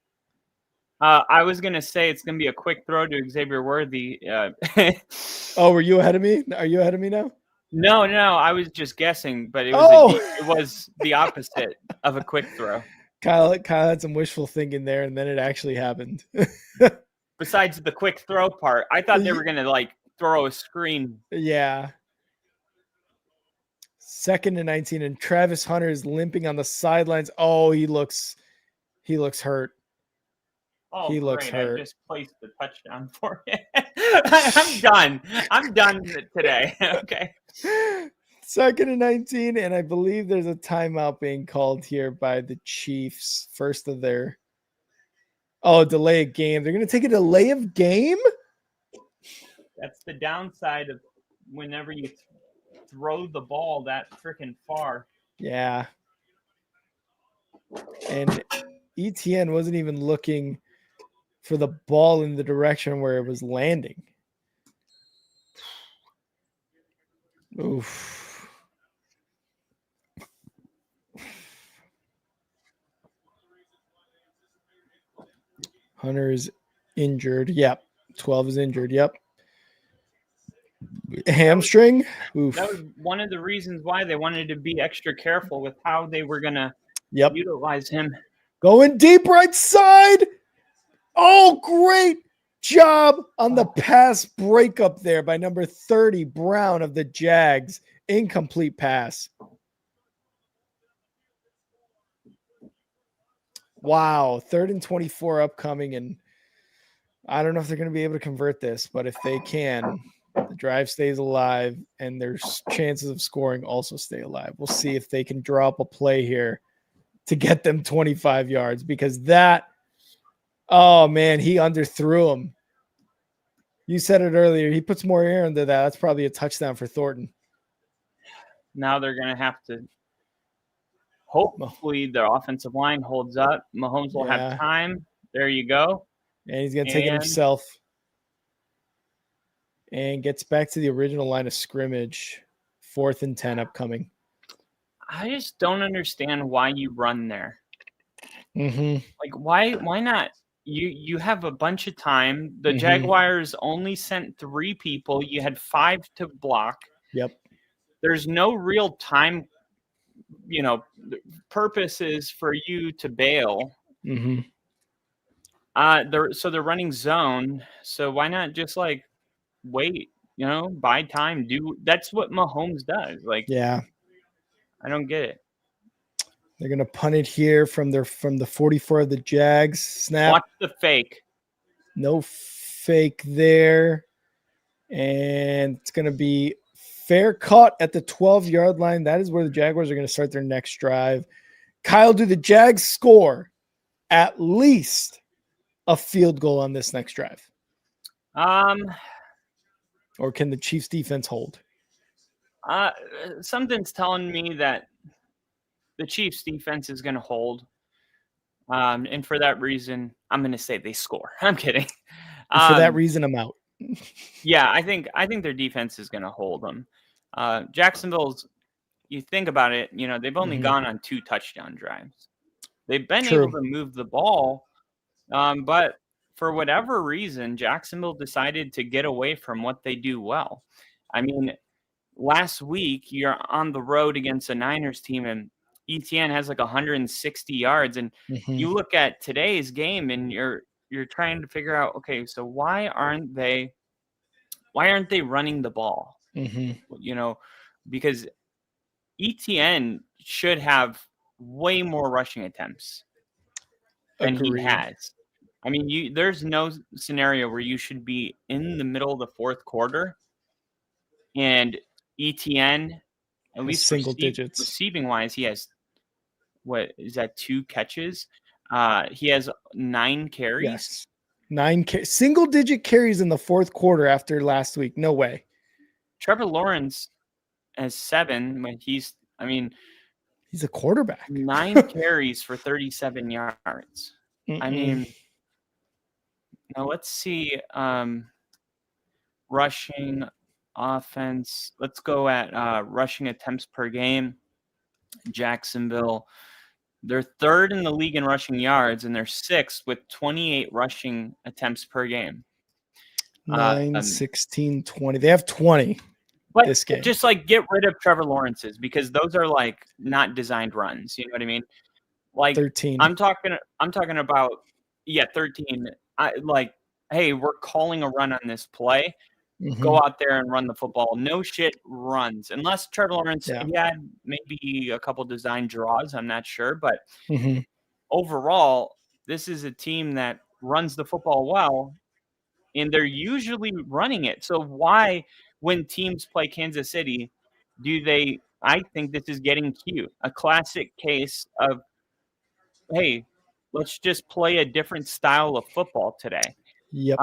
I was going to say it's going to be a quick throw to Xavier Worthy. Oh, were you ahead of me? Are you ahead of me now? No, I was just guessing, but it was the opposite of a quick throw. Kyle had some wishful thinking there, and then it actually happened. Besides the quick throw part, I thought they were going to like throw a screen. Yeah. 2nd and 19, and Travis Hunter is limping on the sidelines. Oh, he looks hurt. Oh, he looks hurt. I just placed the touchdown for you. I'm done today. Okay. 2nd and 19, and I believe there's a timeout being called here by the Chiefs. First of their delay of game. They're going to take a delay of game? That's the downside of whenever you throw the ball that freaking far. Yeah. And Etienne wasn't even looking for the ball in the direction where it was landing. Oof. Hunter is injured. Yep. 12 is injured. Yep. Hamstring. Oof. That was one of the reasons why they wanted to be extra careful with how they were going to utilize him. Going deep right side. Oh, great job on the pass breakup there by number 30, Brown of the Jags. Incomplete pass. Wow. 3rd and 24 upcoming, and I don't know if they're going to be able to convert this, but if they can, the drive stays alive and their chances of scoring also stay alive. We'll see if they can draw up a play here to get them 25 yards because that, oh man, he underthrew him. You said it earlier. He puts more air into that. That's probably a touchdown for Thornton. Now they're going to have to hopefully their offensive line holds up. Mahomes will have time. There you go. And he's going to take it himself. and gets back to the original line of scrimmage. 4th and 10 upcoming. I just don't understand why you run there. Mm-hmm. Like, why not? You have a bunch of time. The Mhm. Jaguars only sent 3 people. You had 5 to block. Yep. There's no real time, purposes for you to bail. Mm-hmm. They're running zone. So why not just like wait? Buy time. That's what Mahomes does. Like, Yeah. I don't get it. They're gonna punt it here from the 44 of the Jags. Snap. Watch the fake. No fake there. And it's gonna be fair caught at the 12-yard line. That is where the Jaguars are gonna start their next drive. Kyle, do the Jags score at least a field goal on this next drive? Or can the Chiefs defense hold? Something's telling me that the Chiefs defense is going to hold. And for that reason, I'm going to say they score. I'm kidding. For that reason, I'm out. Yeah, I think their defense is going to hold them. Jacksonville's, you think about it, they've only gone on 2 touchdown drives. They've been able to move the ball, but for whatever reason, Jacksonville decided to get away from what they do well. I mean, last week you're on the road against a Niners team, and ETN has like 160 yards, and you look at today's game, and you're trying to figure out, okay, so why aren't they running the ball? Because ETN should have way more rushing attempts than he has. I mean, there's no scenario where you should be in the middle of the 4th quarter and ETN, at least single digits receiving wise, he has, what is that, 2 catches? He has 9 carries. Yes. 9 single digit carries in the 4th quarter after last week. No way. Trevor Lawrence has 7 when he's a quarterback. 9 carries for 37 yards. I mean, now let's see. Rushing offense. Let's go at rushing attempts per game. Jacksonville, they're 3rd in the league in rushing yards, and they're 6th with 28 rushing attempts per game. 9, 16, 20. They have 20 this game. Just like get rid of Trevor Lawrence's, because those are like not designed runs. You know what I mean? Like 13. I'm talking about 13. Hey, we're calling a run on this play. Go out there and run the football. No shit runs. Unless Trevor Lawrence had maybe a couple design draws. I'm not sure. But overall, this is a team that runs the football well, and they're usually running it. So why, when teams play Kansas City, I think this is getting cute. A classic case of, hey, let's just play a different style of football today. Yep.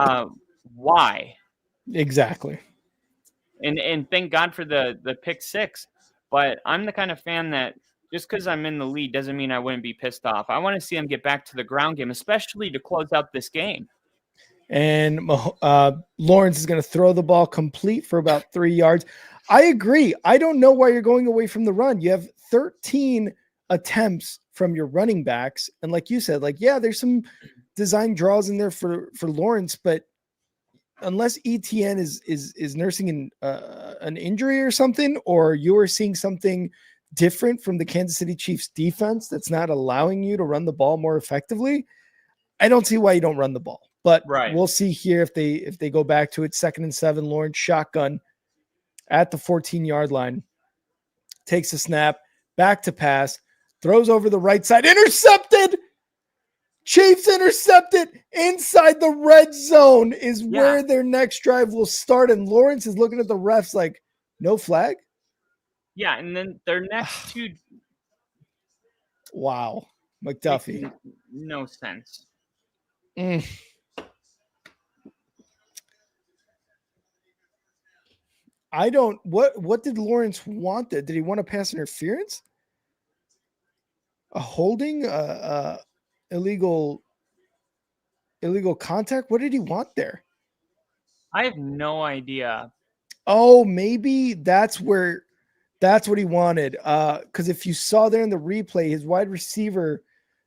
Why? Exactly. And thank God for the pick 6. But I'm the kind of fan that just because I'm in the lead doesn't mean I wouldn't be pissed off. I want to see them get back to the ground game, especially to close out this game. And Lawrence is going to throw the ball complete for about 3 yards. I agree. I don't know why you're going away from the run. You have 13 attempts from your running backs. And like you said, there's some design draws in there for Lawrence, but unless ETN is nursing an injury or something, or you are seeing something different from the Kansas City Chiefs defense that's not allowing you to run the ball more effectively, I don't see why you don't run the ball. But we'll see here if they go back to it. 2nd and 7, Lawrence shotgun at the 14-yard line, takes a snap, back to pass, throws over the right side, intercepted. Chiefs intercepted inside the red zone is where their next drive will start. And Lawrence is looking at the refs like, no flag? Yeah, and then their next 2. Wow. McDuffie. No sense. I don't. What did Lawrence want? Did he want a pass interference? A holding? Illegal contact? What did he want there? I have no idea. Oh, maybe that's what he wanted. Because if you saw there in the replay, his wide receiver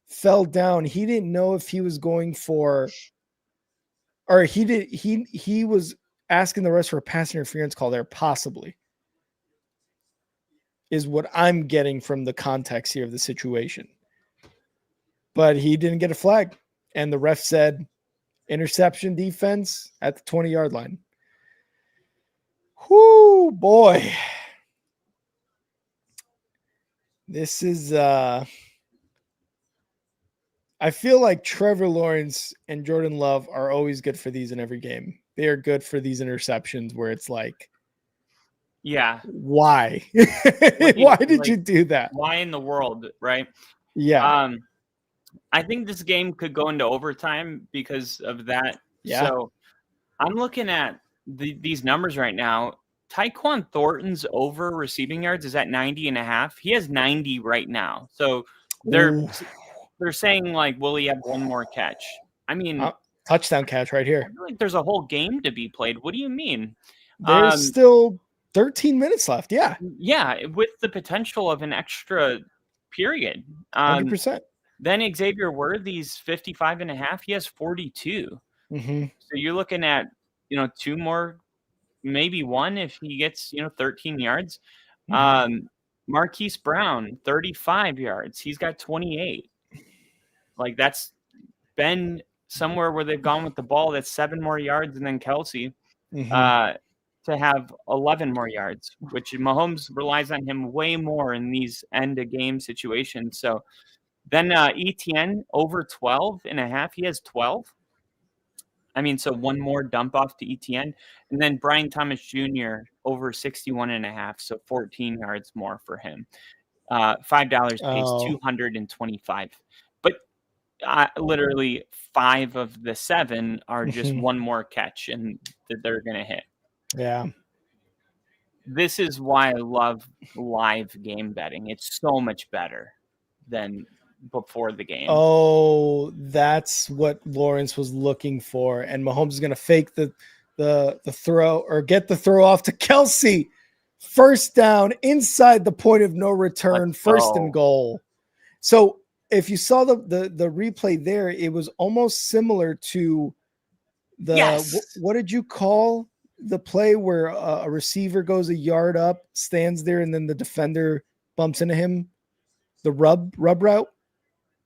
fell down. He didn't know if he was going for, or he was asking the rest for a pass interference call there, possibly. Is what I'm getting from the context here of the situation. But he didn't get a flag. And the ref said interception defense at the 20-yard line. Whoo, boy. This is I feel like Trevor Lawrence and Jordan Love are always good for these in every game. They are good for these interceptions where it's like, yeah, why? Why did you do that? Why in the world, right? Yeah. I think this game could go into overtime because of that. Yeah. So I'm looking at these numbers right now. Tyquan Thornton's over receiving yards is at 90.5. He has 90 right now. So they're saying, like, will he have one more catch? I mean, touchdown catch right here. I feel like there's a whole game to be played. What do you mean? There's still 13 minutes left. Yeah. Yeah, with the potential of an extra period. 100%. Then Xavier Worthy's 55.5. He has 42. Mm-hmm. So you're looking at, two more, maybe one if he gets, 13 yards. Mm-hmm. Marquise Brown, 35 yards. He's got 28. Like, that's been somewhere where they've gone with the ball. That's 7 more yards, and then Kelsey to have 11 more yards, which Mahomes relies on him way more in these end-of-game situations. So then Etienne over 12.5. He has 12. I mean, so one more dump off to Etienne. And then Brian Thomas Jr. over 61.5. So 14 yards more for him. $5 pays 225. But literally 5 of the 7 are just one more catch and that they're going to hit. Yeah. This is why I love live game betting. It's so much better than before the game. Oh, that's what Lawrence was looking for. And Mahomes is going to fake the throw or get the throw off to Kelsey. First down inside the point of no return, first and goal. So if you saw the replay there, it was almost similar to what did you call the play where a receiver goes a yard up, stands there, and then the defender bumps into him? The rub route?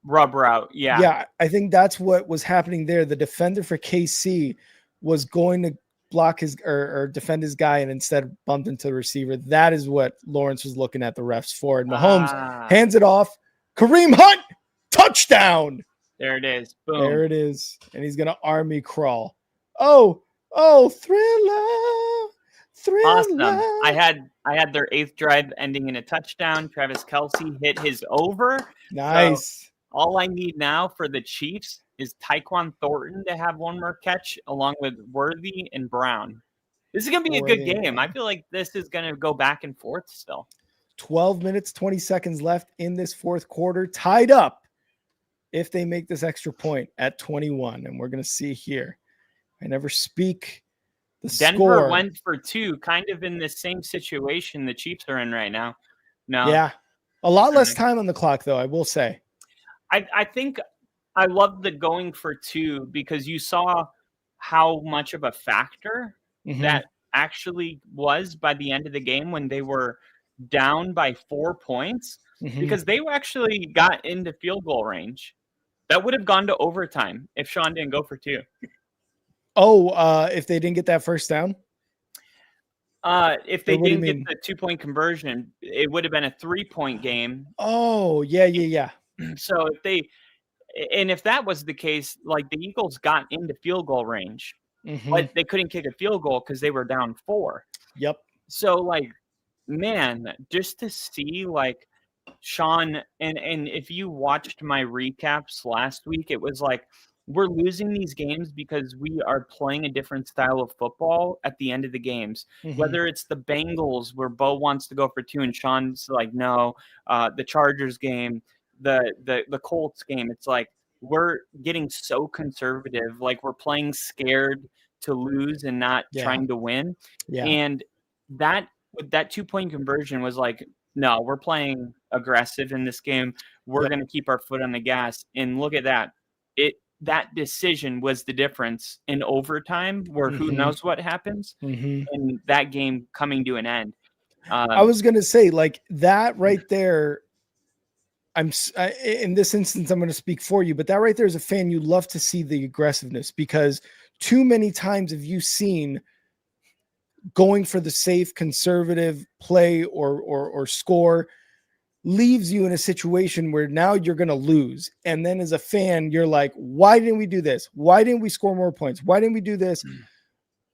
Rub route, yeah. Yeah, I think that's what was happening there. The defender for KC was going to block his or defend his guy and instead bumped into the receiver. That is what Lawrence was looking at the refs for. And Mahomes hands it off. Kareem Hunt, touchdown. There it is. Boom. There it is. And he's going to army crawl. Oh, thriller. Awesome. I had their 8th drive ending in a touchdown. Travis Kelce hit his over. Nice. So all I need now for the Chiefs is Tyquan Thornton to have one more catch along with Worthy and Brown. This is going to be a good game. I feel like this is going to go back and forth still. 12 minutes, 20 seconds left in this fourth quarter. Tied up if they make this extra point at 21. And we're going to see here. I never speak the Denver score. Went for 2, kind of in the same situation the Chiefs are in right now. No. Yeah. A lot less time on the clock, though, I will say. I think I love the going for 2 because you saw how much of a factor that actually was by the end of the game when they were down by 4 points because they actually got into field goal range. That would have gone to overtime if Sean didn't go for 2. Oh, if they didn't get that first down? If they didn't get the 2-point conversion, it would have been a 3-point game. Oh, yeah. So if that was the case, like the Eagles got into field goal range, but they couldn't kick a field goal because they were down 4. Yep. So, like, man, just to see, like, Sean, and if you watched my recaps last week, it was like, we're losing these games because we are playing a different style of football at the end of the games. Whether it's the Bengals where Bo wants to go for 2 and Sean's like, no, the Chargers game, the Colts game, it's like we're getting so conservative, like we're playing scared to lose and not trying to win. Yeah. And that 2-point conversion was like, no, we're playing aggressive in this game. We're going to keep our foot on the gas. And look at that. That decision was the difference in overtime, where who knows what happens, and that game coming to an end. I was going to say, like, that right there, in this instance, I'm going to speak for you, but that right there as a fan, you love to see the aggressiveness, because too many times have you seen going for the safe, conservative play or score leaves you in a situation where now you're going to lose. And then as a fan, you're like, why didn't we do this? Why didn't we score more points? Why didn't we do this?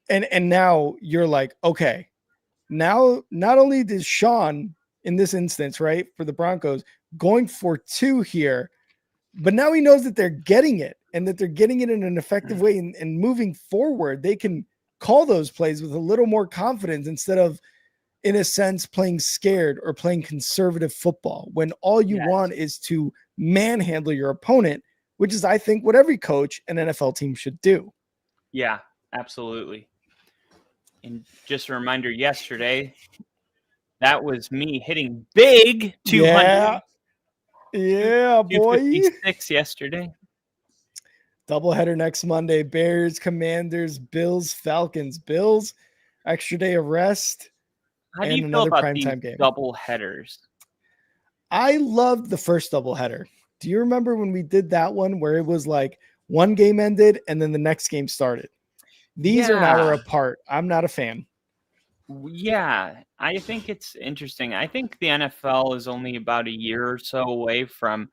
And now you're like, okay, now not only does Sean in this instance, right, for the Broncos going for 2 here, but now he knows that they're getting it and that they're getting it in an effective way, and moving forward, they can call those plays with a little more confidence instead of, in a sense, playing scared or playing conservative football, when all you want is to manhandle your opponent, which is, I think, what every coach and NFL team should do. Yeah, absolutely. And just a reminder, yesterday, that was me hitting big 200. Yeah, boy. 256 yesterday. Doubleheader next Monday. Bears, Commanders, Bills, Falcons. Bills, extra day of rest. How do you feel about these double headers? I loved the first double header. Do you remember when we did that one where it was like one game ended and then the next game started? These are an hour apart. I'm not a fan. Yeah, I think it's interesting. I think the NFL is only about a year or so away from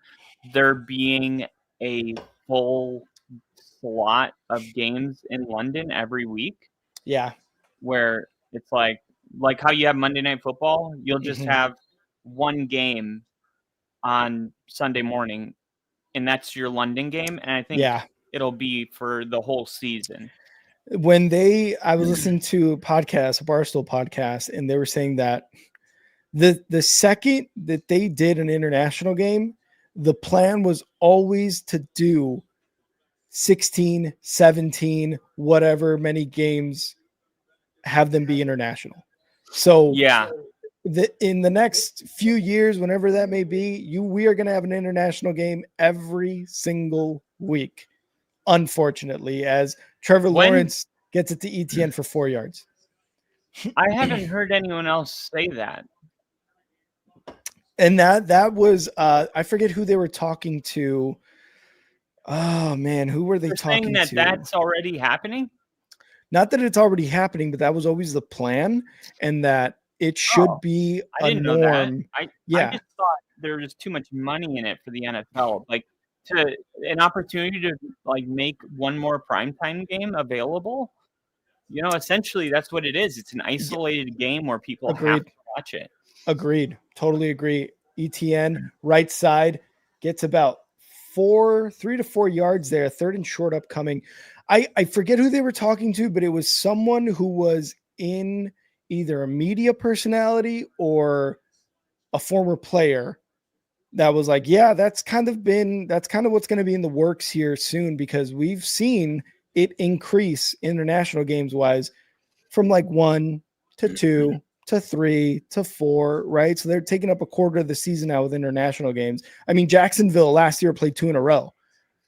there being a full slot of games in London every week. Yeah. Where it's like how you have Monday Night Football, you'll just have one game on Sunday morning, and that's your London game. And I think it'll be for the whole season. When I was listening to a Barstool podcast, and they were saying that the second that they did an international game, the plan was always to do 16, 17, whatever many games, have them be international. So in the next few years, whenever that may be, we are going to have an international game every single week, unfortunately, as Trevor Lawrence gets it to ETN for 4 yards. I haven't heard anyone else say that. And that was I forget who they were talking to. Oh man, who were they talking to? That's already happening? Not that it's already happening, but that was always the plan, and that it should be a norm. I just thought there was too much money in it for the NFL. Like, an opportunity to make one more primetime game available. Essentially that's what it is. It's an isolated game where people have to watch it. Agreed. Totally agree. ETN, right side, gets about 3 to 4 yards there, 3rd and short upcoming. I forget who they were talking to, but it was someone who was in either a media personality or a former player that was like, yeah, that's kind of what's going to be in the works here soon, because we've seen it increase international games wise from 1 to 2 to 3 to 4, right? So they're taking up a quarter of the season now with international games. I mean, Jacksonville last year played 2 in a row.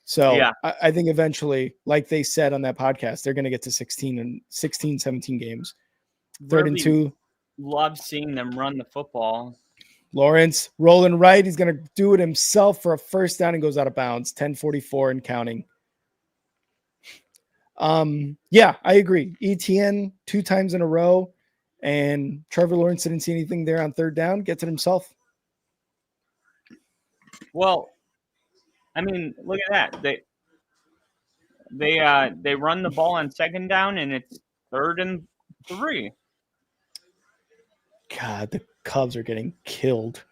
So I think eventually, like they said on that podcast, they're going to get to 16, 17 games. 3rd and 2. Love seeing them run the football. Lawrence rolling right. He's going to do it himself for a first down and goes out of bounds. 10:44 and counting. Yeah, I agree. ETN 2 times in a row, and Trevor Lawrence didn't see anything there on 3rd down. Gets it himself. Well, I mean, look at that. They run the ball on 2nd down, and it's 3rd and 3. God, the Cubs are getting killed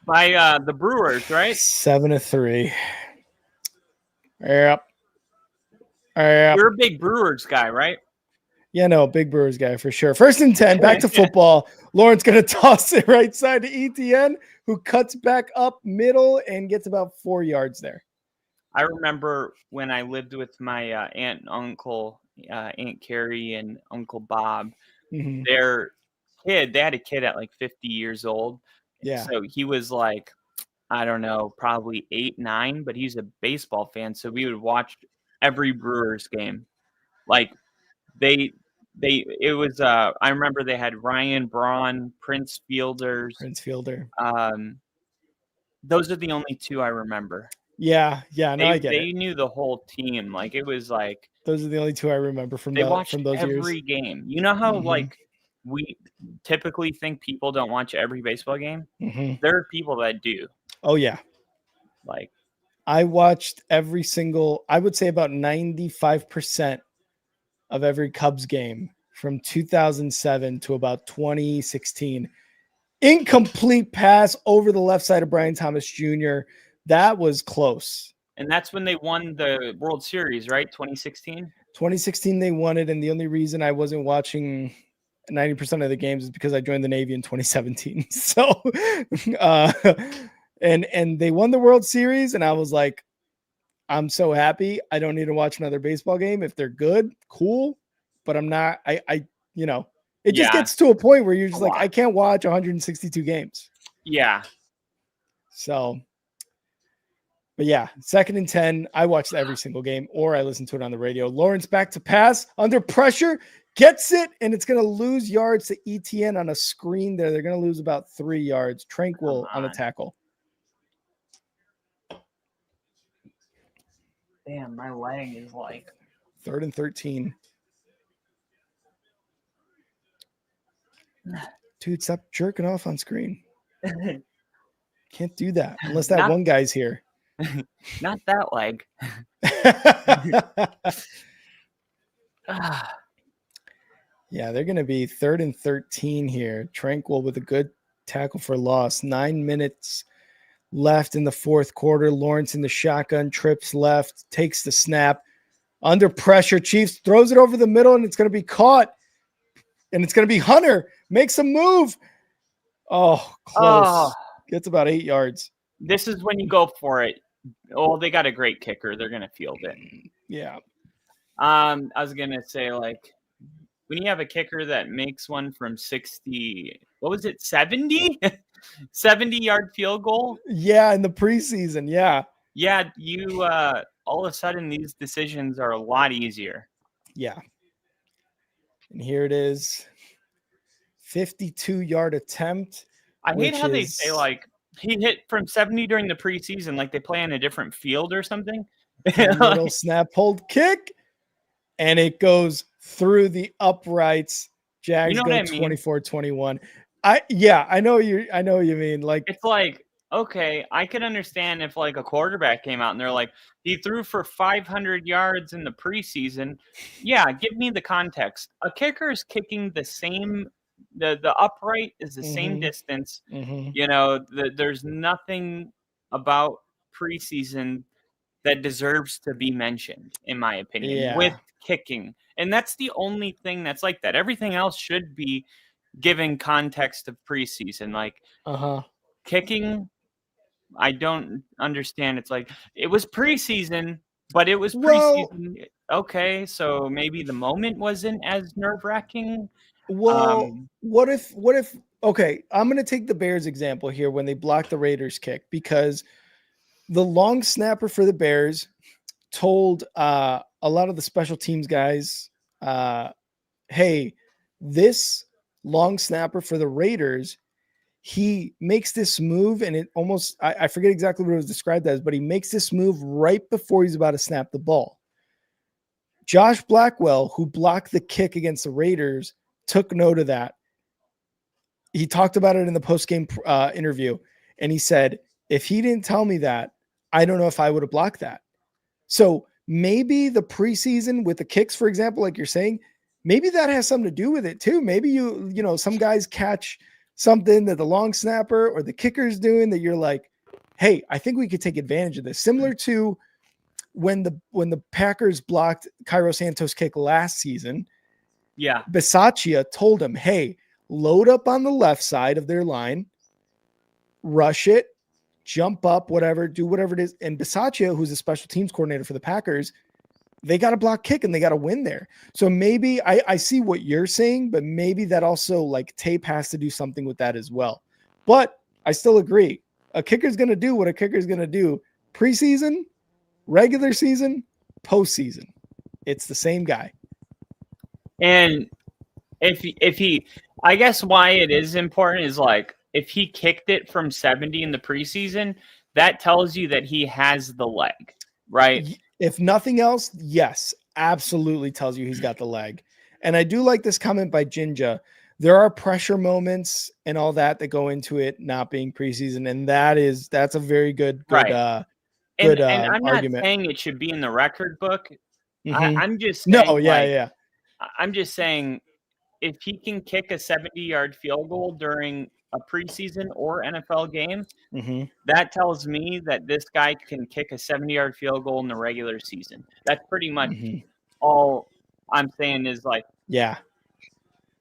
by the Brewers, right? 7-3. Yep. You're a big Brewers guy, right? Yeah, no, big Brewers guy for sure. 1st and 10, back to football. Lawrence going to toss it right side to ETN, who cuts back up middle and gets about 4 yards there. I remember when I lived with my aunt and uncle Aunt Carrie and Uncle Bob, Mhm. their kid, they had a kid at like 50 years old. Yeah. So he was like, I don't know, probably 8, 9, but he's a baseball fan. So we would watch every Brewers game. Like they, it was, I remember they had Ryan Braun, Prince Fielders. Prince Fielder. Those are the only two I remember. Yeah. No, I get They it. knew the whole team. Like it was like Those are the only two I remember from they watched those years. every game. You know how Mhm. like we typically think people don't watch every baseball game? Mhm. There are people that do. Oh yeah. Like I watched every single, I would say about 95% of every Cubs game from 2007 to about 2016. Incomplete pass over the left side of Brian Thomas Jr. That was close. and that's when they won the World Series, right? 2016. 2016 they won it, and the only reason I wasn't watching 90% of the games is because I joined the Navy in 2017. So and they won the World Series, and I was like, I'm so happy. I don't need to watch another baseball game. If they're good, cool. But I'm not, it just gets to a point where you're just like, I can't watch 162 games. Yeah. So, but yeah, 2nd and 10. I watched every single game, or I listened to it on the radio. Lawrence back to pass under pressure, gets it, and it's going to lose yards to ETN on a screen there. They're going to lose about 3 yards. Tranquil on the tackle. Damn, my leg is like 3rd and 13. Dude, stop jerking off on screen. Can't do that unless that one guy's here. Not that leg. Yeah, they're going to be 3rd and 13 here. Tranquil with a good tackle for loss. 9 minutes left in the 4th quarter. Lawrence in the shotgun, trips left, takes the snap. Under pressure, Chiefs throws it over the middle, and it's going to be caught. And it's going to be Hunter. Makes a move. Oh, close. Gets about 8 yards. This is when you go for it. Oh, they got a great kicker. They're going to field it. Yeah. I was going to say, like, when you have a kicker that makes one from 60, what was it, 70? 70-yard field goal? Yeah, in the preseason, yeah. Yeah, you all of a sudden these decisions are a lot easier. Yeah. And here it is. 52-yard attempt. I hate how they say, like, he hit from 70 during the preseason, like they play on a different field or something. Little snap, hold, kick, and it goes through the uprights. Jags go 24-21. I know what you mean. Like, it's like, okay, I could understand if like a quarterback came out and they're like, he threw for 500 yards in the preseason. Yeah, give me the context. A kicker is kicking the same, the upright is the same distance. You know, there's nothing about preseason that deserves to be mentioned, in my opinion, with kicking. And that's the only thing that's like that. Everything else should be given context of preseason. Like kicking, I don't understand. It's like, it was preseason, but it was preseason. Okay, so maybe the moment wasn't as nerve-wracking. Well, what if okay, I'm going to take the Bears example here when they blocked the Raiders kick, because the long snapper for the Bears told a lot of the special teams guys, hey, this long snapper for the Raiders, he makes this move, and it almost, I forget exactly what it was described as, but he makes this move right before he's about to snap the ball. Josh Blackwell, who blocked the kick against the Raiders, took note of that. He talked about it in the post-game interview, and he said, if he didn't tell me that, I don't know if I would have blocked that. So maybe the preseason with the kicks, for example, like you're saying, maybe that has something to do with it too. Maybe some guys catch something that the long snapper or the kicker's doing that you're like, hey, I think we could take advantage of this. Similar to when the Packers blocked Cairo Santos' kick last season. Yeah. Bisaccia told him, hey, load up on the left side of their line, rush it, jump up, whatever, do whatever it is. And Bisaccia, who's a special teams coordinator for the Packers, they got to block kick and they got to win there. So maybe I see what you're saying, but maybe that also like tape has to do something with that as well. But I still agree. A kicker's going to do what a kicker's going to do preseason, regular season, postseason. It's the same guy. And if he, I guess why it is important is like if he kicked it from 70 in the preseason, that tells you that he has the leg, right? If nothing else, yes, absolutely tells you he's got the leg. And I do like this comment by Jinja. There are pressure moments and all that go into it not being preseason, and that's a very good right. Good and I'm argument. not saying it should be in the record book. Mm-hmm. I'm just saying, yeah. I'm just saying if he can kick a 70-yard field goal during a preseason or NFL game, mm-hmm. that tells me that this guy can kick a 70-yard field goal in the regular season. That's pretty much all I'm saying is like, yeah.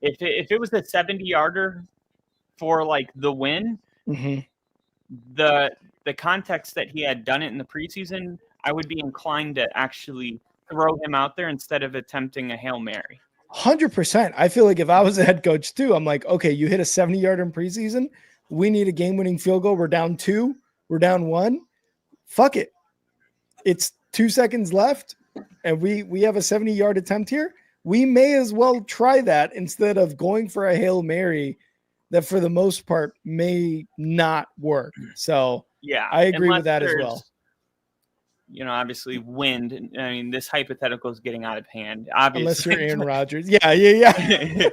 If it was a 70-yarder for like the win, the context that he had done it in the preseason, I would be inclined to actually throw him out there instead of attempting a Hail Mary. 100%. I feel like if I was a head coach too, I'm like, okay, you hit a 70-yarder in preseason. We need a game-winning field goal. We're down 2. We're down 1. Fuck it. It's 2 seconds left, and we have a 70-yard attempt here. We may as well try that instead of going for a Hail Mary that for the most part may not work. So yeah, I agree with that as well. You know, obviously wind. I mean, this hypothetical is getting out of hand. Obviously. Unless you're Aaron Rodgers. Yeah.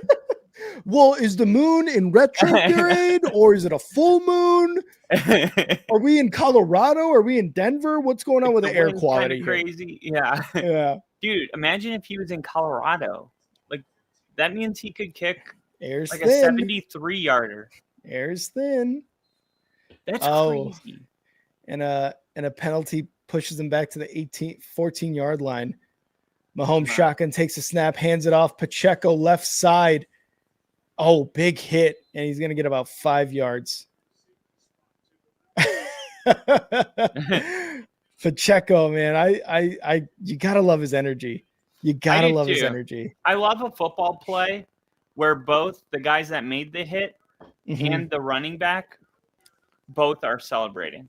Well, is the moon in retrograde or is it a full moon? Are we in Colorado? Are we in Denver? What's going on with the air quality? Crazy. Yeah. Yeah. Dude, imagine if he was in Colorado. Like that means he could kick Air's like thin. a 73-yarder. Air's thin. That's crazy. And a penalty pushes him back to the 14-yard line. Mahomes shotgun takes a snap, hands it off. Pacheco left side. Oh, big hit. And he's going to get about 5 yards. Pacheco, man, you gotta love his energy. You gotta love his energy. I love a football play where both the guys that made the hit and the running back both are celebrating.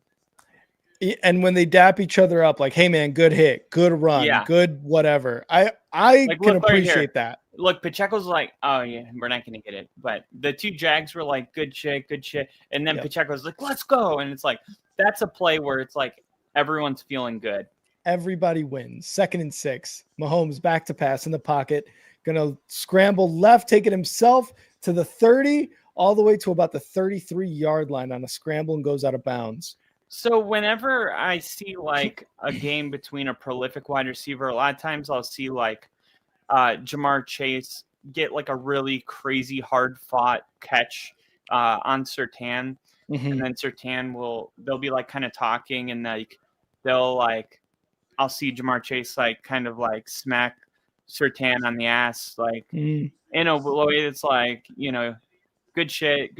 And when they dap each other up, like, "Hey, man, good hit, good run, good whatever." I like, can appreciate that. Look, Pacheco's like, "Oh yeah, we're not gonna get it," but the two Jags were like, "Good shit," and then Pacheco's like, "Let's go," and it's like that's a play where it's like everyone's feeling good. Everybody wins. 2nd and 6. Mahomes back to pass in the pocket, gonna scramble left, take it himself to the 30, all the way to about the 33-yard line on a scramble and goes out of bounds. So whenever I see like a game between a prolific wide receiver, a lot of times I'll see like Jamar Chase get like a really crazy hard fought catch on Surtain. And then Surtain they'll be like kind of talking and like I'll see Jamar Chase like kind of like smack Surtain on the ass like in a way that's like, you know, good shit,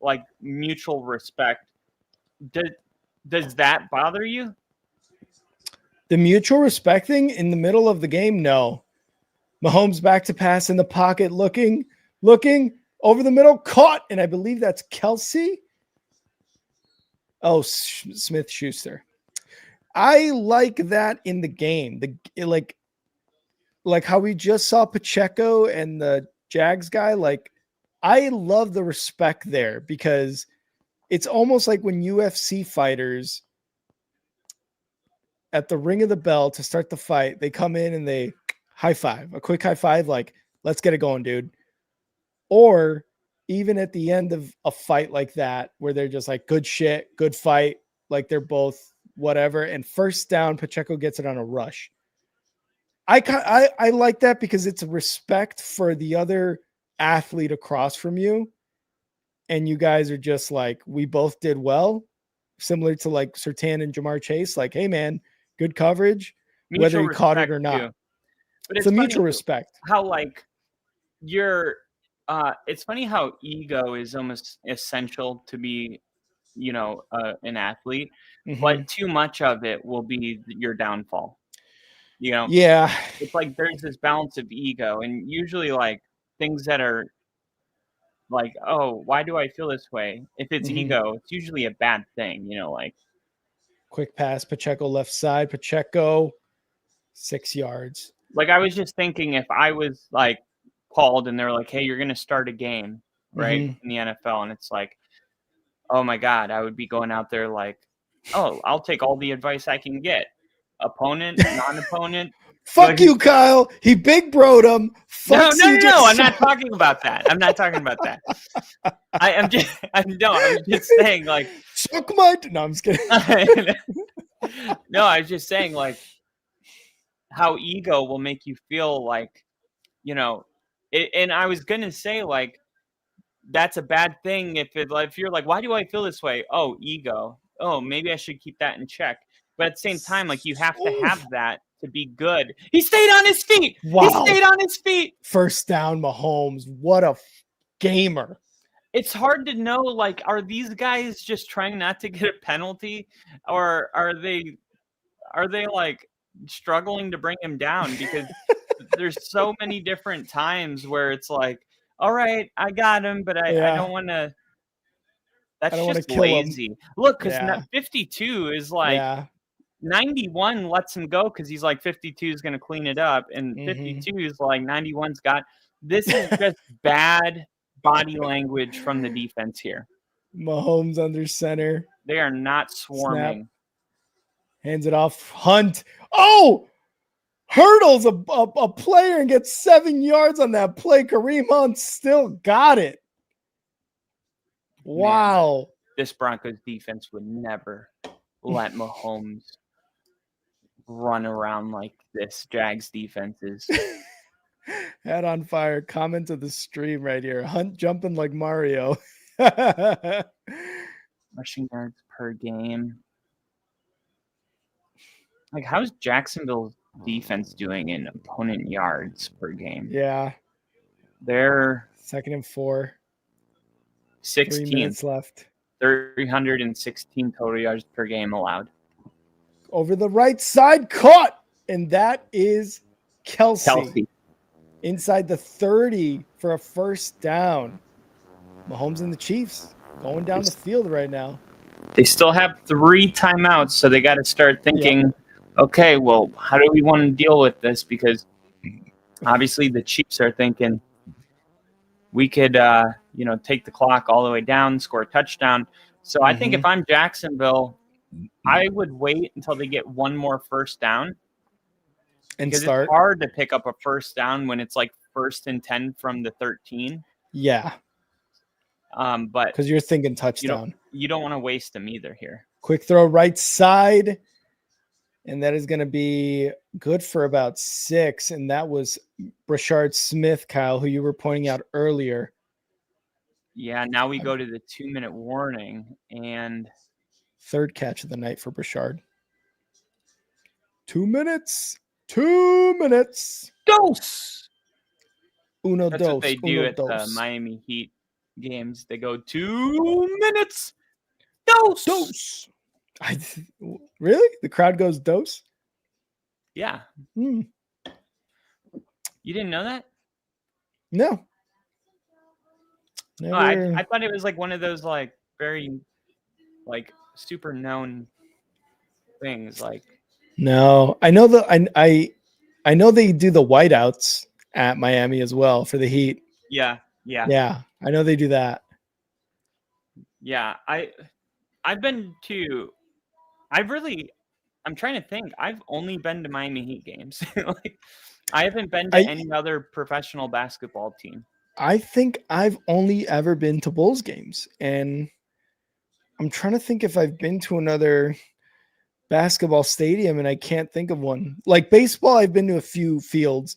like mutual respect. Does that bother you? The mutual respect thing in the middle of the game? No. Mahomes back to pass in the pocket, looking over the middle, caught, and I believe that's Kelsey. Oh, Smith-Schuster. I like that in the game. Like how we just saw Pacheco and the Jags guy. Like, I love the respect there because it's almost like when UFC fighters at the ring of the bell to start the fight, they come in and they high five, a quick high five, like, let's get it going, dude. Or even at the end of a fight like that, where they're just like, good shit, good fight, like they're both whatever. And first down, Pacheco gets it on a rush. I like that because it's a respect for the other athlete across from you. And you guys are just like, we both did well, similar to like Surtain and Jamar Chase. Like, hey, man, good coverage, whether you caught it or not. But it's a mutual respect. How like it's funny how ego is almost essential to be, you know, an athlete, but too much of it will be your downfall. Yeah. It's like there's this balance of ego, and usually like things that are like, oh, why do I feel this way? If it's ego, it's usually a bad thing, like quick pass, Pacheco left side, Pacheco 6 yards. Like I was just thinking if I was like called and they're like, hey, you're going to start a game, right, in the NFL, and it's like, oh my God, I would be going out there like, oh, I'll take all the advice I can get. Opponent, non-opponent. Fuck you, Kyle. He big broed him. No. I'm not talking about that. I'm not talking about that. I'm just saying like. Suck my. No, I'm just kidding. No, I was just saying like how ego will make you feel like, and I was going to say like, that's a bad thing if you're like, why do I feel this way? Oh, ego. Oh, maybe I should keep that in check. But at the same time, like you have to have that to be good. He stayed on his feet. Wow. He stayed on his feet. First down, Mahomes. What a gamer. It's hard to know, like, are these guys just trying not to get a penalty, or are they like struggling to bring him down? Because there's so many different times where it's like, all right, I got him, but I don't want to. That's just lazy. Look, because 52 is like 91 lets him go because he's like 52 is going to clean it up, and 52 is like 91's got. This is just bad body language from the defense here. Mahomes under center. They are not swarming. Snap. Hands it off. Hunt. Oh! Hurdles a player and gets 7 yards on that play. Kareem Hunt still got it. Wow. Man, this Broncos defense would never let Mahomes run around like this Jags defense is. Head on fire. Comment to the stream right here. Hunt jumping like Mario. Rushing yards per game. Like, how's Jacksonville's defense doing in opponent yards per game? Yeah. They're 2nd and 4. 16 minutes left. 316 total yards per game allowed. Over the right side, caught. And that is Kelsey. Inside the 30 for a first down. Mahomes and the Chiefs going down the field right now. They still have 3 timeouts, so they got to start thinking, okay, well, how do we want to deal with this? Because obviously the Chiefs are thinking we could, take the clock all the way down, score a touchdown. So I think if I'm Jacksonville, I would wait until they get one more first down. And because start. It's hard to pick up a first down when it's like 1st and 10 from the 13. Yeah. But because you're thinking touchdown. You don't want to waste them either here. Quick throw right side. And that is going to be good for about 6. And that was Brashard Smith, Kyle, who you were pointing out earlier. Yeah, now we go to the 2-minute warning. And 3rd catch of the night for Brashard. 2 minutes. 2 minutes. Dose. Uno That's dos. What they do at the Miami Heat games. They go 2 minutes. Dose. Dose. Really? The crowd goes dose? Yeah. You didn't know that? No. Oh, I thought it was like one of those like very like super known things. Like no, I know I know they do the whiteouts at Miami as well for the Heat. Yeah. I know they do that. Yeah, I'm trying to think. I've only been to Miami Heat games. Like, I haven't been to any other professional basketball team. I think I've only ever been to Bulls games, and I'm trying to think if I've been to another basketball stadium, and I can't think of one. Like baseball, I've been to a few fields.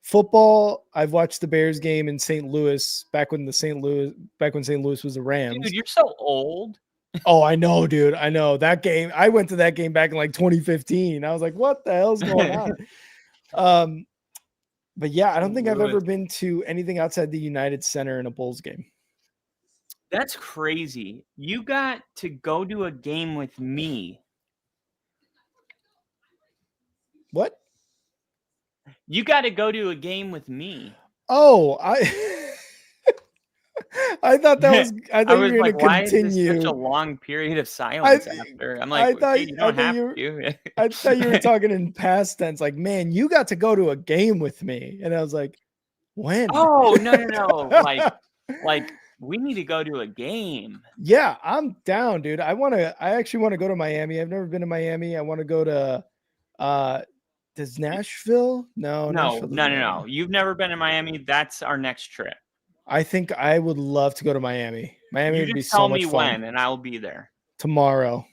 Football, I've watched the Bears game in St. Louis back when St. Louis was the Rams. Dude, you're so old. Oh, I know, dude. I know that game. I went to that game back in like 2015. I was like, what the hell's going on? But yeah, I don't think I've ever been to anything outside the United Center in a Bulls game. That's crazy. You got to go to a game with me. What? You got to go to a game with me. Oh, I thought that was. I thought I you was were going like, to why is this such a continue. long period of silence after? I'm like, okay, you don't have to. I thought you were talking in past tense. Like, man, you got to go to a game with me, and I was like, when? Oh, no. Like we need to go to a game. Yeah, I'm down, dude. I actually want to go to Miami. I've never been to Miami. I want to go to does Nashville? No. No. You've never been to Miami. That's our next trip. I think I would love to go to Miami. Miami would be so much fun. You just tell me when, and I'll be there. Tomorrow.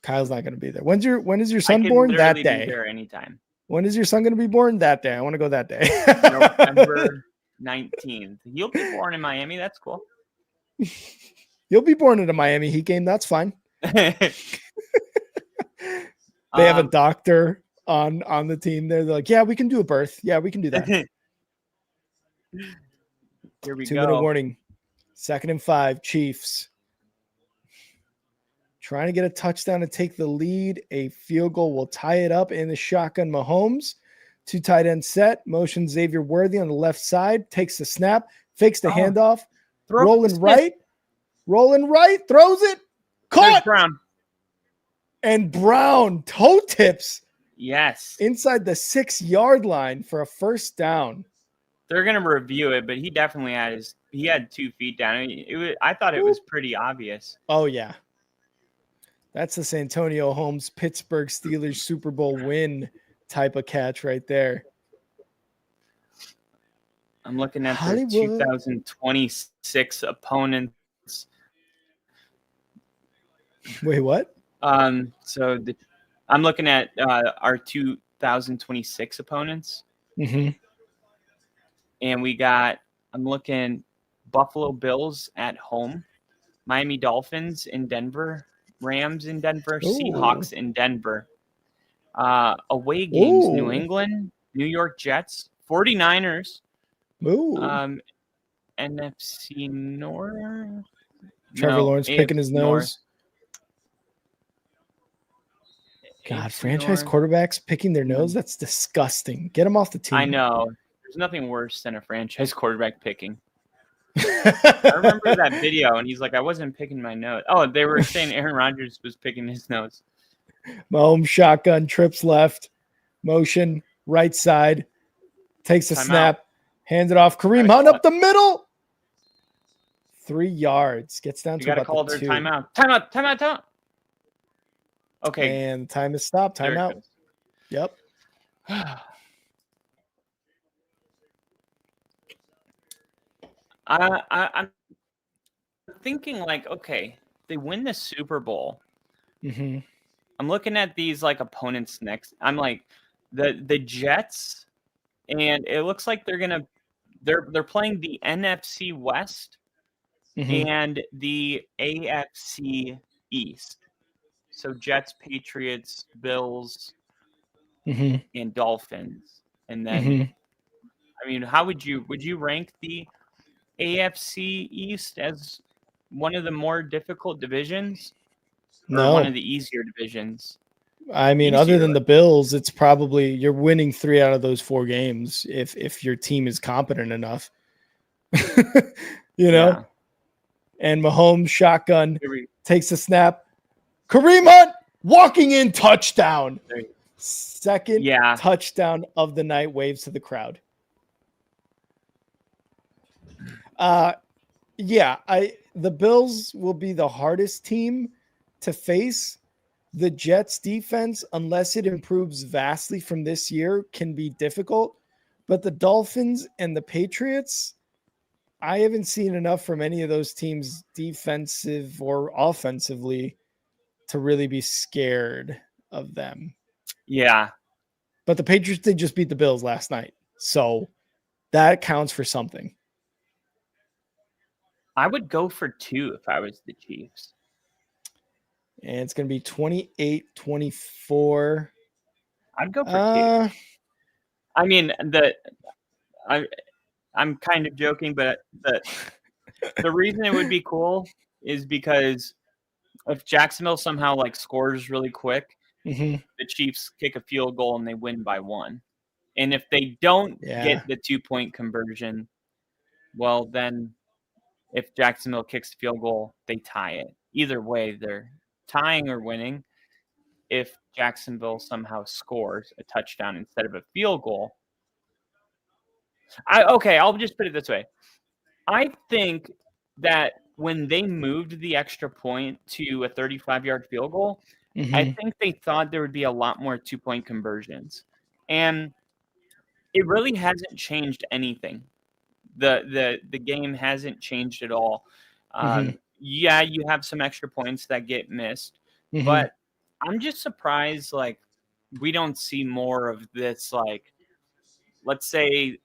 Kyle's not going to be there. When is your son born? That day. Be there anytime. When is your son going to be born? That day. I want to go that day. November 19th. You'll be born in Miami. That's cool. You'll be born in a Miami Heat game. That's fine. They have a doctor on the team there. They're like, yeah, we can do a birth. Yeah, we can do that. Here we 2-minute warning. 2nd and 5, Chiefs. Trying to get a touchdown to take the lead. A field goal will tie it up in the shotgun. Mahomes, 2 tight end set. Motion Xavier Worthy on the left side. Takes the snap. Fakes the handoff. Rolling right. Throws it. Caught. Brown. And Brown toe tips. Yes. Inside the 6-yard line for a first down. They're going to review it, but he definitely had 2 feet down. I thought it was pretty obvious. Oh, yeah. That's the Santonio Holmes Pittsburgh Steelers Super Bowl win type of catch right there. I'm looking at the 2026 opponents. Wait, what? I'm looking at our 2026 opponents. Mm-hmm. And I'm looking Buffalo Bills at home, Miami Dolphins in Denver, Rams in Denver, Seahawks in Denver. Away games, New England, New York Jets, 49ers, NFC North. Trevor Lawrence picking his nose. God, franchise quarterbacks picking their nose? That's disgusting. Get them off the team. I know. There's nothing worse than a franchise quarterback picking. I remember that video, and he's like, I wasn't picking my nose. Oh, they were saying Aaron Rodgers was picking his nose. Mahomes shotgun, trips left, motion, right side, takes a snap, hands it off. Kareem Hunt up the middle. 3 yards. Gets down to about call the 2. Timeout. Okay. And time is stopped. Timeout. Yep. I'm thinking like, okay, they win the Super Bowl. Mm-hmm. I'm looking at these like opponents next. I'm like the Jets, and it looks like they're playing the NFC West and the AFC East. So Jets, Patriots, Bills, and Dolphins, and then I mean, how would you rank the AFC East as one of the more difficult divisions? No, one of the easier divisions. I mean, other than the Bills, it's probably you're winning 3 out of those 4 games if your team is competent enough. You know? Yeah. And Mahomes shotgun takes a snap. Kareem Hunt walking in, touchdown. Second touchdown of the night, waves to the crowd. The Bills will be the hardest team to face. The Jets defense, unless it improves vastly from this year, can be difficult. But the Dolphins and the Patriots, I haven't seen enough from any of those teams, defensive or offensively, to really be scared of them. Yeah. But the Patriots did just beat the Bills last night. So that counts for something. I would go for 2 if I was the Chiefs. And it's going to be 28-24. I'd go for 2. I mean, I'm kind of joking, but the reason it would be cool is because if Jacksonville somehow like scores really quick, the Chiefs kick a field goal and they win by 1. And if they don't get the 2-point conversion, well, then if Jacksonville kicks the field goal, they tie it. Either way, they're tying or winning. If Jacksonville somehow scores a touchdown instead of a field goal, I'll just put it this way. I think that when they moved the extra point to a 35-yard field goal, I think they thought there would be a lot more 2-point conversions. And it really hasn't changed anything. The game hasn't changed at all. Yeah, you have some extra points that get missed, but I'm just surprised we don't see more of this. Let's say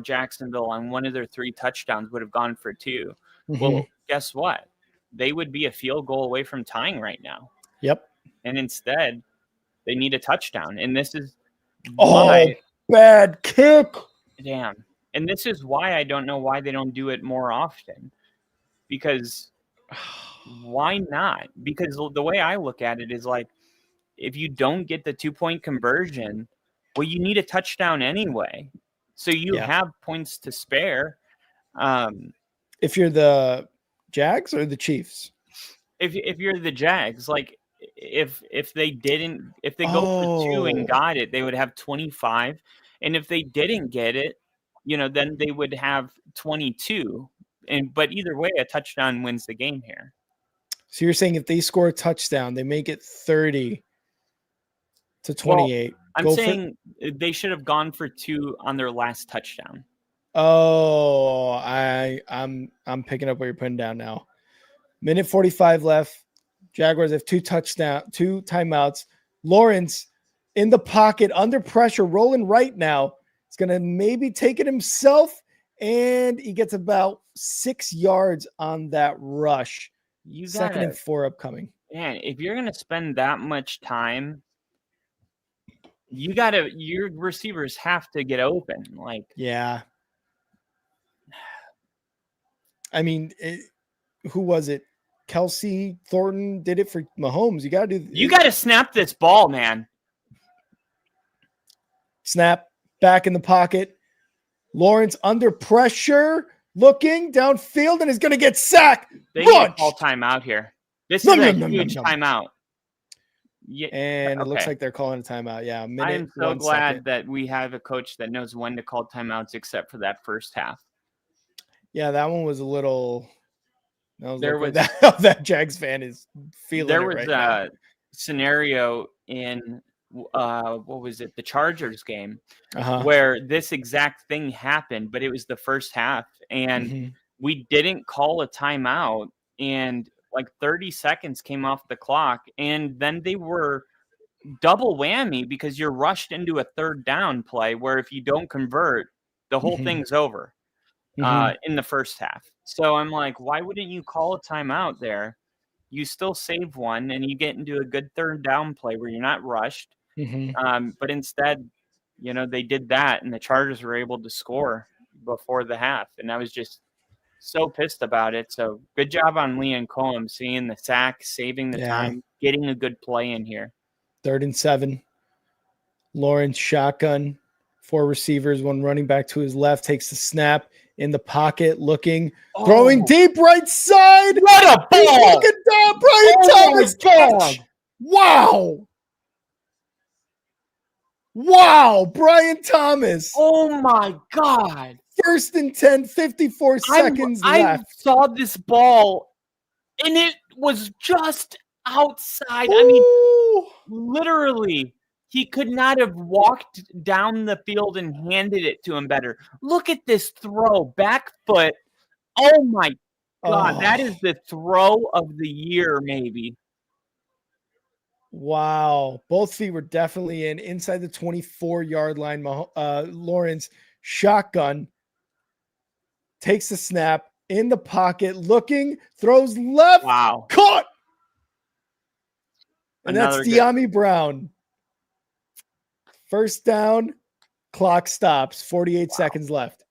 Jacksonville on one of their 3 touchdowns would have gone for 2. Well, guess what? They would be a field goal away from tying right now. Yep. And instead, they need a touchdown. And this is why bad kick. Damn. And this is why I don't know why they don't do it more often. Because why not? Because the way I look at it is if you don't get the 2-point conversion, well, you need a touchdown anyway. So you have points to spare. If you're the Jags or the Chiefs? If you're the Jags, if they go for 2 and got it, they would have 25. And if they didn't get it, then they would have 22. But either way, a touchdown wins the game here. So you're saying if they score a touchdown, they make it 30 to 28. Well, I'm saying they should have gone for 2 on their last touchdown. Oh, I'm picking up what you're putting down now. Minute 45 left. Jaguars have 2 timeouts. Lawrence in the pocket, under pressure, rolling right now. He's going to maybe take it himself, and he gets about 6 yards on that rush. Second and 4 upcoming. Man, if you're going to spend that much time, your receivers have to get open. Yeah. I mean, who was it? Kelsey Thornton did it for Mahomes. You got to snap this ball, man. Snap, back in the pocket. Lawrence under pressure, looking downfield, and is going to get sacked. They need to call timeout here. This is a huge timeout. Yeah, and it looks like they're calling a timeout. Yeah, I'm so glad that we have a coach that knows when to call timeouts, except for that first half. Yeah, that one was a little. That Jags fan is feeling. There was a scenario in what was it? The Chargers game where this exact thing happened, but it was the first half, and we didn't call a timeout, and 30 seconds came off the clock, and then they were double whammy because you're rushed into a third down play where if you don't convert, the whole thing's over in the first half. So I'm like, why wouldn't you call a timeout there? You still save one, and you get into a good third down play where you're not rushed. But instead, they did that, and the Chargers were able to score before the half, and I was just so pissed about it. So good job on Leon Combs, seeing the sack, saving the time, getting a good play in here. 3rd and 7. Lawrence shotgun, 4 receivers, 1 running back to his left, takes the snap in the pocket, looking, throwing deep right side. What a ball! Look at that, Brian Thomas catch. Wow, Brian Thomas. Oh my God. 1st and 10, 54 seconds left. I saw this ball, and it was just outside. Ooh. I mean, literally, he could not have walked down the field and handed it to him better. Look at this throw, back foot. Oh my God, that is the throw of the year, maybe. Wow. Both feet were definitely inside the 24-yard line. Lawrence shotgun. Takes the snap in the pocket, looking, throws left. Wow. Caught. And that's De'Ami Brown. First down, clock stops, 48 seconds left.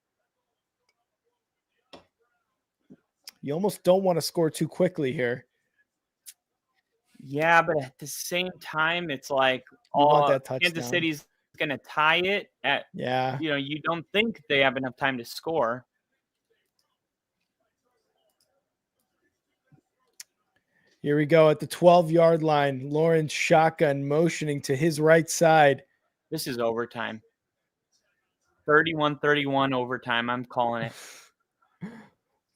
You almost don't want to score too quickly here. Yeah, but at the same time, it's like You want that Kansas touchdown. City's going to tie it at, Yeah. you don't think they have enough time to score. Here we go at the 12-yard line. Lawrence shotgun motioning to his right side. This is overtime. 31-31 overtime. I'm calling it.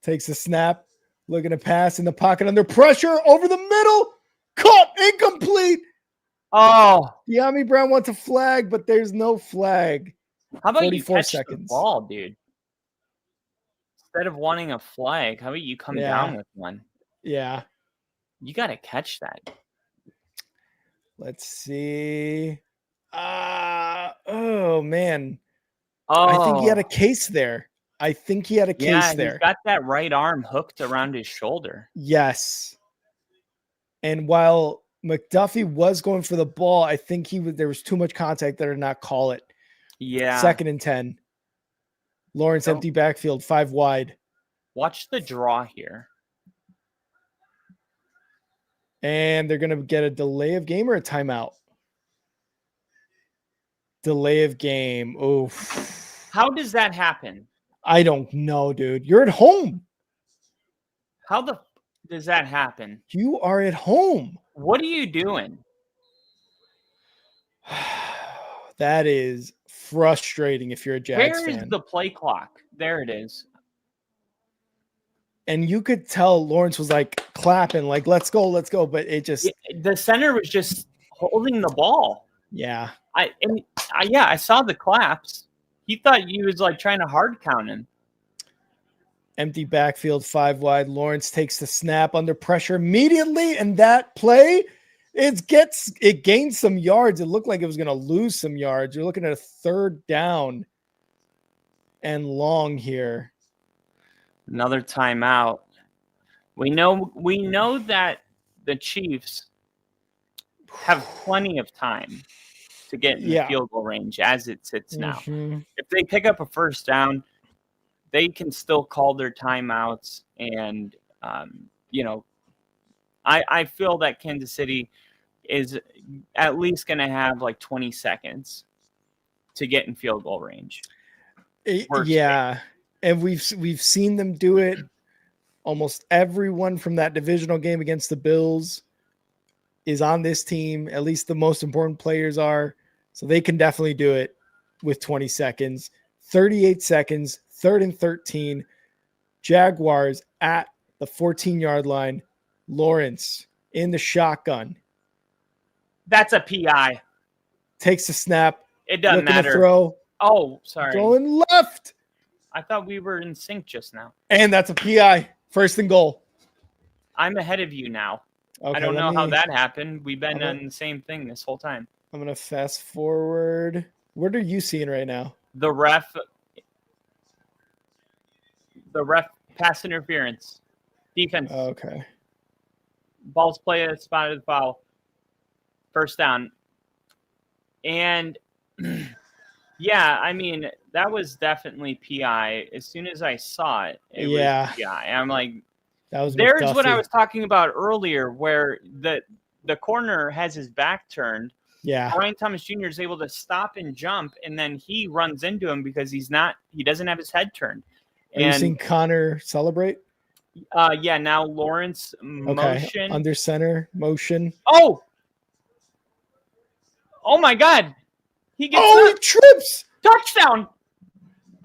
Takes a snap. Looking to pass in the pocket under pressure. Over the middle. Caught. Incomplete. Oh, De'Ami Brown wants a flag, but there's no flag. how about you 44 catch seconds. the ball, dude? Instead of wanting a flag, how about you come down with one? Yeah. You got to catch that. Let's see. Oh, man. Oh, I think he had a case there. Yeah, he's got that right arm hooked around his shoulder. Yes. And while McDuffie was going for the ball, I think there was too much contact there to not call it. Yeah. 2nd and 10. Lawrence empty backfield, 5 wide. Watch the draw here. And they're going to get a delay of game or a timeout? Delay of game. Oof. How does that happen? I don't know, dude. You're at home. How does that happen? You are at home. What are you doing? That is frustrating if you're a Jags fan. Where is the play clock? There it is. And you could tell Lawrence was like clapping, like, let's go. But it just. The center was just holding the ball. Yeah. I saw the claps. He thought he was like trying to hard count him. Empty backfield, 5 wide. Lawrence takes the snap under pressure immediately. And that play, it gains some yards. It looked like it was going to lose some yards. You're looking at a 3rd down and long here. Another timeout. We know that the Chiefs have plenty of time to get in the field goal range as it sits now. Mm-hmm. If they pick up a 1st down, they can still call their timeouts. And, I feel that Kansas City is at least going to have like 20 seconds to get in field goal range. Yeah. And we've seen them do it. Almost everyone from that divisional game against the Bills is on this team. At least the most important players are. So they can definitely do it with 20 seconds. 38 seconds, 3rd and 13. Jaguars at the 14-yard line. Lawrence in the shotgun. That's a PI. Takes a snap. It doesn't matter. Throw. Oh, sorry. Going left. I thought we were in sync just now. And that's a PI. 1st and goal. I'm ahead of you now. Okay, I don't know how that happened. We've been on the same thing this whole time. I'm going to fast forward. What are you seeing right now? The ref pass interference. Defense. Okay. Balls played, spotted foul. 1st down. And yeah, I mean, that was definitely PI. As soon as I saw it, it was PI. I'm like, there's McDuffie. what I was talking about earlier, where the corner has his back turned. Yeah. Brian Thomas Jr. is able to stop and jump, and then he runs into him because he doesn't have his head turned. Have you seen Connor celebrate? Yeah, now Lawrence motion. Okay. Under center motion. Oh my God. He gets he trips. Touchdown.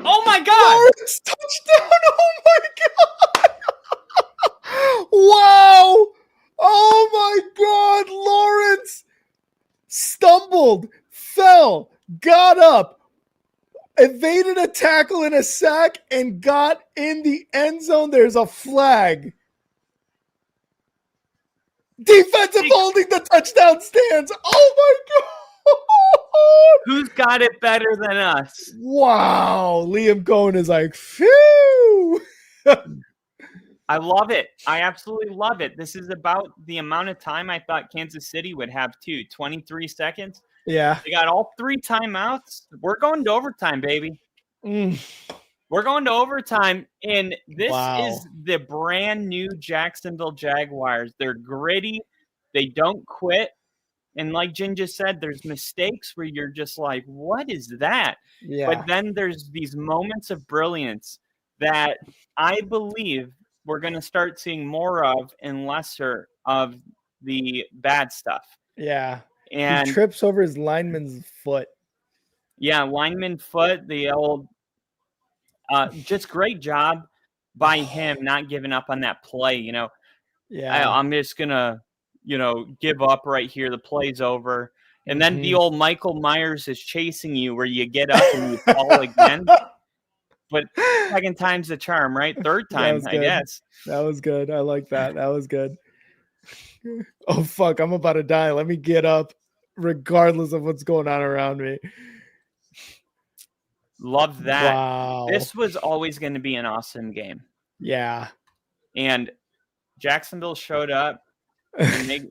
Oh my God. Lawrence, touchdown. Oh my God. Wow. Oh my God. Lawrence stumbled, fell, got up, evaded a tackle and a sack, and got in the end zone. There's a flag. Defensive holding, the touchdown stands. Oh my God. Who's got it better than us? Wow. Liam Cohen is like, phew. I love it. I absolutely love it. This is about the amount of time I thought Kansas City would have too. 23 seconds. Yeah. They got all 3 timeouts. We're going to overtime, baby. We're going to overtime. And this is the brand new Jacksonville Jaguars. They're gritty. They don't quit. And like Jin just said, there's mistakes where you're just like, what is that? Yeah. But then there's these moments of brilliance that I believe we're going to start seeing more of and lesser of the bad stuff. Yeah. And he trips over his lineman's foot. Yeah, lineman foot, the old just great job by him not giving up on that play. Yeah. I'm just gonna, give up right here. The play's over. And then the Mhm. old Michael Myers is chasing you where you get up and you fall again. But second time's the charm, right? Third That time, was I good. guess. That was good. I like that. That was good. Oh, fuck. I'm about to die. Let me get up regardless of what's going on around me. Love that. Wow. This was always going to be an awesome game. Yeah. And Jacksonville showed up and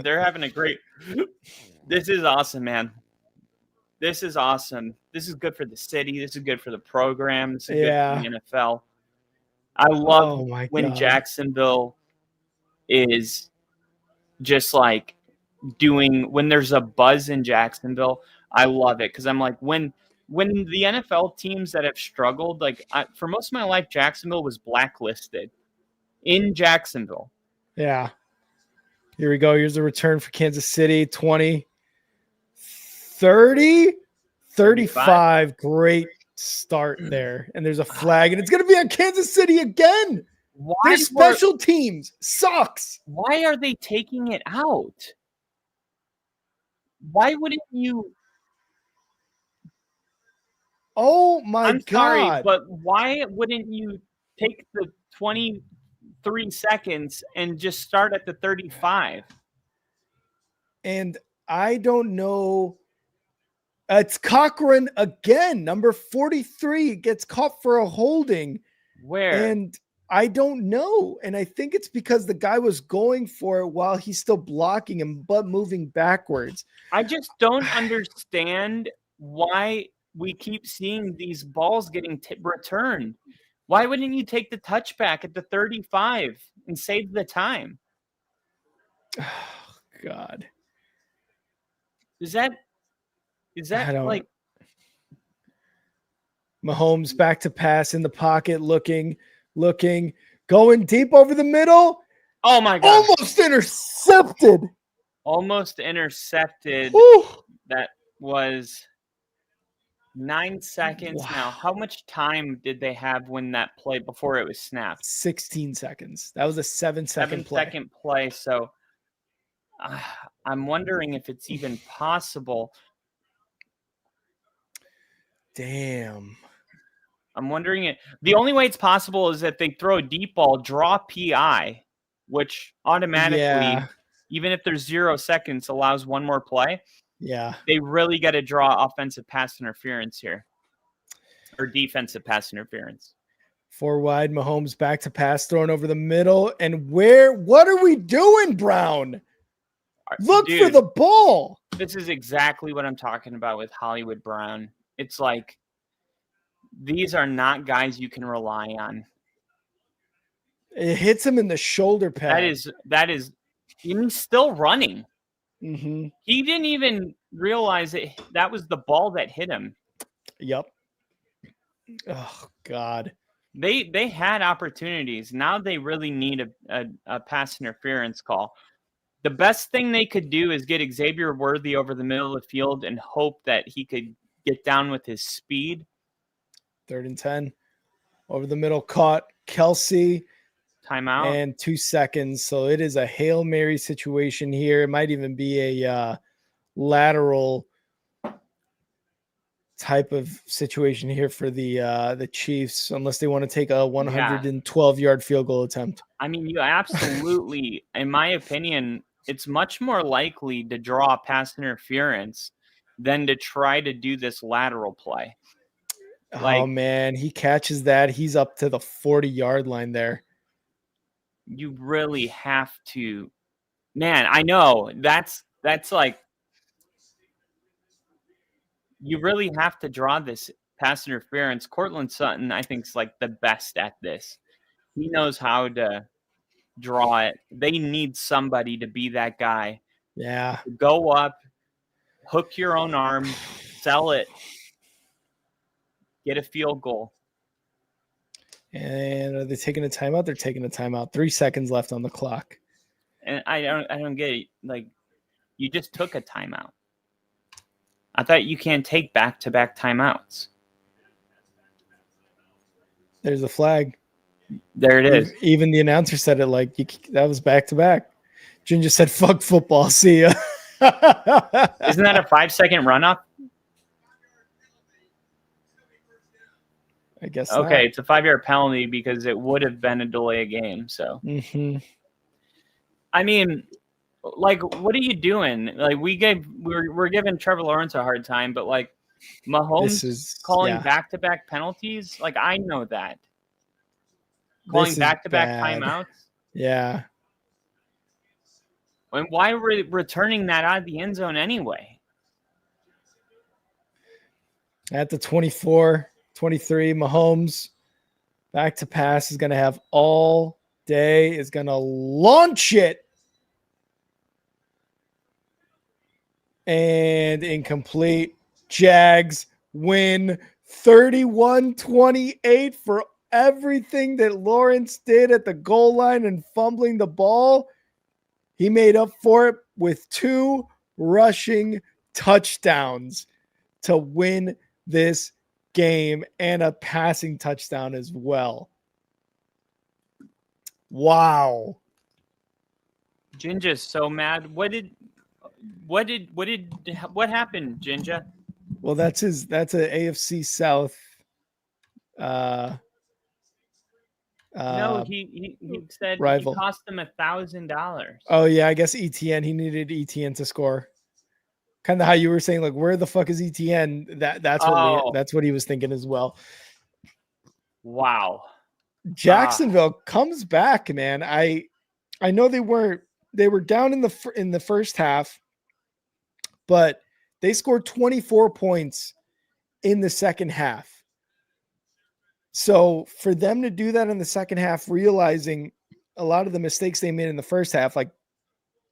they're having a great. This is awesome, man. This is awesome. This is good for the city. This is good for the program. This is good for the NFL. I love when Jacksonville is just like when there's a buzz in Jacksonville. I love it because I'm like, when the NFL teams that have struggled, for most of my life, Jacksonville was blacklisted in Jacksonville. Yeah. Here we go. Here's the return for Kansas City. 20, 30, 35. Great start there. And there's a flag, and it's going to be on Kansas City again. Their special teams sucks. Why are they taking it out? Why wouldn't you? Oh, my God. Sorry, but why wouldn't you take the 23 seconds and just start at the 35? And I don't know. It's Cochran again. Number 43 gets caught for a holding. Where? And I don't know. And I think it's because the guy was going for it while he's still blocking him, but moving backwards. I just don't understand why we keep seeing these balls getting returned. Why wouldn't you take the touchback at the 35 and save the time? Oh, God. Is that like Mahomes back to pass in the pocket, looking, going deep over the middle. Oh my God. Almost intercepted. Whew. That was 9 seconds. Wow. Now, how much time did they have when that play before it was snapped? 16 seconds. That was a 7-second play. 7-second play. So I'm wondering if it's even possible. Damn. I'm wondering it. The only way it's possible is if they throw a deep ball, draw PI, which automatically, even if there's 0 seconds, allows one more play. Yeah. They really got to draw offensive pass interference here, or defensive pass interference. 4 wide, Mahomes back to pass, thrown over the middle. And what are we doing, Brown? Look for the ball. This is exactly what I'm talking about with Hollywood Brown. It's like, these are not guys you can rely on. It hits him in the shoulder pad. That is, he's still running. Mm-hmm. He didn't even realize that was the ball that hit him. Yep. Oh, God. They had opportunities. Now they really need a pass interference call. The best thing they could do is get Xavier Worthy over the middle of the field and hope that he could get down with his speed. 3rd and 10. Over the middle, caught Kelsey. Timeout. And 2 seconds. So it is a Hail Mary situation here. It might even be a lateral type of situation here for the Chiefs, unless they want to take a 112-yard field goal attempt. I mean, you absolutely, in my opinion, it's much more likely to draw pass interference than to try to do this lateral play. Oh, man, he catches that. He's up to the 40-yard line there. You really have to, man. I know that's like, you really have to draw this pass interference. Cortland Sutton, I think, is like the best at this. He knows how to draw it. They need somebody to be that guy. Yeah. Go up, hook your own arm, sell it, get a field goal. And are they taking a timeout? They're taking a timeout. 3 seconds left on the clock. And I don't get it. Like, you just took a timeout. I thought you can't take back-to-back timeouts. There's a flag. There it is. Even the announcer said it like that was back-to-back. Ginger said, fuck football. See ya. Isn't that a 5-second run-up? I guess okay, not. It's a 5-yard penalty because it would have been a delay of game. So, I mean, like, what are you doing? Like, we're giving Trevor Lawrence a hard time, but like Mahomes calling back-to-back penalties, like I know that. Calling back-to-back timeouts. Yeah. And why are we returning that out of the end zone anyway? At the 24, 23, Mahomes back to pass is going to have all day, is going to launch it. And incomplete. Jags win 31-28 for everything that Lawrence did at the goal line and fumbling the ball. He made up for it with 2 rushing touchdowns to win this game and a passing touchdown as well. Wow. Ginger's so mad. What happened, Ginger? Well, that's a AFC South. No, he said rival. It cost him $1,000. Oh yeah, I guess ETN. He needed ETN to score. Kind of how you were saying, like, where the fuck is ETN? That's what he was thinking as well. Wow. Jacksonville comes back, man. I know they were down in the first half, but they scored 24 points in the second half. So for them to do that in the second half, realizing a lot of the mistakes they made in the first half, like,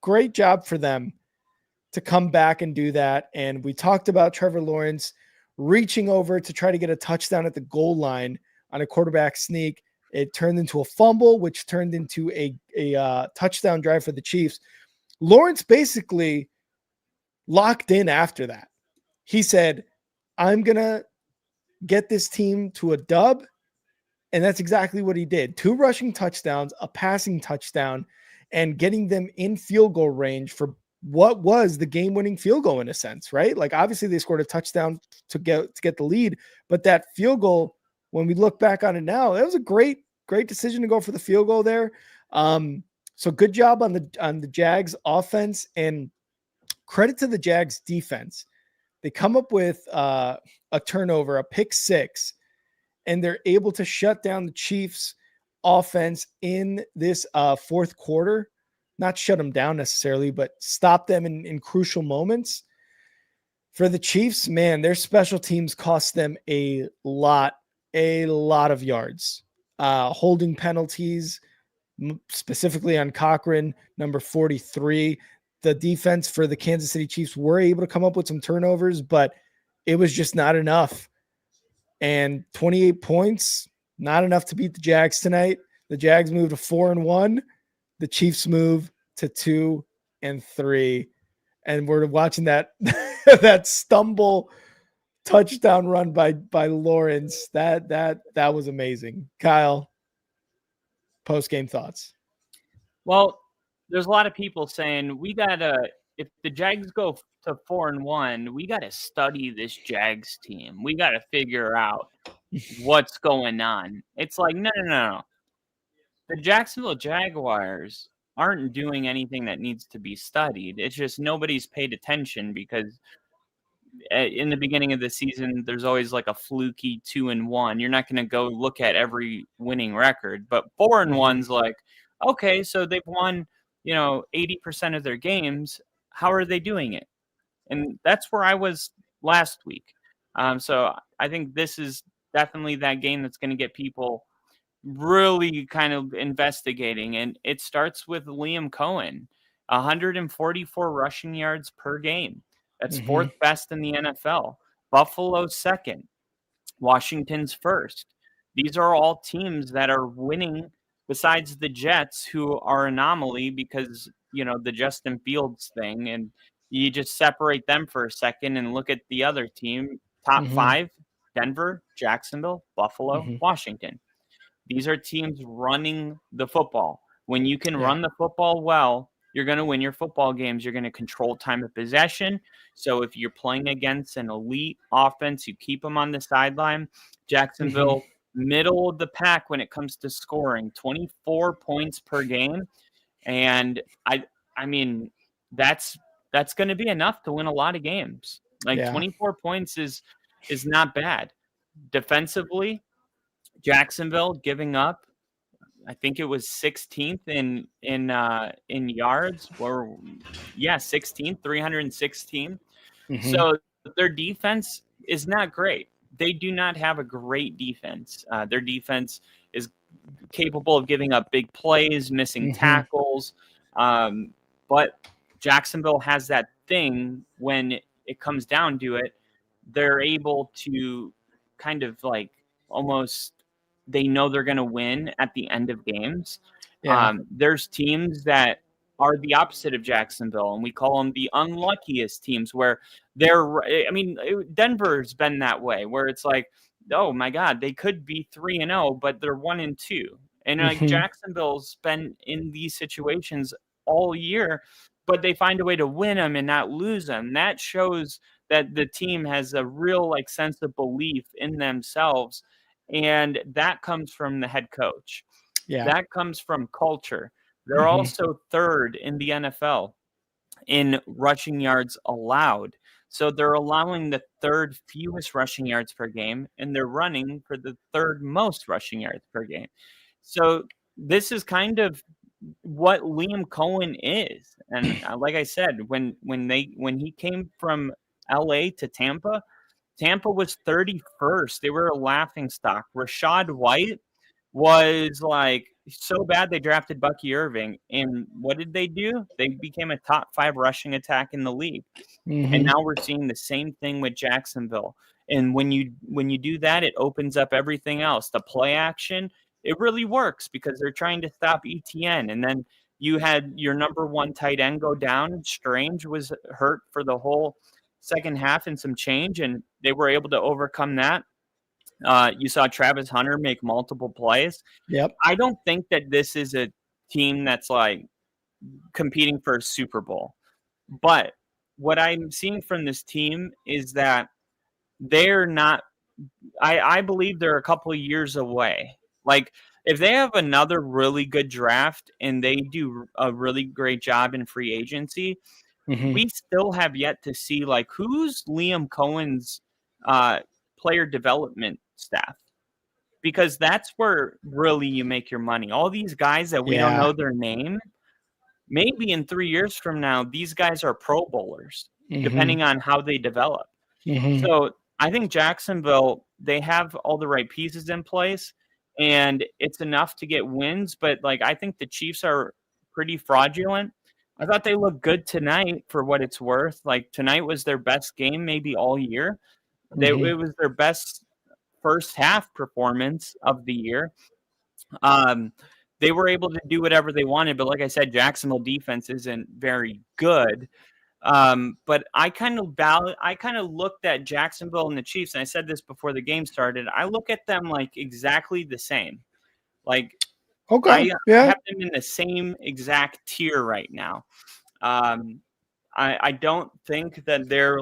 great job for them to come back and do that. And we talked about Trevor Lawrence reaching over to try to get a touchdown at the goal line on a quarterback sneak. It turned into a fumble, which turned into a touchdown drive for the Chiefs. Lawrence basically locked in after that. He said, I'm going to get this team to a dub. And that's exactly what he did. 2 rushing touchdowns, a passing touchdown, and getting them in field goal range for what was the game-winning field goal in a sense, right? Like, obviously they scored a touchdown to get the lead, but that field goal, when we look back on it now, that was a great decision to go for the field goal there. So good job on the Jags offense, and credit to the Jags defense. They come up with a turnover, a pick 6, and they're able to shut down the Chiefs offense in this fourth quarter. Not shut them down necessarily, but stop them in crucial moments. For the Chiefs, man, their special teams cost them a lot of yards. Holding penalties, specifically on Cochran, number 43. The defense for the Kansas City Chiefs were able to come up with some turnovers, but it was just not enough. And 28 points, not enough to beat the Jags tonight. The Jags move to 4-1. The Chiefs move to 2-3. And we're watching that that stumble touchdown run by Lawrence. That was amazing. Kyle, post-game thoughts. Well, there's a lot of people saying if the Jags go to 4-1, we got to study this Jags team. We got to figure out what's going on. It's like, no. The Jacksonville Jaguars aren't doing anything that needs to be studied. It's just nobody's paid attention because in the beginning of the season, there's always like a fluky 2-1. You're not going to go look at every winning record, but 4-1's like, okay, so they've won, 80% of their games. How are they doing it? And that's where I was last week. So I think this is definitely that game that's going to get people really kind of investigating, and it starts with Liam Cohen, 144 rushing yards per game. That's fourth best in the NFL. Buffalo's second. Washington's first. These are all teams that are winning besides the Jets, who are anomaly because, the Justin Fields thing. And you just separate them for a second and look at the other team. Top five, Denver, Jacksonville, Buffalo, Washington. These are teams running the football. When you can run the football well, you're going to win your football games. You're going to control time of possession. So if you're playing against an elite offense, you keep them on the sideline. Jacksonville, middle of the pack when it comes to scoring, 24 points per game. And I mean, that's going to be enough to win a lot of games. 24 points is not bad. Defensively, Jacksonville giving up, I think it was 16th in yards, or 16th, 316. So their defense is not great. They do not have a great defense. Their defense is capable of giving up big plays, missing tackles. But Jacksonville has that thing when it comes down to it. They're able to kind of like almost, they know they're going to win at the end of games. There's teams that are the opposite of Jacksonville, and we call them the unluckiest teams, where Denver's been that way, where it's like, oh my God, they could be 3-0, but they're 1-2. And Jacksonville's been in these situations all year, but they find a way to win them and not lose them. That shows that the team has a real sense of belief in themselves. And that comes from the head coach. Yeah. That comes from culture. They're also third in the NFL in rushing yards allowed. So they're allowing the third fewest rushing yards per game, and they're running for the third most rushing yards per game. So this is kind of what Liam Cohen is. And like I said, when he came from LA to Tampa was 31st. They were a laughing stock. Rashad White was so bad they drafted Bucky Irving. And what did they do? They became a top 5 rushing attack in the league. And now we're seeing the same thing with Jacksonville. And when you do that, it opens up everything else. The play action, it really works because they're trying to stop ETN. And then you had your number 1 tight end go down. Strange was hurt for the whole second half and some change, and they were able to overcome that. You saw Travis Hunter make multiple plays. Yep. I don't think that this is a team that's competing for a Super Bowl. But what I'm seeing from this team is that they're not – I believe they're a couple of years away. If they have another really good draft and they do a really great job in free agency – we still have yet to see who's Liam Cohen's player development staff, because that's where really you make your money. All these guys that we don't know their name, maybe in 3 years from now, these guys are Pro Bowlers, depending on how they develop. So I think Jacksonville, they have all the right pieces in place, and it's enough to get wins. But I think the Chiefs are pretty fraudulent. I thought they looked good tonight for what it's worth. Tonight was their best game maybe all year. It was their best first half performance of the year. They were able to do whatever they wanted, but like I said, Jacksonville defense isn't very good. But I kind of looked at Jacksonville and the Chiefs, and I said this before the game started. I look at them exactly the same. Okay. I have them in the same exact tier right now. I don't think that they're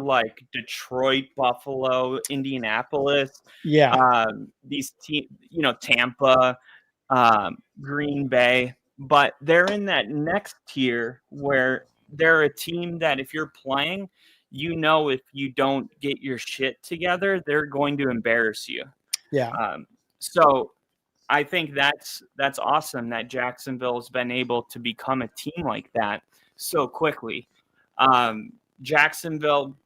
Detroit, Buffalo, Indianapolis. Yeah. These teams, Tampa, Green Bay, but they're in that next tier where they're a team that if you're playing, if you don't get your shit together, they're going to embarrass you. Yeah. So I think that's awesome that Jacksonville's been able to become a team like that so quickly. Jacksonville,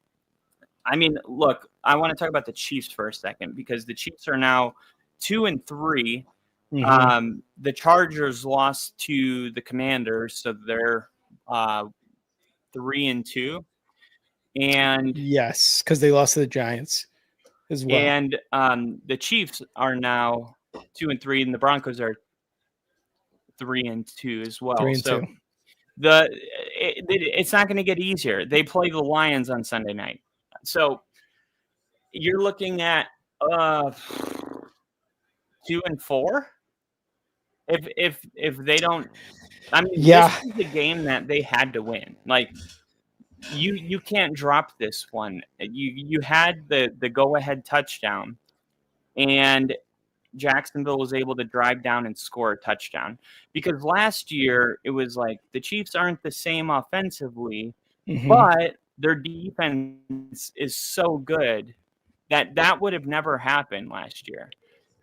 look, I want to talk about the Chiefs for a second, because the Chiefs are now 2-3. The Chargers lost to the Commanders, so they're 3-2. And yes, because they lost to the Giants as well. And the Chiefs are now 2-3, and the Broncos are 3-2 as well. 3-2. It's not going to get easier. They play the Lions on Sunday night, so you're looking at 2-4. If they don't, I mean, this is the game that they had to win. Like you can't drop this one. You had the go ahead touchdown, and Jacksonville was able to drive down and score a touchdown, because last year it was like the Chiefs aren't the same offensively, but their defense is so good that would have never happened last year.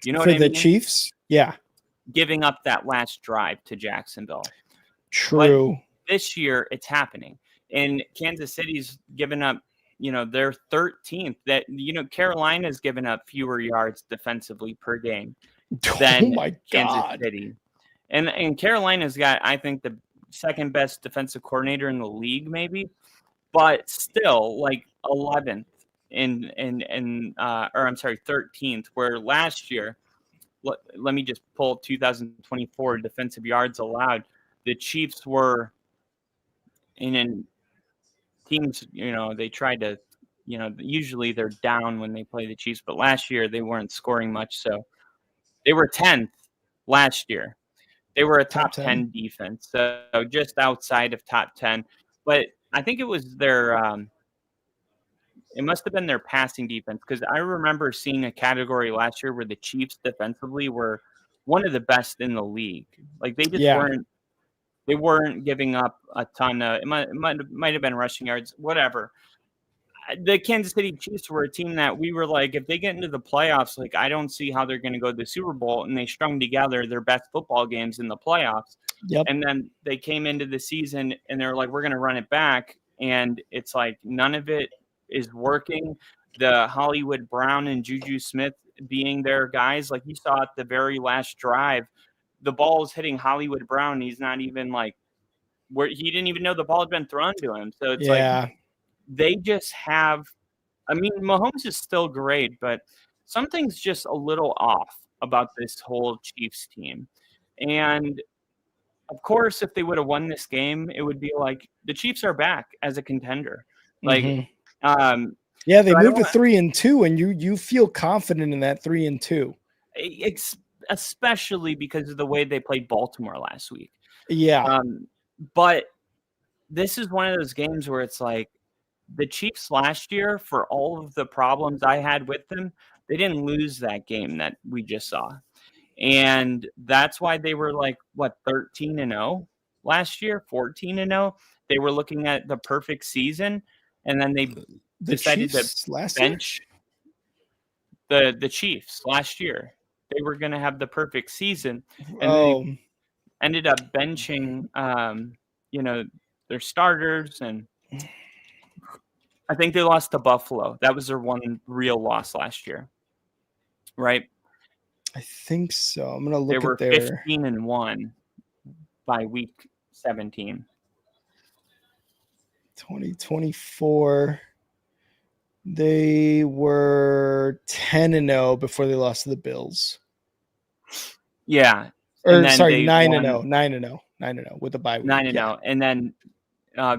You know what I mean? For the Chiefs? Yeah. Giving up that last drive to Jacksonville. True. But this year it's happening. And Kansas City's given up, they're 13th. That, Carolina's given up fewer yards defensively per game than Kansas City. And Carolina's got, I think, the second best defensive coordinator in the league, maybe, but still like 11th or I'm sorry, 13th, where last year, let me just pull 2024 defensive yards allowed. The Chiefs were in teams, they tried to, usually they're down when they play the Chiefs, but last year they weren't scoring much. So they were 10th last year. They were a top 10 defense, so just outside of top 10. But I think it was it must have been their passing defense, because I remember seeing a category last year where the Chiefs defensively were one of the best in the league. Like they just weren't giving up a ton of, it might have been rushing yards, whatever. The Kansas City Chiefs were a team that we were like, if they get into the playoffs, like I don't see how they're going to go to the Super Bowl, and they strung together their best football games in the playoffs. Yep. And then they came into the season and they're like, we're going to run it back. And it's like, none of it is working. The Hollywood Brown and Juju Smith being their guys, like you saw at the very last drive, the ball is hitting Hollywood Brown. He's not even like where he didn't even know the ball had been thrown to him. So it's like they just have, I mean, Mahomes is still great, but something's just a little off about this whole Chiefs team. And of course, if they would have won this game, it would be like the Chiefs are back as a contender. Like, they moved to 3-2, and you feel confident in that 3-2. Especially because of the way they played Baltimore last week. Yeah. But this is one of those games where it's like the Chiefs last year, for all of the problems I had with them, they didn't lose that game that we just saw. And that's why they were like, 13-0 last year, 14-0. They were looking at the perfect season, and then they decided Chiefs to bench the Chiefs last year. They were going to have the perfect season, and they ended up benching, their starters, and I think they lost to Buffalo. That was their one real loss last year, right? I think so. I'm going to look at their. They were 15-1 by week 17. 2024. They were 10-0 before they lost to the Bills. Yeah. Or sorry, 9-0. 9-0 with a bye week. 9-0. Yeah. And then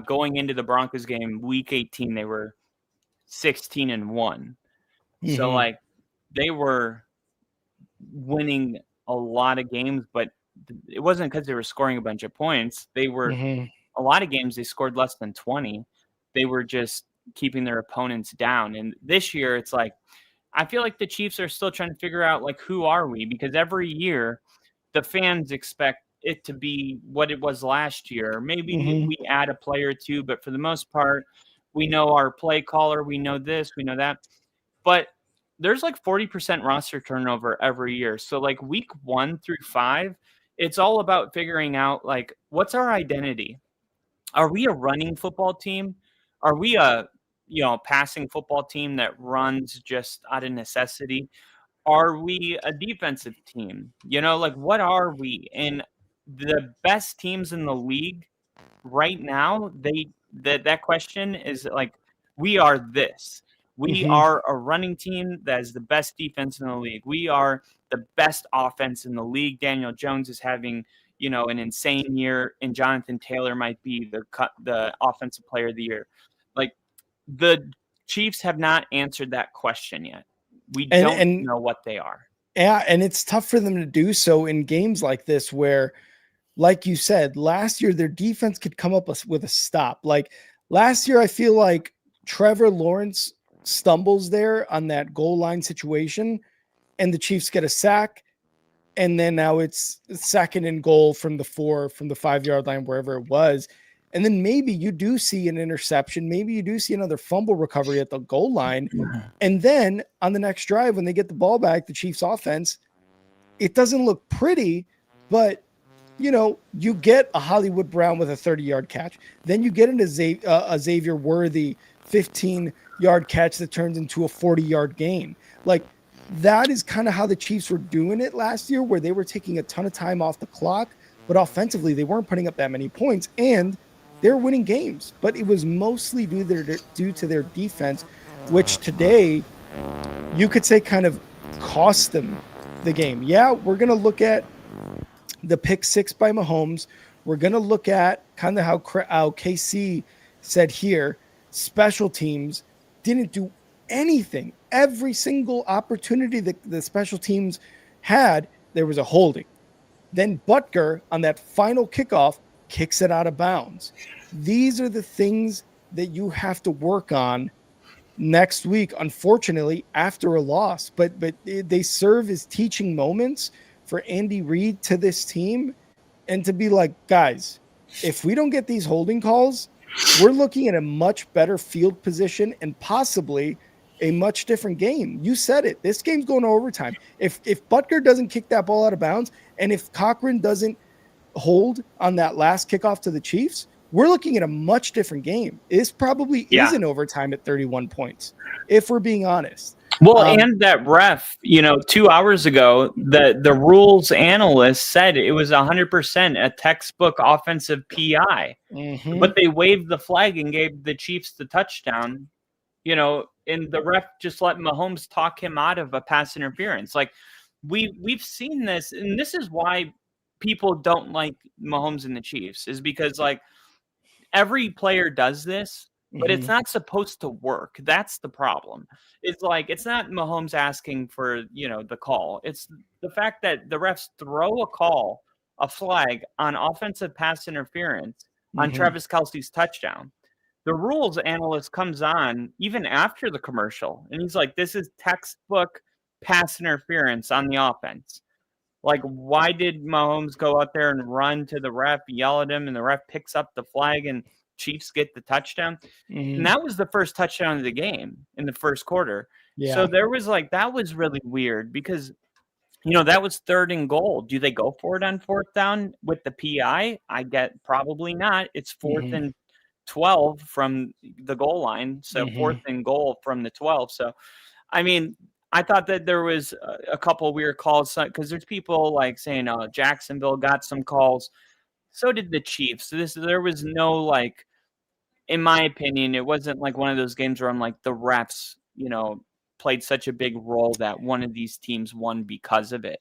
going into the Broncos game, week 18, they were 16-1. So like they were winning a lot of games, but it wasn't because they were scoring a bunch of points. They were a lot of games they scored less than 20. They were just keeping their opponents down. And this year it's like, I feel like the Chiefs are still trying to figure out, like, who are we? Because every year the fans expect it to be what it was last year. Maybe we add a player or two, but for the most part, we know our play caller, we know this, we know that. But there's like 40% roster turnover every year. So like week 1 through 5, it's all about figuring out, like, what's our identity? Are we a running football team? Are we a passing football team that runs just out of necessity? are we a defensive team? Like what are we? And the best teams in the league right now, that question is like, we are this. We Mm-hmm. are a running team that is the best defense in the league. We are the best offense in the league. Daniel Jones is having, an insane year, and Jonathan Taylor might be the offensive player of the year. Like, the Chiefs have not answered that question yet. We don't know what they are. Yeah, and it's tough for them to do so in games like this where, like you said, last year their defense could come up with a stop. Like last year, I feel like Trevor Lawrence stumbles there on that goal line situation, and the Chiefs get a sack, and then now it's 2nd and goal from the 5-yard line, wherever it was. And then maybe you do see an interception. Maybe you do see another fumble recovery at the goal line. And then on the next drive, when they get the ball back, the Chiefs offense, it doesn't look pretty, but you get a Hollywood Brown with a 30-yard catch. Then you get a Xavier Worthy 15-yard catch that turns into a 40-yard gain. Like, that is kind of how the Chiefs were doing it last year, where they were taking a ton of time off the clock, but offensively they weren't putting up that many points, and they were winning games. But it was mostly due to their defense, which today you could say kind of cost them the game. Yeah, we're going to look at the pick 6 by Mahomes. We're going to look at kind of how KC said here, special teams didn't do anything. Every single opportunity that the special teams had, there was a holding. Then Butker on that final kickoff kicks it out of bounds. These are the things that you have to work on next week, unfortunately, after a loss. But they serve as teaching moments for Andy Reid to this team, and to be like, guys, if we don't get these holding calls, we're looking at a much better field position and possibly a much different game. You said it. This game's going to overtime. If Butker doesn't kick that ball out of bounds, and if Cochran doesn't hold on that last kickoff to the Chiefs, we're looking at a much different game. This probably is in overtime at 31 points, if we're being honest. Well, and that ref, 2 hours ago, the rules analyst said it was 100% a textbook offensive PI, but they waved the flag and gave the Chiefs the touchdown, and the ref just let Mahomes talk him out of a pass interference. Like, we've seen this, and this is why people don't like Mahomes and the Chiefs, is because, like, every player does this, but it's not supposed to work. That's the problem. It's like, it's not Mahomes asking for, the call. It's the fact that the refs throw a flag on offensive pass interference on Travis Kelce's touchdown. The rules analyst comes on even after the commercial, and he's like, this is textbook pass interference on the offense. Like, why did Mahomes go out there and run to the ref, yell at him, and the ref picks up the flag and Chiefs get the touchdown? And that was the first touchdown of the game in the first quarter. Yeah. So there was that was really weird because, that was 3rd and goal. Do they go for it on 4th down with the PI? I get probably not. It's 4th and 12 from the goal line. So 4th and goal from the 12. So, I mean, I thought that there was a couple weird calls because there's people saying, Jacksonville got some calls. So did the Chiefs. There was no, in my opinion, it wasn't one of those games where I'm like, the refs, played such a big role that one of these teams won because of it,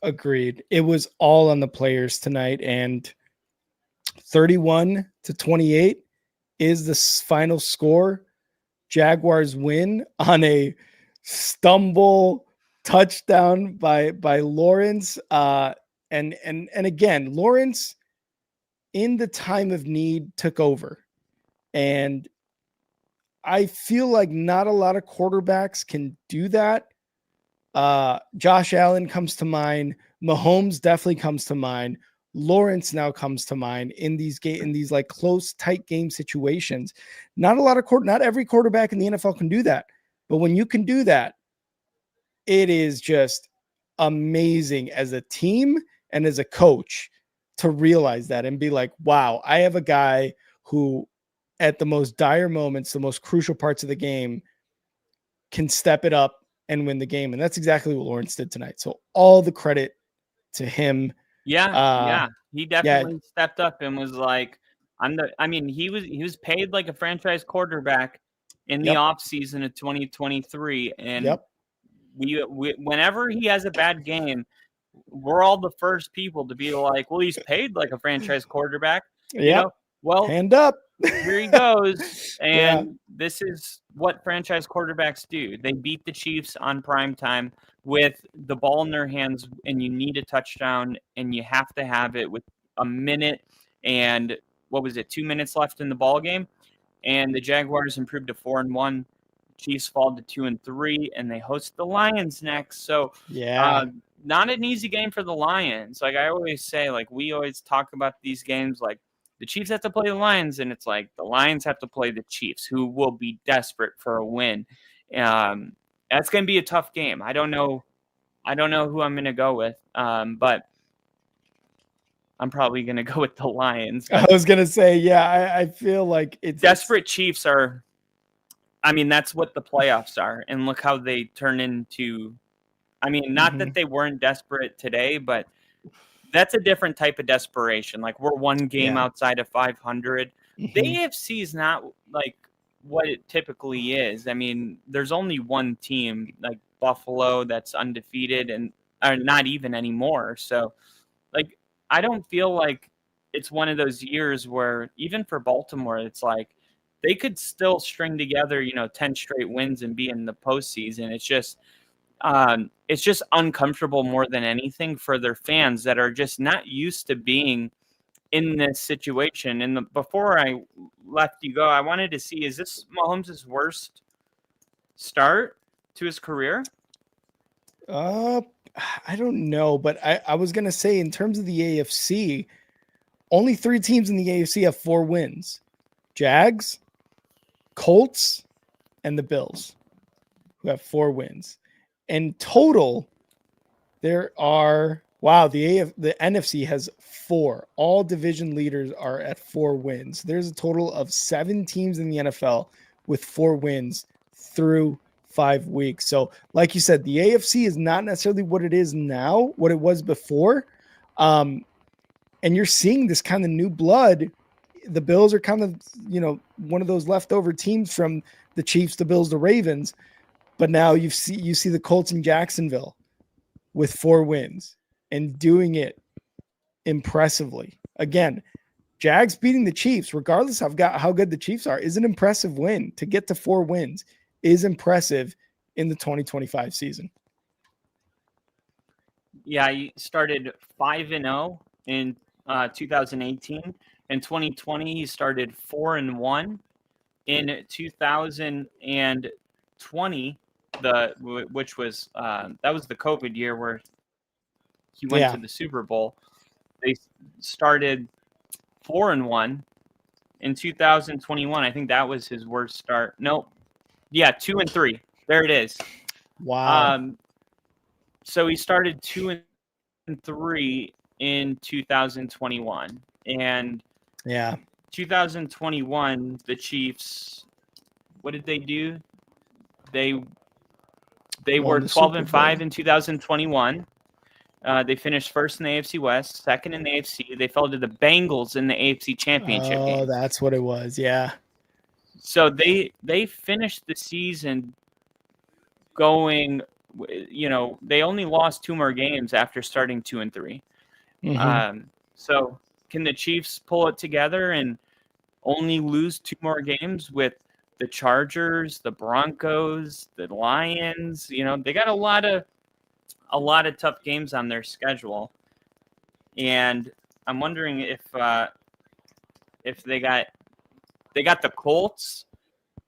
Agreed. It was all on the players tonight, and 31-28 is the final score. Jaguars win on a stumble touchdown by Lawrence. And again, Lawrence in the time of need took over. And I feel like not a lot of quarterbacks can do that. Josh Allen comes to mind. Mahomes definitely comes to mind. Lawrence now comes to mind in these close, tight game situations. Not every quarterback in the NFL can do that. But when you can do that, it is just amazing as a team and as a coach to realize that and be like, wow, I have a guy who at the most dire moments, the most crucial parts of the game, can step it up and win the game. And that's exactly what Lawrence did tonight. So all the credit to him. Yeah. He definitely stepped up and was like, he was paid like a franchise quarterback in the offseason of 2023. And we whenever he has a bad game, we're all the first people to be like, well, he's paid like a franchise quarterback. Well, hand up. Here he goes. And this is what franchise quarterbacks do. They beat the Chiefs on primetime with the ball in their hands, and you need a touchdown, and you have to have it with a minute and 2 minutes left in the ball game. And the Jaguars improved to 4-1. Chiefs fall to 2-3, and they host the Lions next. So not an easy game for the Lions. Like I always say, like we always talk about these games, like the Chiefs have to play the Lions, and it's like the Lions have to play the Chiefs, who will be desperate for a win. That's going to be a tough game. I don't know who I'm going to go with, but I'm probably going to go with the Lions. I was going to say, I feel like it's desperate. Chiefs are. I mean, that's what the playoffs are, and look how they turn into. I mean, not that they weren't desperate today, but that's a different type of desperation. Like we're one game outside of 500. The AFC is not like what it typically is. I mean, there's only one team like Buffalo that's undefeated and are not even anymore. So like, I don't feel like it's one of those years where even for Baltimore, it's like they could still string together, 10 straight wins and be in the postseason. It's just uncomfortable more than anything for their fans that are just not used to being in this situation. And before I left you go, I wanted to see, is this Mahomes' worst start to his career? I don't know, but I was going to say in terms of the AFC, only 3 teams in the AFC have 4 wins. Jags, Colts, and the Bills, who have 4 wins. In total, there are the NFC has 4. All division leaders are at 4 wins. There's a total of 7 teams in the NFL with 4 wins through 5 weeks. So, like you said, the AFC is not necessarily what it is now, what it was before. And you're seeing this kind of new blood. The Bills are kind of, one of those leftover teams from the Chiefs, the Bills, the Ravens. But now you see the Colts in Jacksonville with 4 wins and doing it impressively. Again, Jags beating the Chiefs, regardless of how good the Chiefs are, is an impressive win. To get to 4 wins is impressive in the 2025 season. Yeah, he started 5-0 in 2018. In 2020, he started 4-1. In 2020, which was that was the COVID year where he went to the Super Bowl. They started 4-1 in 2021. I think that was his worst start. Nope. Yeah, 2-3. There it is. Wow. So he started 2-3 in 2021, and 2021 the Chiefs. What did they do? They were 12-5 in 2021. They finished first in the AFC West, second in the AFC. They fell to the Bengals in the AFC Championship game. Oh, that's what it was. Yeah. So they finished the season going, they only lost 2 more games after starting 2-3. So can the Chiefs pull it together and only lose 2 more games with the Chargers, the Broncos, the Lions? They got a lot of tough games on their schedule, and I'm wondering if they got the Colts,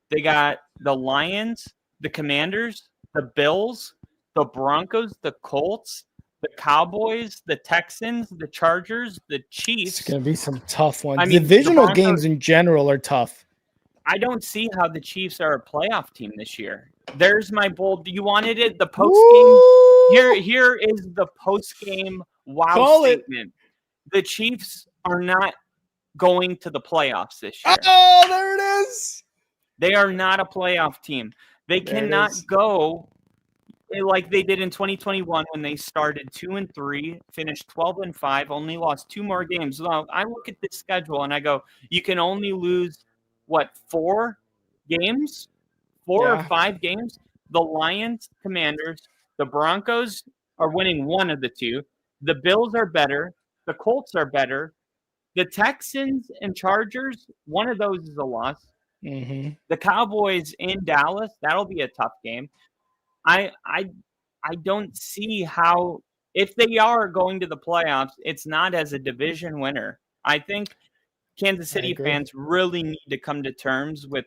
they got the Lions, the Commanders, the Bills, the Broncos, the Colts, the Cowboys, the Texans, the Chargers, the Chiefs. It's going to be some tough ones. Divisional games in general are tough. I don't see how the Chiefs are a playoff team this year. There's my bold. You wanted it. The post game. Here is the post game statement. The Chiefs are not going to the playoffs this year. Oh, there it is. They are not a playoff team. They cannot go like they did in 2021 when they started 2-3, finished 12-5, only lost 2 more games. Now, I look at this schedule and I go, you can only lose what, 4 games? 4 or 5 games? The Lions, Commanders, the Broncos are winning one of the two. The Bills are better. The Colts are better. The Texans and Chargers, one of those is a loss. Mm-hmm. The Cowboys in Dallas, that'll be a tough game. I don't see how, if they are going to the playoffs, it's not as a division winner. I think Kansas City fans really need to come to terms with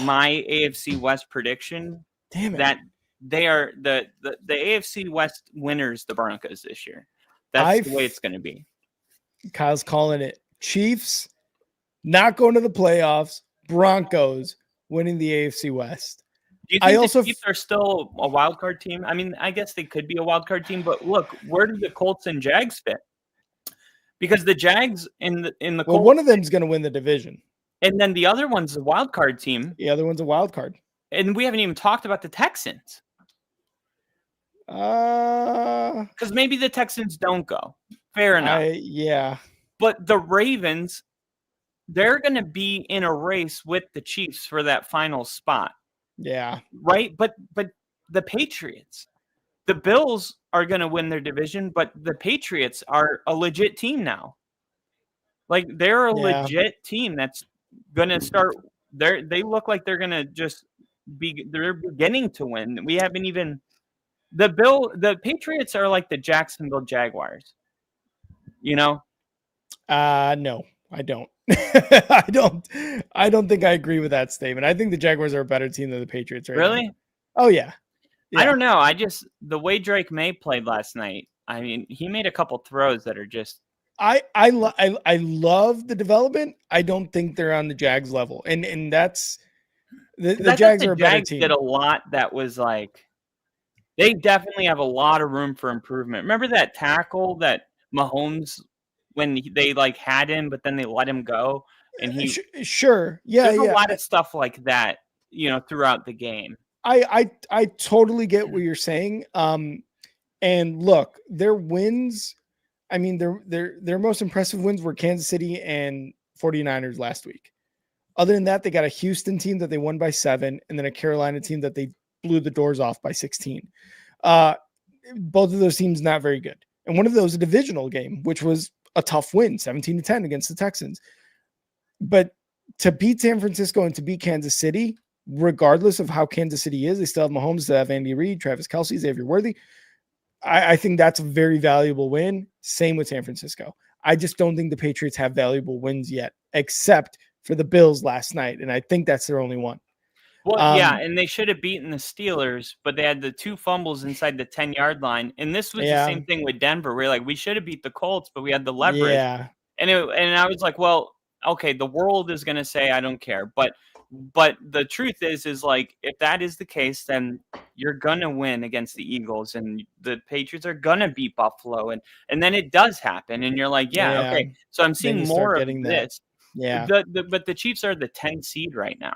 my AFC West prediction. Damn it. That they are the AFC West winners, the Broncos this year. That's the way it's going to be. Kyle's calling it. Chiefs not going to the playoffs. Broncos winning the AFC West. Do you think the Chiefs are still a wild card team? I mean, I guess they could be a wild card team, but look, where do the Colts and Jags fit? Because the Jags in the Colts, one of them is going to win the division, and then the other one's a wild card team. The other one's a wild card, and we haven't even talked about the Texans. Because maybe the Texans don't go. Fair enough. Yeah. But the Ravens, they're going to be in a race with the Chiefs for that final spot. Yeah. Right? But the Patriots, the Bills are going to win their division, but the Patriots are a legit team now. Like, they're a legit team that's going to start. They look like they're going to just they're beginning to win. We haven't even. The Patriots are like the Jacksonville Jaguars. You know? No, I don't. I don't think I agree with that statement. I think the Jaguars are a better team than the Patriots right Really? now. Oh yeah. I don't know. The way Drake May played last night, I mean, he made a couple throws that are just. I love the development. I don't think they're on the Jags level, and that's the Jags are a better team. Did a lot that was like. They definitely have a lot of room for improvement. Remember that tackle that Mahomes, when they like had him, but then they let him go, and he sure, yeah, there's a lot of stuff like that, throughout the game. I totally get what you're saying. And look, their wins. I mean, their most impressive wins were Kansas City and 49ers last week. Other than that, they got a Houston team that they won by 7, and then a Carolina team that they blew the doors off by 16. Both of those teams not very good. And one of those a divisional game, which was a tough win, 17-10 against the Texans. But to beat San Francisco and to beat Kansas City, regardless of how Kansas City is, they still have Mahomes, they have Andy Reid, Travis Kelce, Xavier Worthy. I think that's a very valuable win. Same with San Francisco. I just don't think the Patriots have valuable wins yet, except for the Bills last night. And I think that's their only one. Well, yeah, and they should have beaten the Steelers, but they had the 2 fumbles inside the 10-yard line. And this was the same thing with Denver. We're like, we should have beat the Colts, but we had the leverage. Yeah. And I was like, well, okay, the world is going to say I don't care. But the truth is like, if that is the case, then you're going to win against the Eagles, and the Patriots are going to beat Buffalo. And then it does happen. And you're like, okay. So I'm seeing more of this. Yeah. But the Chiefs are the 10 seed right now.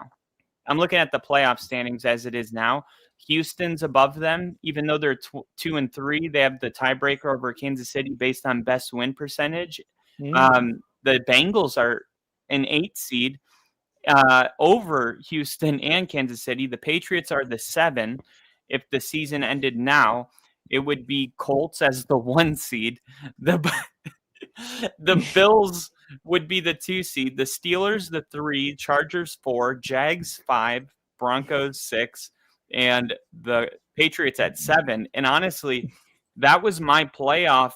I'm looking at the playoff standings as it is now. Houston's above them, even though they're 2-3. They have the tiebreaker over Kansas City based on best win percentage. The Bengals are an 8 seed over Houston and Kansas City. The Patriots are the 7. If the season ended now, it would be Colts as the 1 seed. The Bills would be the 2 seed, the Steelers the 3, Chargers 4, Jags 5, Broncos 6, and the Patriots at 7. And honestly, that was my playoff,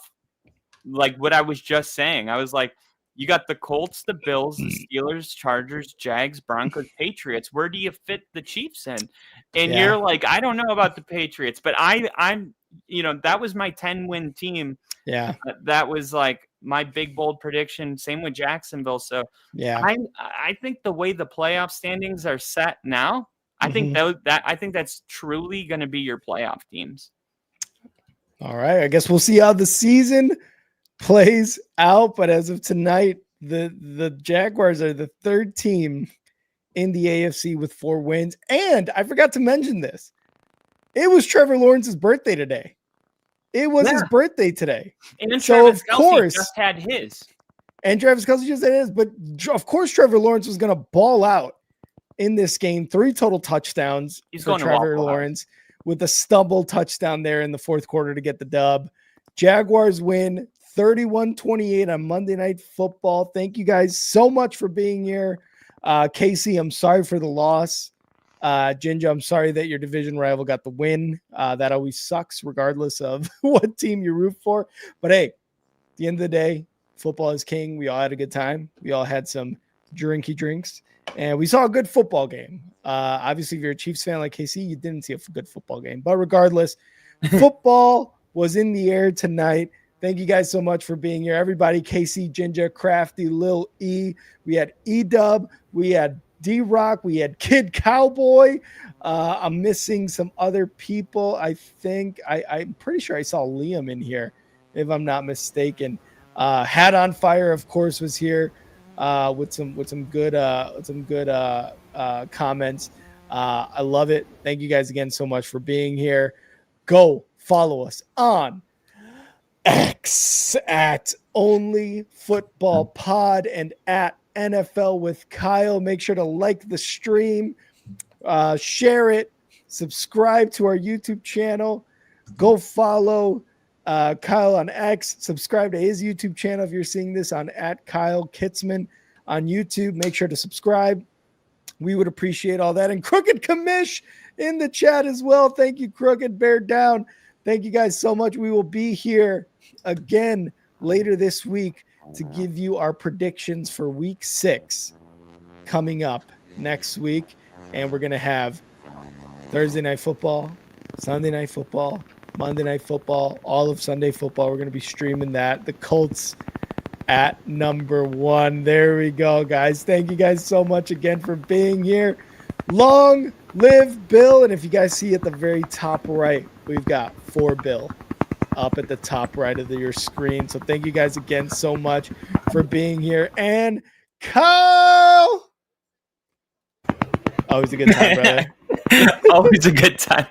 like what I was just saying. I was like, you got the Colts, the Bills, the Steelers, Chargers, Jags, Broncos, Patriots. Where do you fit the Chiefs in? And you're like, I don't know about the Patriots, but I'm that was my 10-win team. Yeah. That was like my big bold prediction. Same with Jacksonville. So yeah, I think the way the playoff standings are set now, I think I think that's truly going to be your playoff teams. All right. I guess we'll see how the season plays out. But as of tonight, the Jaguars are the 3rd team in the AFC with 4 wins. And I forgot to mention this. It was Trevor Lawrence's birthday today. It was his birthday today. And so Travis of Kelce course, just had his. And Travis Kelce just had his. But of course, Trevor Lawrence was going to ball out in this game. 3 total touchdowns for Trevor Lawrence with a stumble touchdown there in the fourth quarter to get the dub. Jaguars win 31-28 on Monday Night Football. Thank you guys so much for being here. Casey, I'm sorry for the loss. Ginger, I'm sorry that your division rival got the win. That always sucks regardless of what team you root for. But hey, at the end of the day, football is king. We all had a good time. We all had some drinky drinks, and we saw a good football game. Obviously, if you're a Chiefs fan like KC, you didn't see a good football game. But regardless, football was in the air tonight. Thank you guys so much for being here. Everybody, KC, Ginger, Crafty, Lil E. We had E-Dub. We had D-Rock. We had Kid Cowboy. I'm missing some other people. I think I'm pretty sure I saw Liam in here, if I'm not mistaken. Hat on Fire, of course, was here with some good comments. I love it. Thank you guys again so much for being here. Go follow us on X at Only Football Pod and at NFL with Kyle. Make sure to like the stream, share it, subscribe to our YouTube channel. Go follow Kyle on X. Subscribe to his YouTube channel if you're seeing this on at Kyle Kitzman on YouTube. Make sure to subscribe. We would appreciate all that. And Crooked Commish in the chat as well. Thank you, Crooked. Bear down. Thank you guys so much. We will be here again later this week to give you our predictions for week 6 coming up next week. And we're going to have Thursday Night Football, Sunday Night Football, Monday Night Football, all of Sunday football. We're going to be streaming that. The Colts at number 1. There we go, guys. Thank you guys so much again for being here. Long live Bill. And if you guys see at the very top right, we've got 4 Bill up at the top right of your screen. So thank you guys again so much for being here. And Kyle. Always a good time, brother. Always a good time.